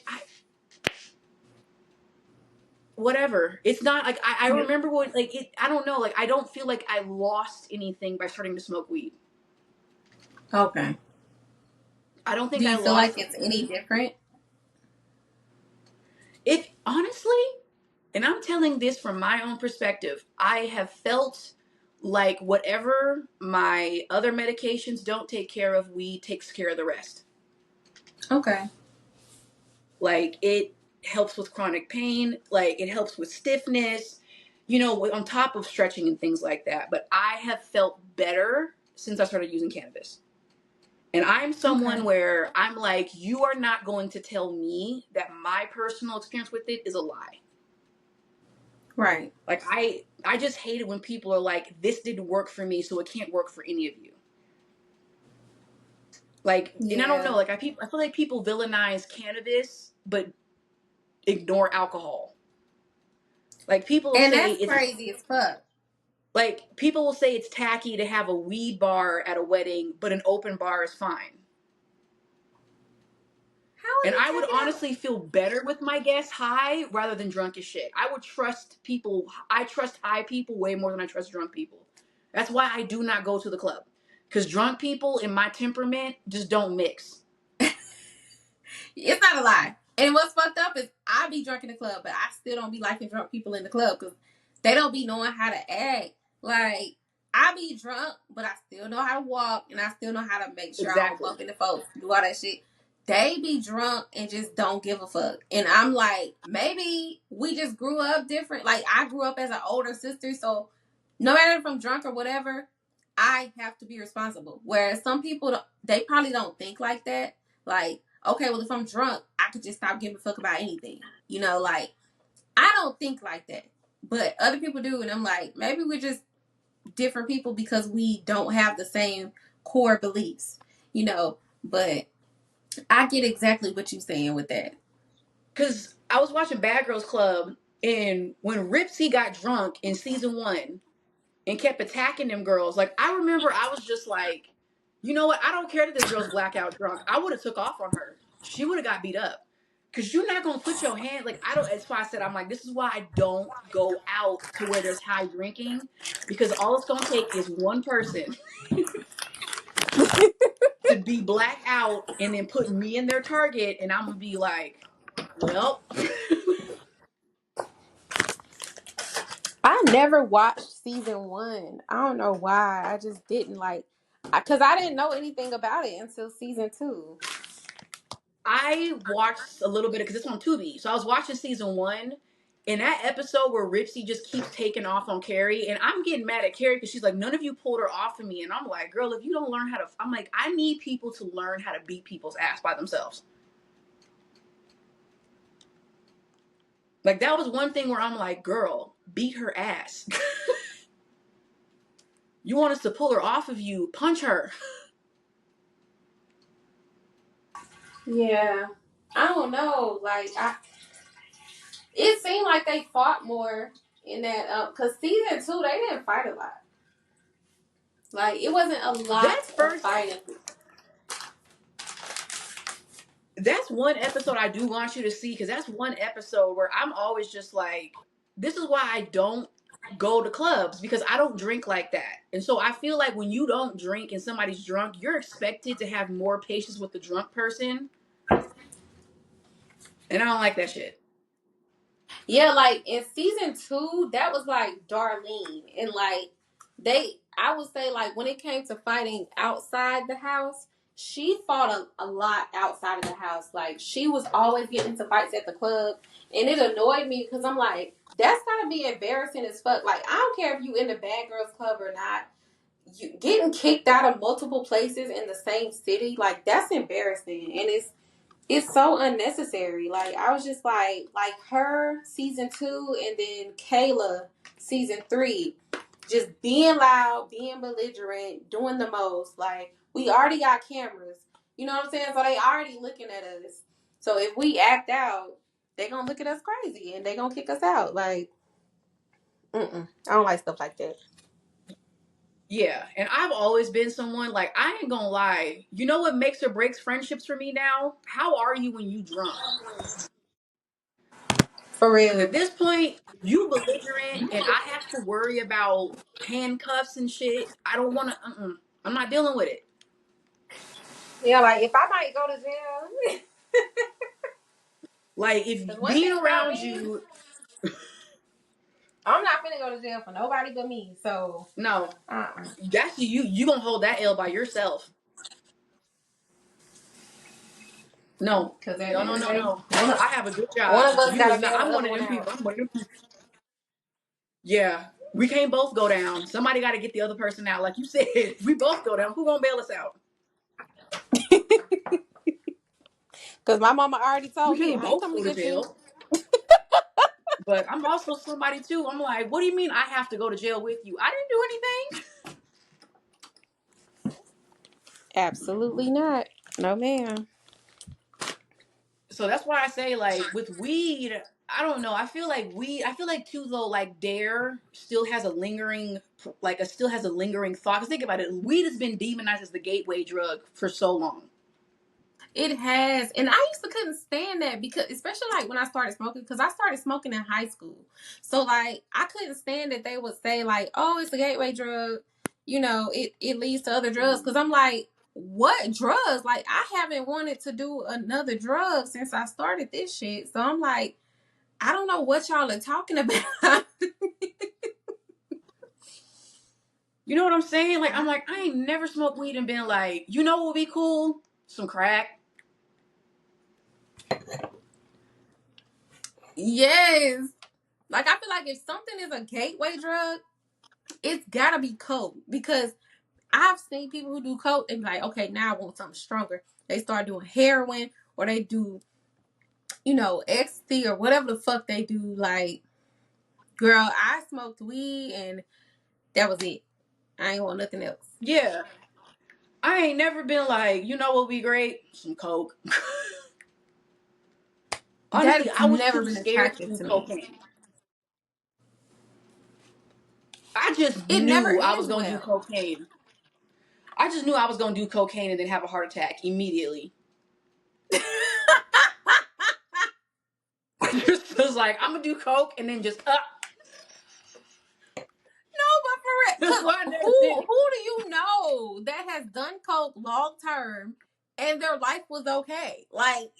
whatever. It's not like, I Yeah. remember what, like, I don't know, like, I don't feel like I lost anything by starting to smoke weed. Okay. I don't Do think I you feel like lost it's any different? it, honestly. And I'm telling this from my own perspective. I have felt like whatever my other medications don't take care of, weed takes care of the rest. Okay. Like, it helps with chronic pain, like it helps with stiffness, on top of stretching and things like that. But I have felt better since I started using cannabis. And I'm someone Okay. where I'm like, you are not going to tell me that my personal experience with it is a lie. Right. Like, I just hate it when people are like, this didn't work for me, so it can't work for any of you. Like, and I don't know, Yeah. like I feel like people villainize cannabis, but ignore alcohol. Like people will And say that's it's crazy as fuck. like people will say it's tacky to have a weed bar at a wedding, but an open bar is fine. How are And you I would taking out? honestly feel better with my guests high rather than drunk as shit. I would trust people. I trust high people way more than I trust drunk people. That's why I do not go to the club. Because drunk people in my temperament just don't mix. It's not a lie. And what's fucked up is I be drunk in the club, but I still don't be liking drunk people in the club because they don't be knowing how to act. Like, I be drunk, but I still know how to walk and I still know how to make sure I don't Exactly. bump into folks, do all that shit. They be drunk and just don't give a fuck. And I'm like, maybe we just grew up different. Like, I grew up as an older sister, so no matter if I'm drunk or whatever, I have to be responsible. Whereas some people, they probably don't think like that. Like, okay, well, if I'm drunk, I could just stop giving a fuck about anything. You know, like, I don't think like that. But other people do. And I'm like, maybe we're just different people because we don't have the same core beliefs, you know. But I get exactly what you're saying with that. Because I was watching Bad Girls Club, and when Ripsy got drunk in season 1 and kept attacking them girls, like, I remember I was just like, you know what? I don't care that this girl's blackout drunk. I would have took off on her. She would have got beat up. Because you're not going to put your hand, like, I don't, that's why I said, I'm like, this is why I don't go out to where there's high drinking. Because all it's going to take is one person to be black out and then put me in their target, and I'm going to be like, well. I never watched season 1. I don't know why. I just didn't like, because I didn't know anything about it until season 2. I watched a little bit because it's on Tubi. So I was watching season 1. In that episode where Ripsy just keeps taking off on Carrie, and I'm getting mad at Carrie because she's like, none of you pulled her off of me. And I'm like, girl, if you don't learn how to, I'm like, I need people to learn how to beat people's ass by themselves. Like, that was one thing where I'm like, girl, beat her ass. You want us to pull her off of you, punch her. Yeah. I don't know. Like, it seemed like they fought more in that, because season 2, they didn't fight a lot. Like, it wasn't a lot That of first, fighting. that's one episode I do want you to see, because that's one episode where I'm always just like, this is why I don't go to clubs, because I don't drink like that. And so I feel like when you don't drink and somebody's drunk, you're expected to have more patience with the drunk person. And I don't like that shit. Yeah, like in season 2, that was like Darlene. And like, I would say, like, when it came to fighting outside the house, she fought a lot outside of the house. Like, she was always getting into fights at the club. And it annoyed me because I'm like, that's gotta be embarrassing as fuck. Like, I don't care if you in the Bad Girls Club or not. You getting kicked out of multiple places in the same city, like, that's embarrassing. And it's so unnecessary. Like, I was just like her season 2 and then Kayla season 3, just being loud, being belligerent, doing the most. Like, we already got cameras. You know what I'm saying? So they already looking at us. So if we act out, they gonna look at us crazy and they gonna kick us out. Like, I don't like stuff like that. Yeah, and I've always been someone, like, I ain't gonna lie. You know what makes or breaks friendships for me now? How are you when you drunk? For Because real. at this point, you belligerent, and I have to worry about handcuffs and shit. I don't want to. I'm not dealing with it. Yeah, like, if I might go to jail. Like, if Because one being thing about around me, you, I'm not finna go to jail for nobody but me. So, no, uh-uh. that's you. You gonna hold that L by yourself? No, Because at the no, end no, of the no, day, no. I have a good one job. of us You is gotta not. bail the I'm one other of one them out. people. I'm one of them people. Yeah, we can't both go down. Somebody got to get the other person out. Like you said, we both go down. Who gonna bail us out? Because my mama already We told me, can't I ain't both coming go to to get you. jail. But I'm also somebody too. I'm like, what do you mean I have to go to jail with you? I didn't do anything. Absolutely not. No, ma'am. So that's why I say, like, with weed, I don't know. I feel like too though, like Dare still has a lingering, still has a lingering thought. Cause think about it, weed has been demonized as the gateway drug for so long. It has, and I used to couldn't stand that because, especially like when I started smoking, because I started smoking in high school. So like I couldn't stand that they would say like, "Oh, it's a gateway drug," it leads to other drugs. Because I'm like, what drugs? Like I haven't wanted to do another drug since I started this shit. So I'm like, I don't know what y'all are talking about. You know what I'm saying? Like, I'm like, I ain't never smoked weed and been like, you know what would be cool? Some crack. Yes. Like I feel like if something is a gateway drug, it's gotta be coke because I've seen people who do coke and be like, okay, now I want something stronger. They start doing heroin or they do, ecstasy or whatever the fuck they do. Like, girl, I smoked weed and that was it. I ain't want nothing else. Yeah. I ain't never been like, you know what would be great? Some coke. Honestly, That's I was never too been scared to attractive do to me. cocaine. I just It never knew I was ends gonna do well. cocaine. I just knew I was gonna do cocaine and then have a heart attack immediately. I just was like, I'm gonna do coke and then just No, but for real, That's cause why I never who did it. who do you know that has done coke long term and their life was okay? Like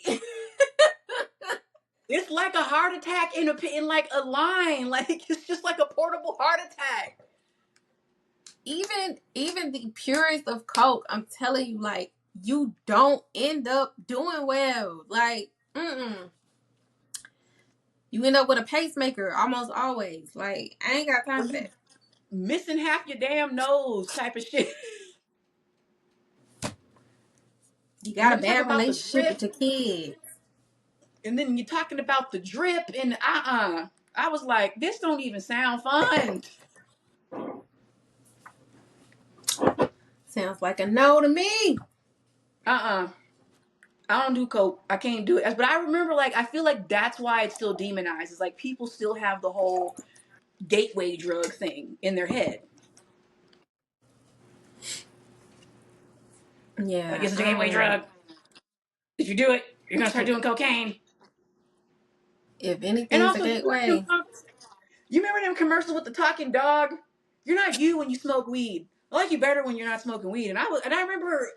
It's like a heart attack in like a line. Like it's just like a portable heart attack. even the purest of coke, I'm telling you, like you don't end up doing well. Like, you end up with a pacemaker almost always. Like, I ain't got Or time for you that. missing half your damn nose type of shit. You And got a then talk bad about the relationship drip. with your kids. And then you're talking about the drip and I was like, this don't even sound fun. Sounds like a no to me. Uh I don't do coke. I can't do it. But I remember, like, I feel like that's why it's still demonized. It's like people still have the whole gateway drug thing in their head. Like, Yeah, it's a I gateway don't know. drug. If you do it, you're gonna start doing cocaine. If And anything's a also, gateway. you remember them commercials with the talking dog? You're not you when you smoke weed. I like you better when you're not smoking weed. And I remember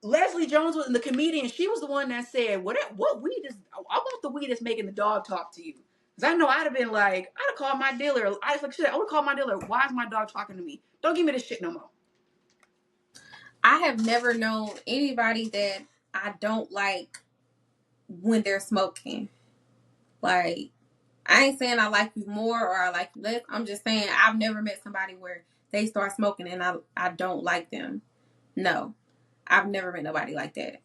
Leslie Jones was the comedian. She was the one that said, "What weed is? I want the weed that's making the dog talk to you." Because I know I'd have been like, I'd have called my dealer. I would have called my dealer. Why is my dog talking to me? Don't give me this shit no more. I have never known anybody that I don't like when they're smoking. Like, I ain't saying I like you more or I like you less. I'm just saying I've never met somebody where they start smoking and I don't like them. No. I've never met nobody like that.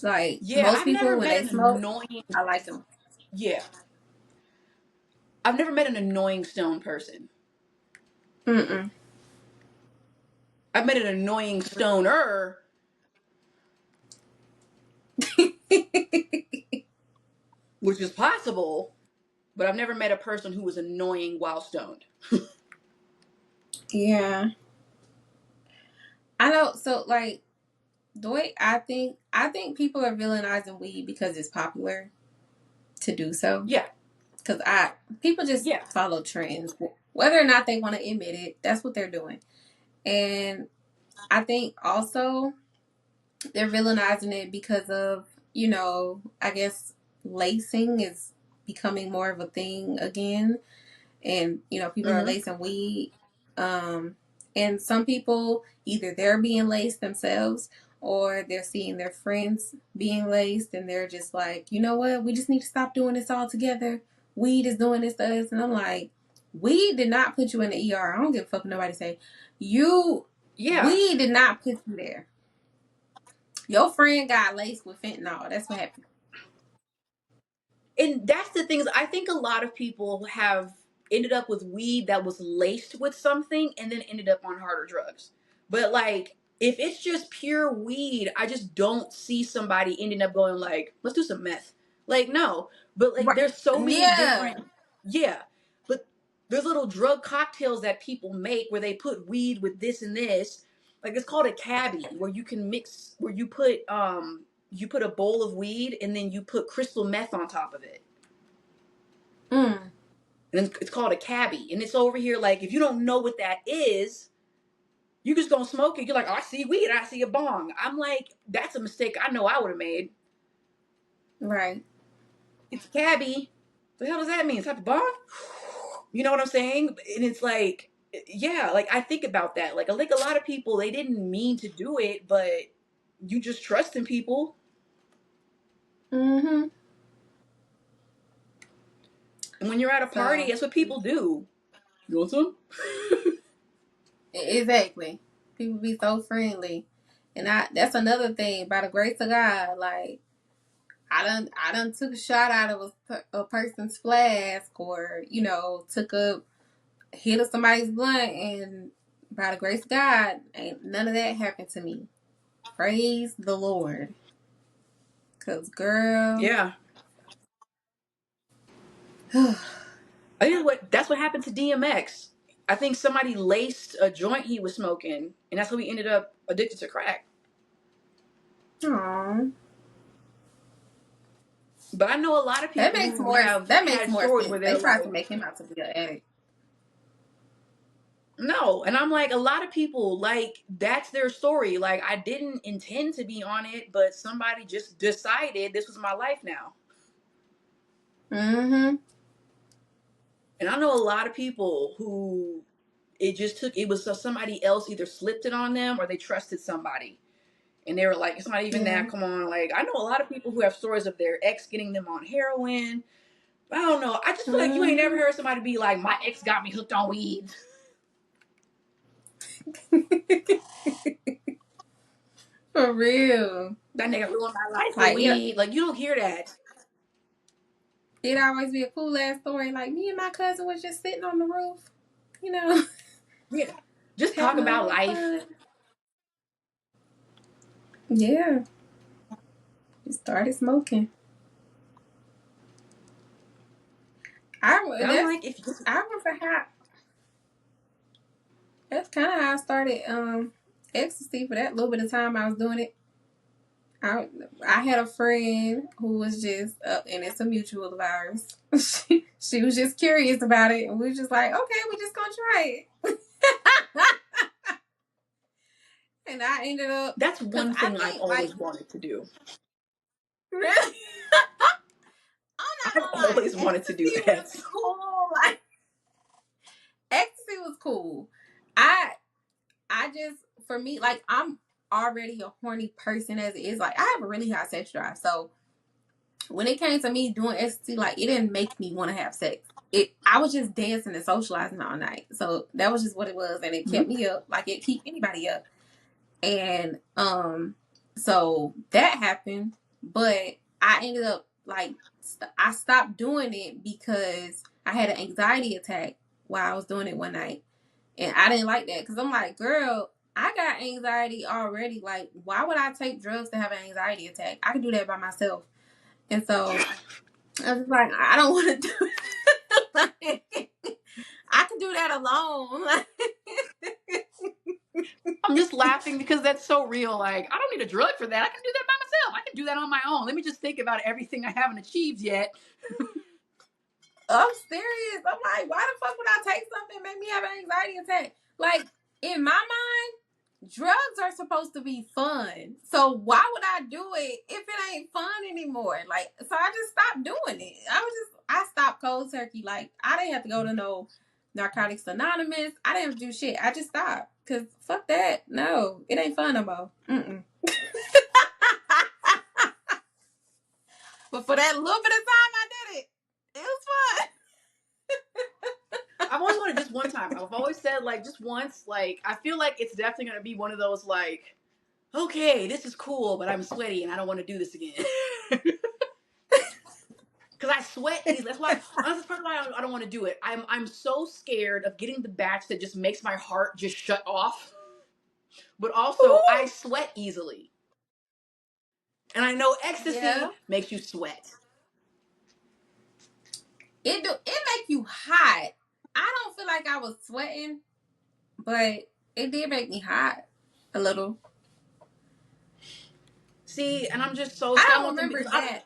Like Yeah, most I've never people when met they an smoke, annoying. I like them. Yeah, I've never met an annoying stone person. Mm-mm. I've met an annoying stoner, which is possible, but I've never met a person who was annoying while stoned. Yeah. I know, so like the way I think people are villainizing weed because it's popular to do so. Yeah, Because people just yeah. follow trends. Whether or not they want to admit it, that's what they're doing. And I think also they're villainizing it because of, I guess lacing is becoming more of a thing again. And, people are Mm-hmm. lacing weed. Um, and some people, either they're being laced themselves or they're seeing their friends being laced and they're just like, you know what? We just need to stop doing this all together. Weed is doing this to us. And I'm like, weed did not put you in the ER. I don't give a fuck what nobody say. Yeah. Weed did not put you there. Your friend got laced with fentanyl. That's what happened. And that's the things I think a lot of people have ended up with weed that was laced with something and then ended up on harder drugs. But like, if it's just pure weed, I just don't see somebody ending up going like, let's do some meth. Like, no. But like, Right. there's so many Yeah. different, yeah. But there's little drug cocktails that people make where they put weed with this and this. Like, it's called a cabbie, where you can mix, where you put a bowl of weed and then you put crystal meth on top of it. Mm. And it's called a cabbie. And it's over here, like, if you don't know what that is, you just gonna smoke it. You're like, oh, I see weed, I see a bong. I'm like, that's a mistake I know I would have made. Right. It's a cabbie. What the hell does that mean? It's not the bong? You know what I'm saying? And it's like, yeah, like I think about that. Like, I think a lot of people, they didn't mean to do it, but you just trust in people. Mm-hmm. And when you're at a party, So that's what people do. You want some? exactly. People be so friendly. And that's another thing, by the grace of God, like I done took a shot out of a person's flask, or, took a hit of somebody's blunt, and by the grace of God, ain't none of that happened to me. Praise the Lord. 'Cause girl, Yeah. I think that's what happened to DMX. I think somebody laced a joint he was smoking, and that's how he ended up addicted to crack. aww, But I know a lot of people who have that makes had more stories sense. where They they're tried to like, make him out to be an addict. no. And I'm like, a lot of people, like, that's their story. Like, I didn't intend to be on it, but somebody just decided this was my life now. Mm-hmm. And I know a lot of people who it was somebody else either slipped it on them or they trusted somebody. And they were like, it's not even Yeah. that. Come on. Like, I know a lot of people who have stories of their ex getting them on heroin. I don't know. I just feel like you ain't never Mm-hmm. heard somebody be like, my ex got me hooked on weed. For real. That nigga ruined my life with Like weed. Like, you don't hear that. it always be a cool ass story. Like me and my cousin was just sitting on the roof, you know, Yeah. Just talk having a about little life. fun. Yeah. Just started smoking. I And I'm that's like, if you, I remember how that's kind of how I started ecstasy for that little bit of time I was doing it. I had a friend who was just and it's a mutual of ours. She was just curious about it, and we were just like, okay, we just gonna try it. And I ended up, that's because one I thing I've think like always wanted to do. really. I'm not I've gonna lie, always wanted to do ecstasy that. was cool. Like ecstasy was cool. I I just, for me, like I'm already a horny person as it is. Like I have a really high sex drive, so when it came to me doing ecstasy, like it didn't make me want to have sex. I was just dancing and socializing all night, so that was just what it was, and it kept Mm-hmm. me up. Like it keep anybody up, and so that happened, but I ended up like I stopped doing it because I had an anxiety attack while I was doing it one night, and I didn't like that because I'm like, girl, I got anxiety already. Like, why would I take drugs to have an anxiety attack? I can do that by myself. And so I was like, I don't want to do it. I can do that alone. I'm just laughing because that's so real. Like, I don't need a drug for that. I can do that by myself. I can do that on my own. Let me just think about everything I haven't achieved yet. I'm serious. I'm like, why the fuck would I take something and make me have an anxiety attack? Like, in my mind, drugs are supposed to be fun. So why would I do it if it ain't fun anymore? Like, so I just stopped doing it. I stopped cold turkey. Like, I didn't have to go to no Narcotics Anonymous. I didn't have to do shit. I just stopped. Cause fuck that. No, it ain't fun no more. Mm-mm. But for that little bit of time I did it, it was fun. I've always wanted just one time. I've always said, like, just once. Like, I feel like it's definitely going to be one of those, like, okay, this is cool, but I'm sweaty and I don't want to do this again. Because I sweat. That's why. That's part of why I don't want to do it. I'm so scared of getting the batch that just makes my heart just shut off. But also, Ooh. I sweat easily. And I know Yeah. ecstasy makes you sweat. It make you hot. I don't feel like I was sweating, but it did make me hot a little. See, and I'm just so I scared. I don't want them remember that.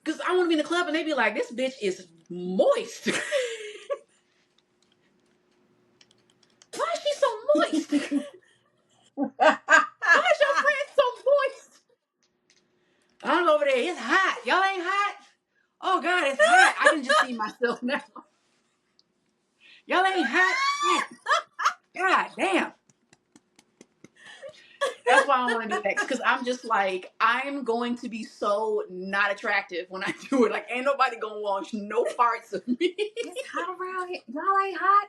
because I want to be in the club and they be like, "This bitch is moist. Why is she so moist? Why is your friend so moist?" I'm over there. It's hot. Y'all ain't hot. Oh God, it's hot. I can just see myself now. Y'all ain't hot. God damn. That's why I want to do X, because I'm just like, I'm going to be so not attractive when I do it. Like, ain't nobody gonna watch no parts of me. It's hot around here. Y'all ain't hot.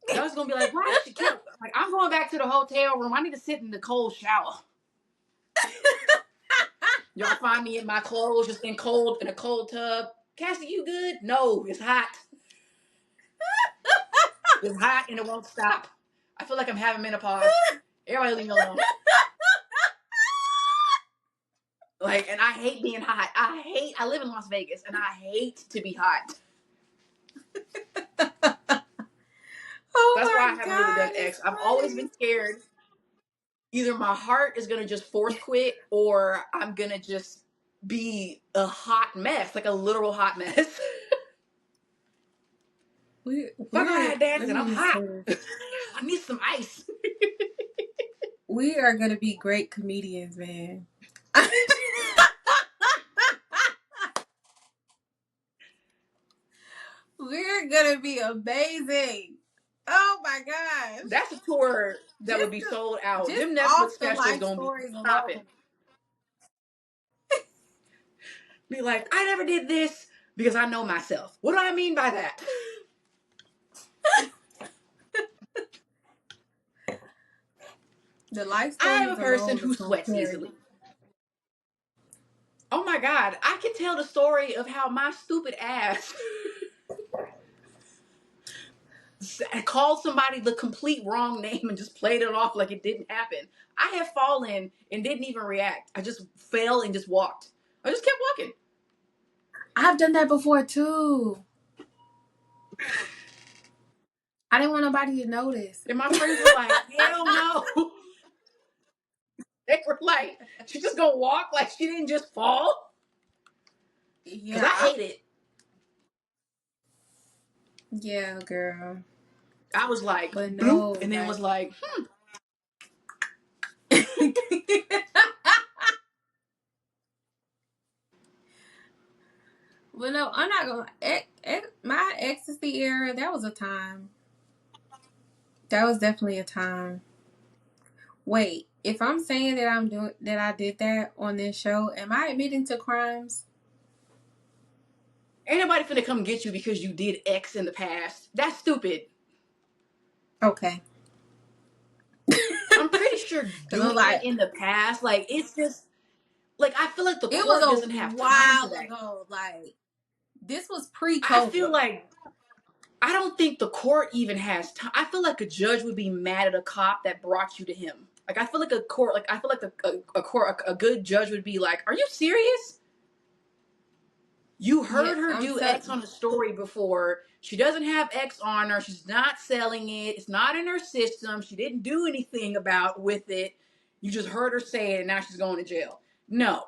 Y'all just gonna be like, why is she cute? Like, I'm going back to the hotel room. I need to sit in the cold shower. Y'all find me in my clothes, just in a cold tub. Cassie, you good? No, it's hot. It's hot and it won't stop. I feel like I'm having menopause. Everybody leave me alone. Like, and I hate being hot. I live in Las Vegas and I hate to be hot. Oh That's why I my haven't really done God, it's X. I've always funny. been scared. Either my heart is gonna just force quit or I'm gonna just be a hot mess, like a literal hot mess. Fuck all that Let dancing. I'm me just hot. say this. I need some ice. We are gonna be great comedians, man. We're gonna be amazing. Oh my gosh. That's a tour that would Just be sold out. just Them Netflix off the specials life gonna be stories popping. alone. Be like, I never did this because I know myself. What do I mean by that? The life I am a stories person alone who is gonna sweats carry. easily. Oh my God, I can tell the story of how my stupid ass called somebody the complete wrong name and just played it off like it didn't happen. I have fallen and didn't even react. I just fell and just walked. I just kept walking. I've done that before too. I didn't want nobody to notice. And my friends were like, hell no. They were like, she just gonna walk like she didn't just fall? Because I Yeah, hate it. yeah, girl. I was like, But bloop, no, and then was like. like, But no, I'm not gonna. My ecstasy era, that was a time. That was definitely a time. Wait, if I'm saying that I did that on this show, am I admitting to crimes? ain't nobody finna come get you because you did X in the past. That's stupid. Okay. I'm pretty sure Because I'm doing it like, in the past, like, it's just, like, I feel like the it court was doesn't a have time for while that. ago. Like, this was I feel pre-COVID. like I don't think the court even has time. I feel like a judge would be mad at a cop that brought you to him. Like I feel like a court, like I feel like a court, a good judge would be like, "Are you serious? You Yeah, heard her I'm do telling X you. on the story before. She doesn't have X on her. She's not selling it. It's not in her system. She didn't do anything about with it. You just heard her say it, and now she's going to jail. No,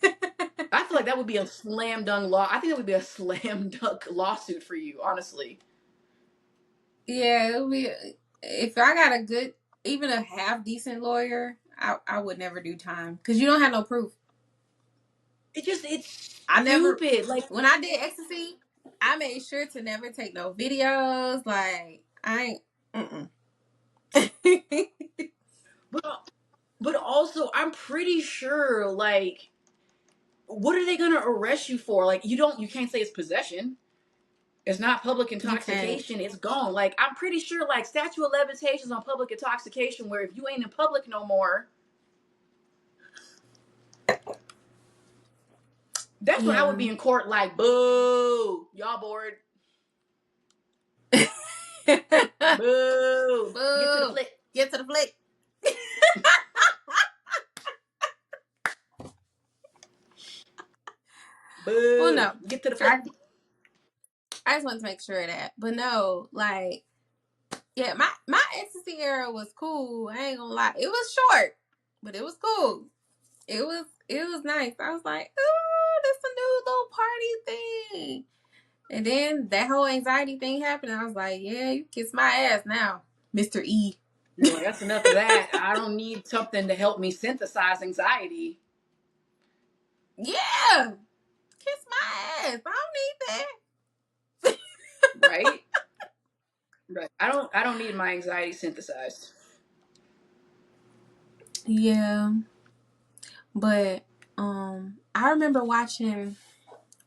I feel like that would be a slam dunk law. I think it would be a slam dunk lawsuit for you, honestly. Yeah, it would be. If I got a good, even a half decent lawyer, I would never do time because you don't have no proof. It's I never, stupid. Like, when I did ecstasy, I made sure to never take no videos. Like, I ain't, but also, I'm pretty sure, like, what are they gonna arrest you for? Like, you can't say it's possession. It's not public you can't. intoxication. It's gone. Like, I'm pretty sure, like, statute of limitations on public intoxication, where if you ain't in public no more, that's when I would Yeah. be in court. Like, boo, y'all bored. Boo. Get to the Boo. flick. Get to the flick. Boo. Well, no. Get to the flick. I just wanted to make sure of that. But no, like, yeah, my ecstasy era was cool. I ain't gonna lie. It was short, but it was cool. It was nice. I was like, oh, this a new little party thing. And then that whole anxiety thing happened. And I was like, yeah, you kiss my ass now, Mr. E. You're like, that's enough of that. I don't need something to help me synthesize anxiety. Yeah, kiss my ass. I don't need that. Right? Right. I don't need my anxiety synthesized. Yeah, but I remember watching,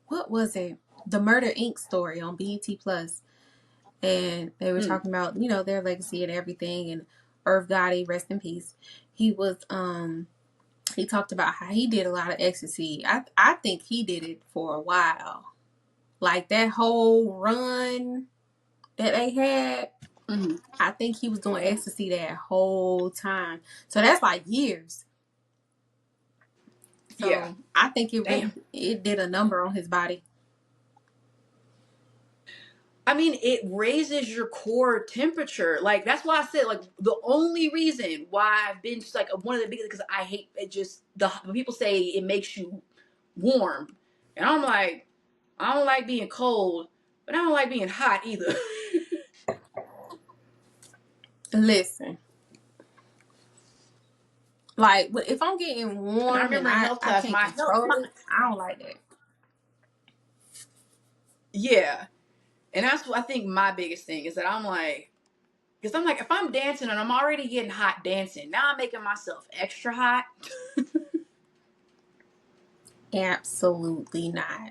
what was it? The Murder Inc. story on BET Plus, and they were talking about their legacy and everything. And Irv Gotti, rest in peace. He was he talked about how he did a lot of ecstasy. I think he did it for a while, like that whole run that they had. Mm-hmm. I think he was doing ecstasy that whole time. So that's like years. So Yeah. I think it did a number on his body. I mean, it raises your core temperature. Like, that's why I said, like, the only reason why I've been just like one of the biggest, because I hate it, just when people say it makes you warm. And I'm like, I don't like being cold, but I don't like being hot either. Listen, like if I'm getting And I warm and remember in I health I class, can't control it, I don't like that. yeah. And that's what I think my biggest thing is, that I'm like, because I'm like, if I'm dancing and I'm already getting hot dancing, now I'm making myself extra hot. Absolutely not.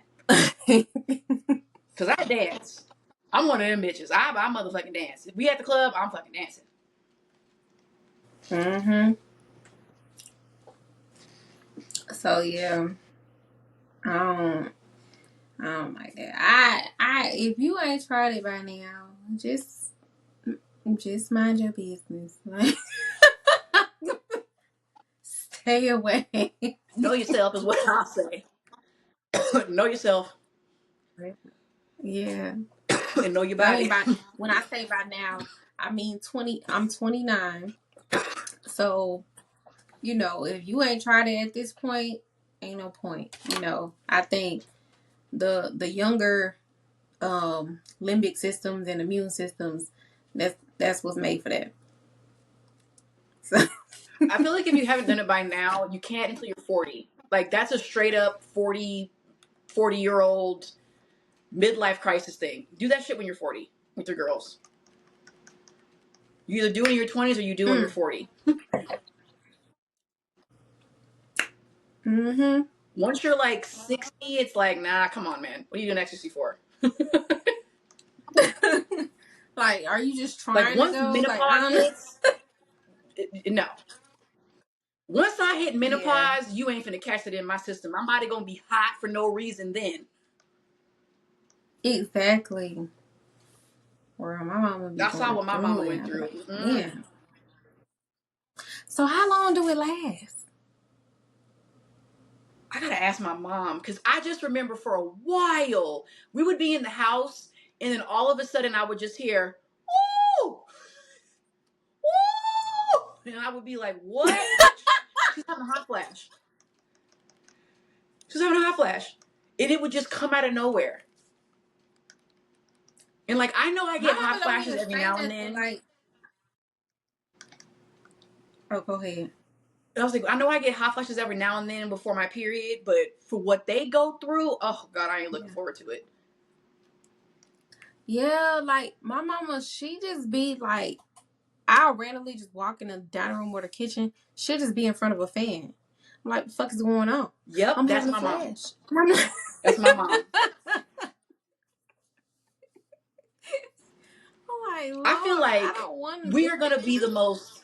Because I dance. I'm one of them bitches. I motherfucking dance. If we at the club, I'm fucking dancing. Mm-hmm. So yeah, I don't like that. If you ain't tried it by now, just mind your business. Like, stay away. Know yourself is what I'll say. Know yourself. Yeah. And know your I mean, body. when I say by now, I mean 20. I'm 29. So, if you ain't tried it at this point, ain't no point. I think the younger limbic systems and immune systems, that's what's made for that. So. I feel like if you haven't done it by now, you can't until you're 40. Like, that's a straight up 40-year-old midlife crisis thing. Do that shit when you're 40 with your girls. You either do it in your 20s or you do it when you're 40. Mm-hmm. Once you're like 60, it's like, nah, come on, man. What are you doing ecstasy for? Like, are you just Like, trying to once go? Like, menopause hits, no. Once I hit menopause, yeah. you ain't finna catch it in my system. My body gonna be hot for no reason then. Exactly. Or my mama be I saw going what my through mama it. went I be through. like, man. So how long do it last? I gotta ask my mom, because I just remember for a while we would be in the house, and then all of a sudden I would just hear, "Woo, woo," and I would be like, "What?" She's having a hot flash. She's having a hot flash, and it would just come out of nowhere. And like, I know I My get mama hot don't flashes even every say now and nothing. then. Like, oh, go ahead. I was like, I know I get hot flashes every now and then before my period, but for what they go through, oh God, I ain't looking forward to it. Yeah, like my mama, she just be like, I'll randomly just walk in the dining room or the kitchen. She'll just be in front of a fan. I'm like, what the fuck is going on? Yep, I'm that's having a my mom. flash. That's my mom. I'm like, Lord, I feel I like don't want to we do are gonna be this. the most.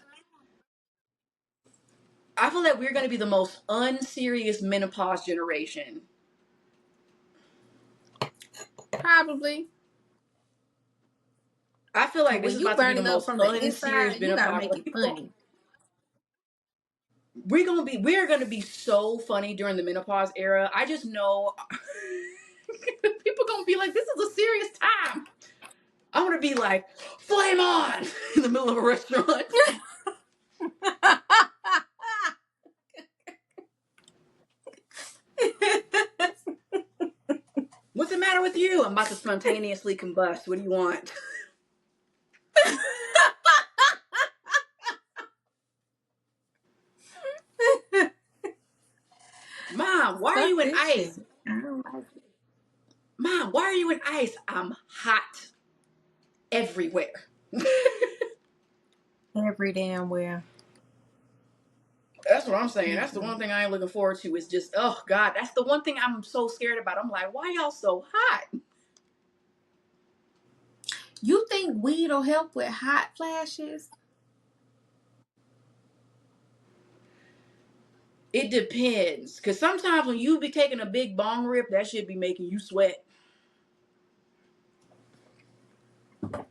I feel like we're gonna be the most unserious menopause generation. Probably. I feel like this When is you about to be the burning up most from the unserious inside, you gotta make menopause. it funny. We're gonna be so funny during the menopause era. I just know people gonna be like, this is a serious time. I'm gonna be like, flame on in the middle of a restaurant. What's the matter with you? I'm about to spontaneously combust. What do you want? Mom, why are Fuck you in this shit. ice? I don't like it. Mom, why are you in ice? I'm hot everywhere. Every damn where. That's what I'm saying. That's the Mm-mm. one thing I ain't looking forward to is just, oh God, that's the one thing I'm so scared about. I'm like, why y'all so hot? You think weed will help with hot flashes? It depends. Because sometimes when you be taking a big bong rip, that shit be making you sweat.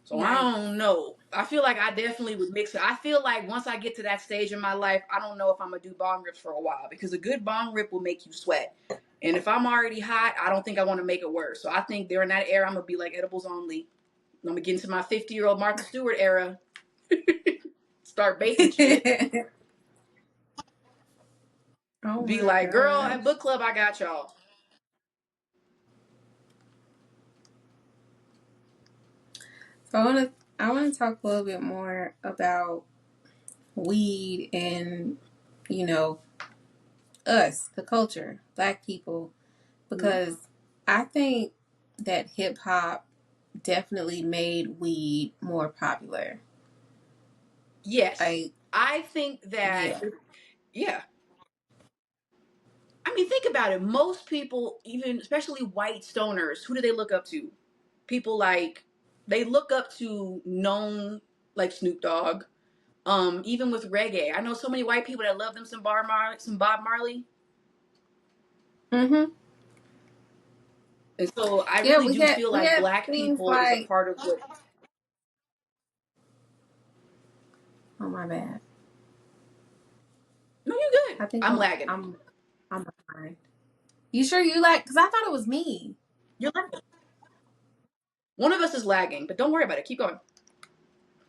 So I Yikes. don't know. I feel like I definitely would mix it. I feel like once I get to that stage in my life, I don't know if I'm going to do bong rips for a while. Because a good bong rip will make you sweat. And if I'm already hot, I don't think I want to make it worse. So I think during that era, I'm going to be like edibles only. I'm going to get into my 50-year-old Martha Stewart era. Start baking shit. Oh Be my like, girl, gosh. at book club, I got y'all. So I wanna talk a little bit more about weed and, you know, us, the culture, Black people, Mm-hmm. because I think that hip hop definitely made weed more popular. Yes. Like, I think that, yeah. yeah. I mean, think about it. Most people, even especially white stoners, who do they look up to? People like, they look up to known, like Snoop Dogg. Even with reggae. I know so many white people that love them some Bob Marley. Mm-hmm. And so I Yeah, really do feel we like had black things people is a like, part of what. oh my bad. No, you good. I think I'm lagging. I'm behind. You sure you like? Because I thought it was me. You're lagging. One of us is lagging, but don't worry about it. Keep going.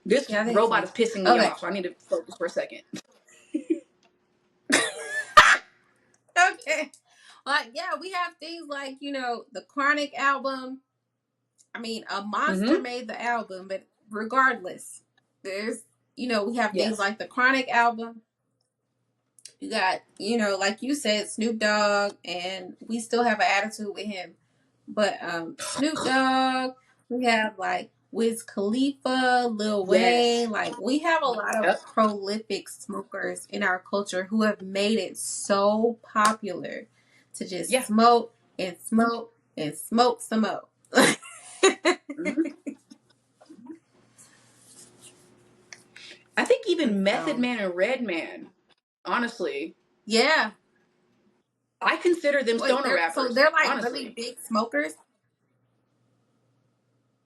This Yeah, I think it's robot me. is pissing me Okay. off, so I need to focus for a second. Okay. Like, yeah, we have things like, the Chronic album. I mean, a monster Mm-hmm. made the album, but regardless, there's, we have things Yes. like the Chronic album. You got, like you said, Snoop Dogg, and we still have an attitude with him. But Snoop Dogg, we have like Wiz Khalifa, Lil Yes. Wayne. Like, we have a lot of Yep. prolific smokers in our culture who have made it so popular to just Yeah. smoke and smoke and smoke some more. Mm-hmm. I think even Method So, Man and Redman, honestly, yeah. I consider them Wait, stoner rappers. they're like really Honestly, big smokers.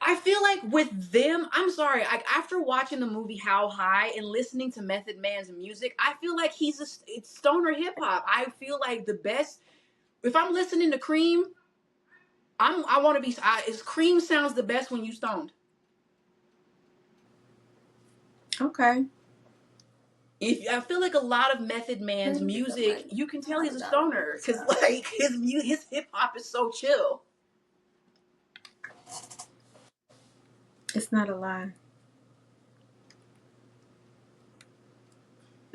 I feel like with them, I'm sorry. After watching the movie How High and listening to Method Man's music, I feel like it's stoner hip hop. I feel like the best. If I'm listening to Cream, I want to be. Cream sounds the best when you stoned. Okay. If I feel like a lot of Method Let Man's me get some music, money. you can tell he's a $5 on stoner this because side. like his hip hop is so chill. It's not a lie.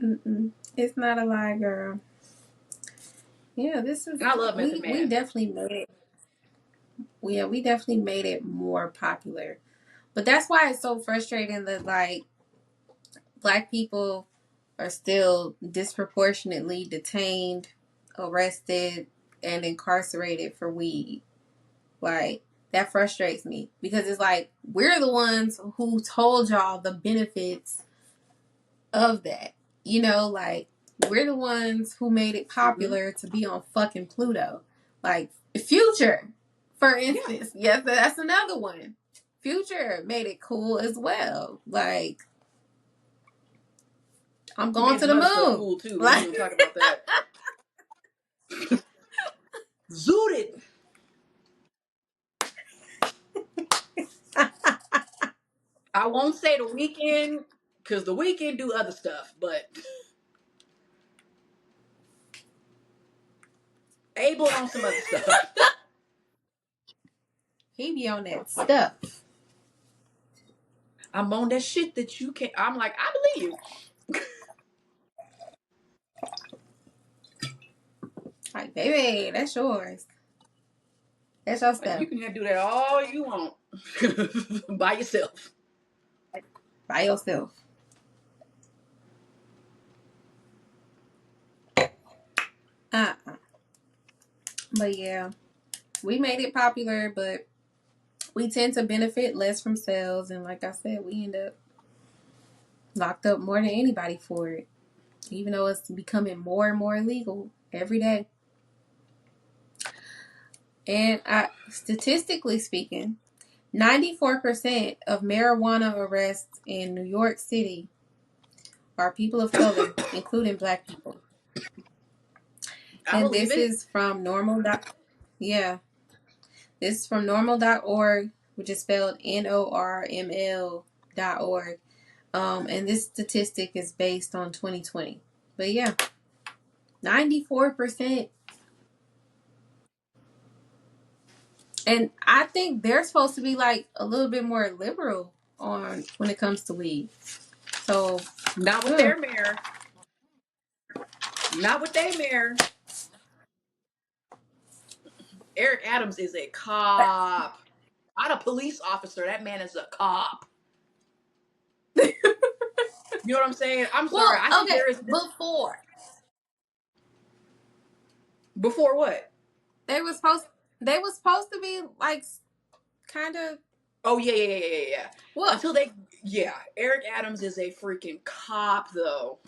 Mm-mm. It's not a lie, girl. Yeah, this is And I love Method we Man. definitely made it. Yeah, we definitely made it more popular. But that's why it's so frustrating that like Black people are still disproportionately detained, arrested, and incarcerated for weed. Like, that frustrates me because it's like we're the ones who told y'all the benefits of that. Like, we're the ones who made it Mm-hmm. popular to be on fucking Pluto. Like, Future, for Yeah. instance. Yes, that's another one. Future made it cool as well. Like, I'm He going made to some the other stuff moon. cool too. We ain't Like, gonna talk about that. Zooted. I won't say the weekend because the weekend do other stuff, but Abel on some other stuff. he be on that stuff. I'm on that shit that you can't. I'm like, I believe you. Like, baby, that's yours. That's your Like, you stuff. can do that all you want by yourself. By yourself. Uh-uh. But yeah, we made it popular, but we tend to benefit less from sales. And like I said, we end up locked up more than anybody for it, even though it's becoming more and more illegal every day. And statistically speaking, 94% of marijuana arrests in New York City are people of color, including black people. I And believe this it. is from normal. Yeah, this is from normal.org, which is spelled NORML.org. And this statistic is based on 2020. But yeah, 94%. And I think they're supposed to be like a little bit more liberal on when it comes to weed. So, Not with their mayor. Not with their mayor. Eric Adams is a cop. Not a police officer. That man is a cop. You know what I'm saying? I'm sorry. well, I think okay, there is this before what? they were supposed they were supposed to be like kind of Oh yeah. well, Until they yeah. Eric Adams is a freaking cop though.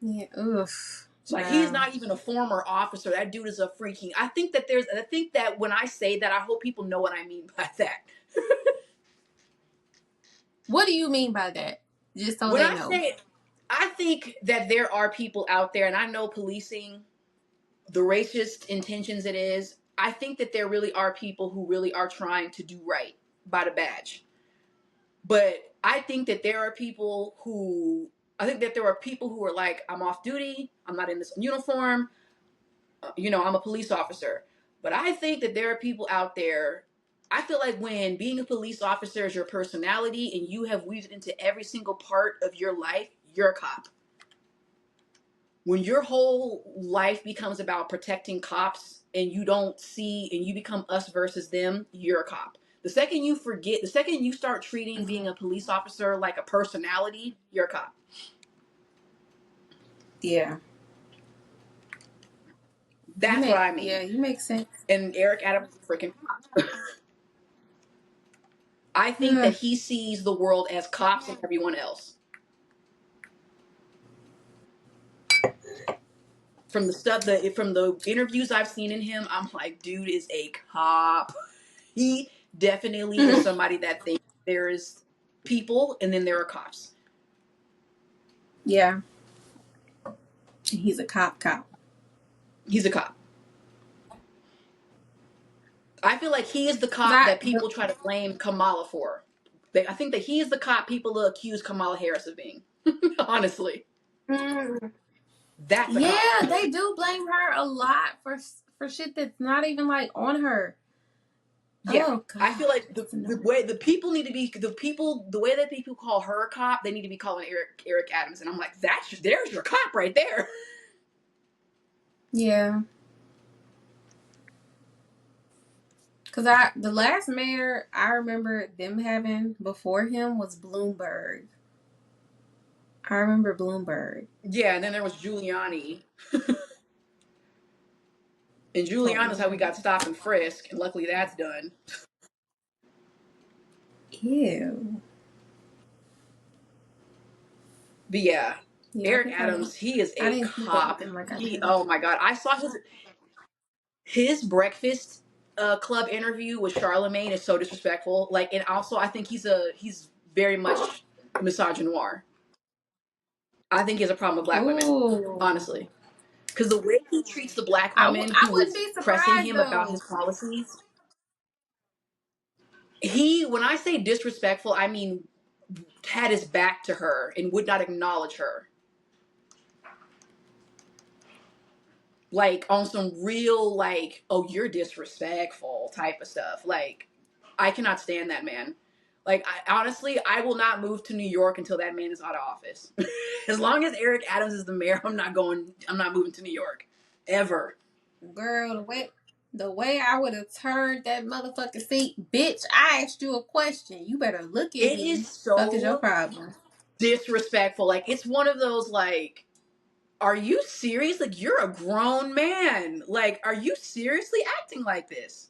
yeah, oof. It's like he's Wow. not even a former officer. That dude is a freaking. I think that when I say that, I hope people know what I mean by that. What do you mean by that? Just so When they I know. say, I think that there are people out there, and I know policing, the racist intentions it is. I think that there really are people who really are trying to do right by the badge. But I think that there are people who. I think that there are people who are like, I'm off duty. I'm not in this uniform. I'm a police officer. But I think that there are people out there. I feel like when being a police officer is your personality and you have weaved it into every single part of your life, you're a cop. When your whole life becomes about protecting cops and you don't see and you become us versus them, you're a cop. The second you start treating being a police officer like a personality, you're a cop. Yeah. That's what I mean. Yeah, you make sense. And Eric Adams is a freaking cop. I think that he sees the world as cops and everyone else. From the interviews I've seen in him, I'm like, dude is a cop. He definitely is somebody that thinks there's people and then there are cops. Yeah. He's a cop. He's a cop. I feel like he is the cop that people try to blame Kamala for. I think that he is the cop people accuse Kamala Harris of being. Honestly. Mm, That's a cop. yeah, they do blame her a lot for shit that's not even like on her. Yeah, Oh God, I feel like the way the people need to be the way that people call her a cop, they need to be calling Eric Adams, and I'm like, there's your cop right there. Yeah, because the last mayor I remember them having before him was Bloomberg. I remember Bloomberg. Yeah, and then there was Giuliani, and Oh Giuliani's how we Lord. got stop and frisk, and luckily that's done. Ew. But yeah, Yeah, I Eric think Adams, he is I a didn't keep up with cop. them like I He, should. oh my god, I saw his breakfast. club interview with Charlemagne is so disrespectful. Like, and also I think he's very much misogynoir. I think he has a problem with black women, Ooh. honestly, because the way he treats the black I women I who wouldn't is be pressing surprised him about his though. policies, when I say disrespectful, I mean had his back to her and would not acknowledge her. Like on some real like, oh, you're disrespectful type of stuff. Like, I cannot stand that man. Like, honestly, I will not move to New York until that man is out of office. As long as Eric Adams is the mayor, I'm not moving to New York. Ever. Girl, the way I would have turned that motherfucking seat, bitch, I asked you a question. You better look at It me. is Fuck is your so problem? disrespectful. Like, it's one of those, like, are you serious? Like, you're a grown man. Like, are you seriously acting like this?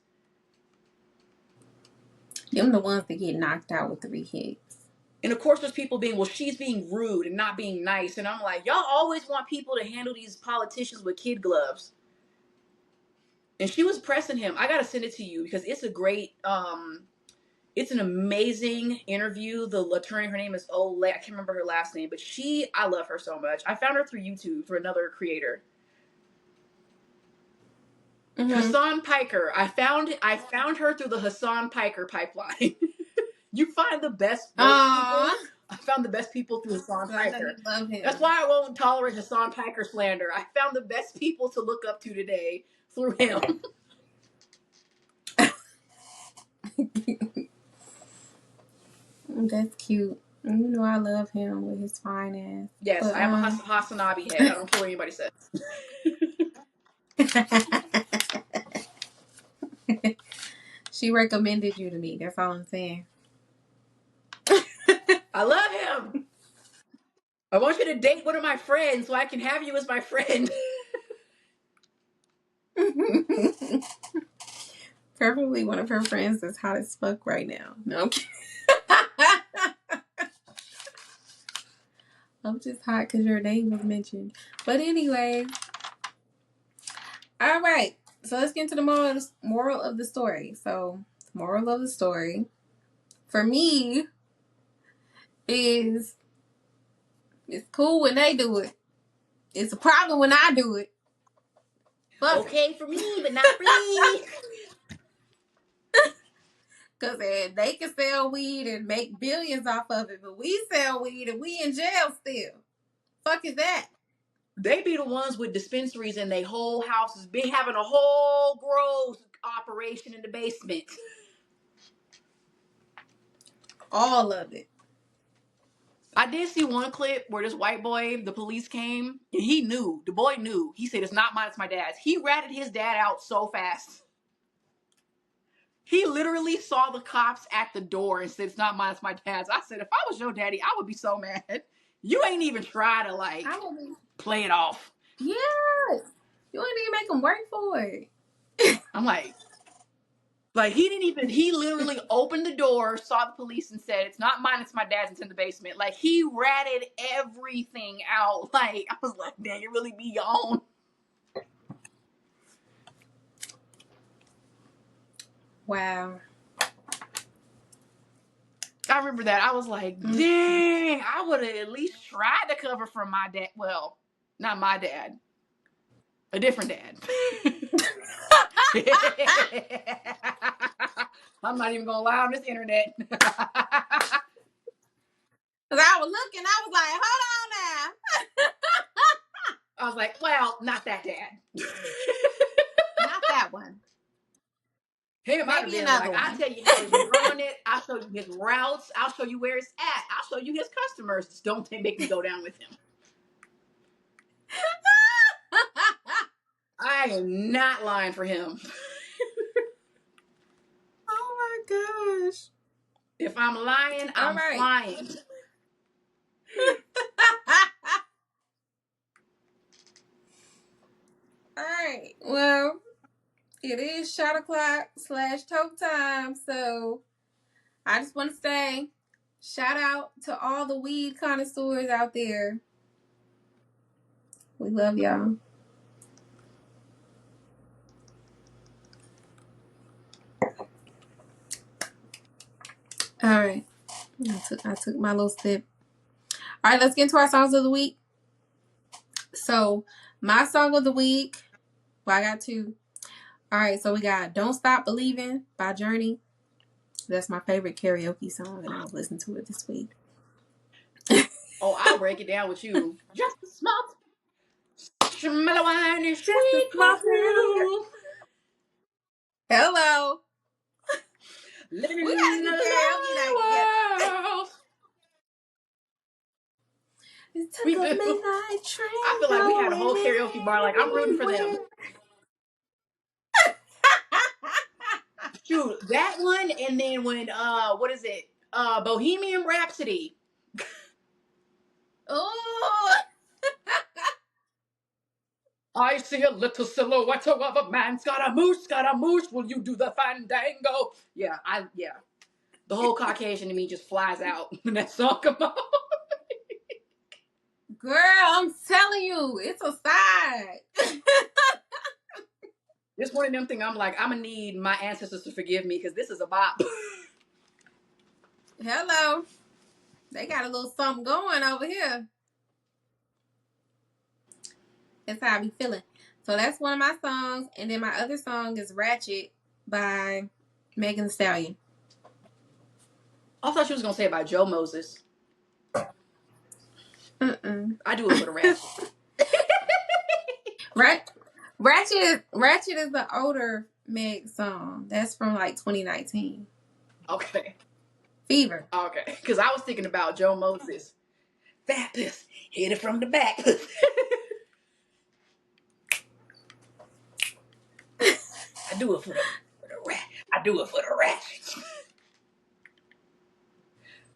Them the ones that get knocked out with 3 hits. And of course, there's people being, well, she's being rude and not being nice. And I'm like, y'all always want people to handle these politicians with kid gloves. And she was pressing him. I gotta send it to you because it's a great, it's an amazing interview. The attorney, her name is Ole. I can't remember her last name, but I love her so much. I found her through YouTube through another creator. Mm-hmm. Hassan Piker. I found her through the Hassan Piker pipeline. You find the best woke people. I found the best people through Hassan Piker. Love him. That's why I won't tolerate Hassan Piker slander. I found the best people to look up to today through him. That's cute. You know I love him with his fine ass. Yes, But, I am a Hassanabi head. I don't care what anybody says. She recommended you to me. That's all I'm saying. I love him. I want you to date one of my friends so I can have you as my friend. Preferably one of her friends that's hot as fuck right now. No. I'm just hot because your name was mentioned. But anyway. All right. So let's get into the moral of the story. So, moral of the story for me is it's cool when they do it. It's a problem when I do it. Fuck okay for me, but not for me. Because they can sell weed and make billions off of it, but we sell weed and we in jail still. Fuck is that? They be the ones with dispensaries and they whole houses be having a whole grow operation in the basement. All of it. I did see one clip where this white boy, the police came, and he knew. The boy knew. He said, it's not mine, it's my dad's. He ratted his dad out so fast. He literally saw the cops at the door and said, it's not mine, it's my dad's. I said, if I was your daddy, I would be so mad. You ain't even try to, like, play it off. Yes. You ain't even make them work for it. I'm like, he literally opened the door, saw the police and said, it's not mine, it's my dad's, it's in the basement. Like, he ratted everything out. Like, I was like, man, you really be your own. Wow. I remember that. I was like, dang, I would have at least tried to cover from my dad. Well, not my dad. A different dad. I'm not even going to lie on this internet. Because I was looking, I was like, hold on now. I was like, well, not that dad. Not that one. Him, might have been like, I'll tell you how he's growing it. I'll show you his routes. I'll show you where it's at. I'll show you his customers. Just don't make me go down with him. I am not lying for him. Oh my gosh. If I'm lying, I'm flying. All right. Well, it is shot o'clock / Toke time. So I just want to say shout out to all the weed connoisseurs out there. We love y'all. All right. I took my little sip. All right, let's get into our songs of the week. So, my song of the week, well, I got two. All right, so we got Don't Stop Believing by Journey. That's my favorite karaoke song, and I was listening to it this week. Oh, I'll break it down with you. Just a small mellow wine and Just a sweet small thing. perfume. Hello. Living We gotta in do a karaoke night together. lonely world. It We took a do. midnight I train feel like we had a going whole karaoke bar. Like, I'm rooting for them. anywhere. Shoot, that one, and then when what is it? Bohemian Rhapsody. Oh. I see a little silhouette of a man. Got a moose. Will you do the fandango? Yeah. The whole Caucasian in me just flies out when that song comes on. Girl, I'm telling you, it's a side. This one of them thing I'm like, I'm gonna need my ancestors to forgive me because this is a bop. Hello. They got a little something going over here. That's how I be feeling. So that's one of my songs. And then my other song is Ratchet by Megan Thee Stallion. I thought she was gonna say about Joe Moses. Mm-mm. I do it for the ratchet. Ratchet is the older Meg song. That's from like 2019. Okay. Fever. Okay. Because I was thinking about Joe Moses. Fat puss, hit it from the back. I do it for the rat. I do it for the ratchet.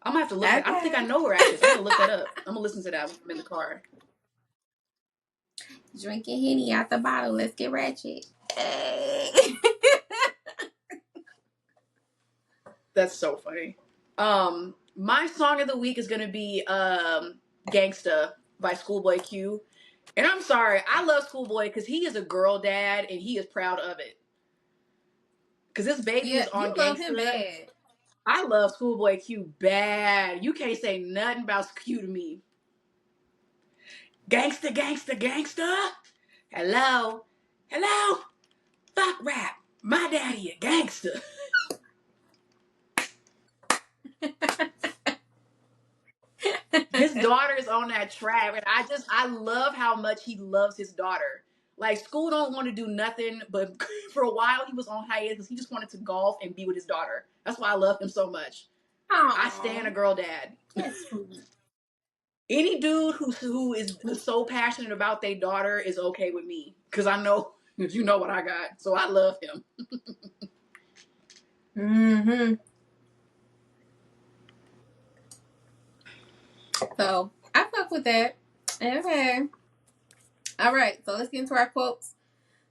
I'm gonna have to look. Okay. I don't think I know ratchets. I'm gonna look that up. I'm gonna listen to that when I'm in the car. Drinking Henny out the bottle. Let's get ratchet. That's so funny. My song of the week is gonna be "Gangsta" by Schoolboy Q. And I'm sorry, I love Schoolboy because he is a girl dad and he is proud of it. Because this baby Yeah, is you on love him Gangsta. bad. I love Schoolboy Q bad. You can't say nothing about Q to me. Gangsta, gangsta, gangsta. Hello. Hello. Fuck rap. My daddy a gangster. His daughter's on that track, and I love how much he loves his daughter. Like, School don't want to do nothing, but for a while he was on hiatus because he just wanted to golf and be with his daughter. That's why I love him so much. Aww. I stand a girl dad. That's sweet. Any dude who is so passionate about their daughter is okay with me because I know you know what I got, so I love him. Mm-hmm. So I fuck with that. Okay. All right. So let's get into our quotes.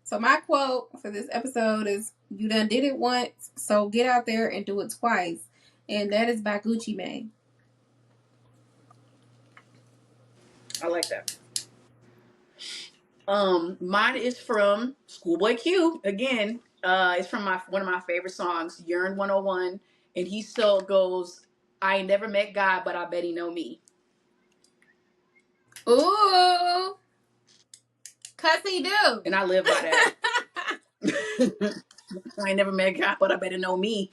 So my quote for this episode is "You done did it once, so get out there and do it twice," and that is by Gucci Mane. I like that. Mine is from Schoolboy Q again. It's from one of my favorite songs, Yearn 101, and he still goes, "I ain't never met God, but I bet he know me." Ooh, cause he do. And I live by that. I ain't never met God, but I bet he know me.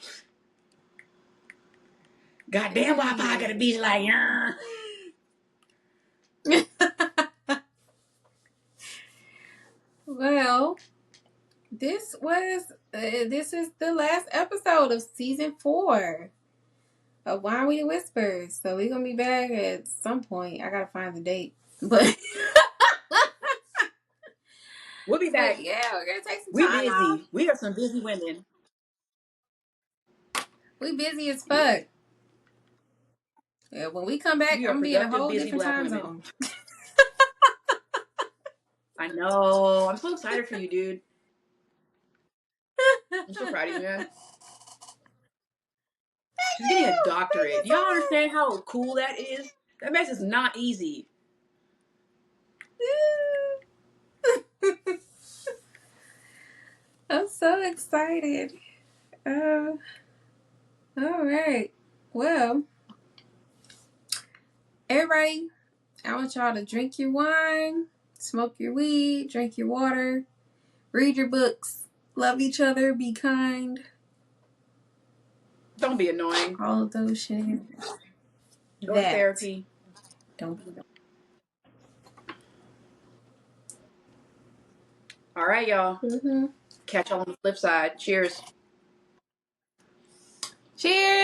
Goddamn, why I got a beach like Yearn. Well, this is the last episode of season 4 of Wine Weedy Whispers. So we're gonna be back at some point. I gotta find the date, but We'll be back. but yeah, we're gonna take some We time off. busy. We are some busy women. We busy as fuck. Yeah, when we come back, We I'm are gonna be in a productive, whole busy different black time women. zone. I know. I'm so excited for you, dude. I'm so proud of you, man. She's getting a doctorate. Do y'all understand how cool that is? That mess is not easy. I'm so excited. All right. Well, everybody, I want y'all to drink your wine, smoke your weed, drink your water, read your books, love each other, be kind. Don't be annoying. All of those shit. Go to therapy. Don't be annoying. All right, y'all. Mm-hmm. Catch y'all on the flip side. Cheers. Cheers.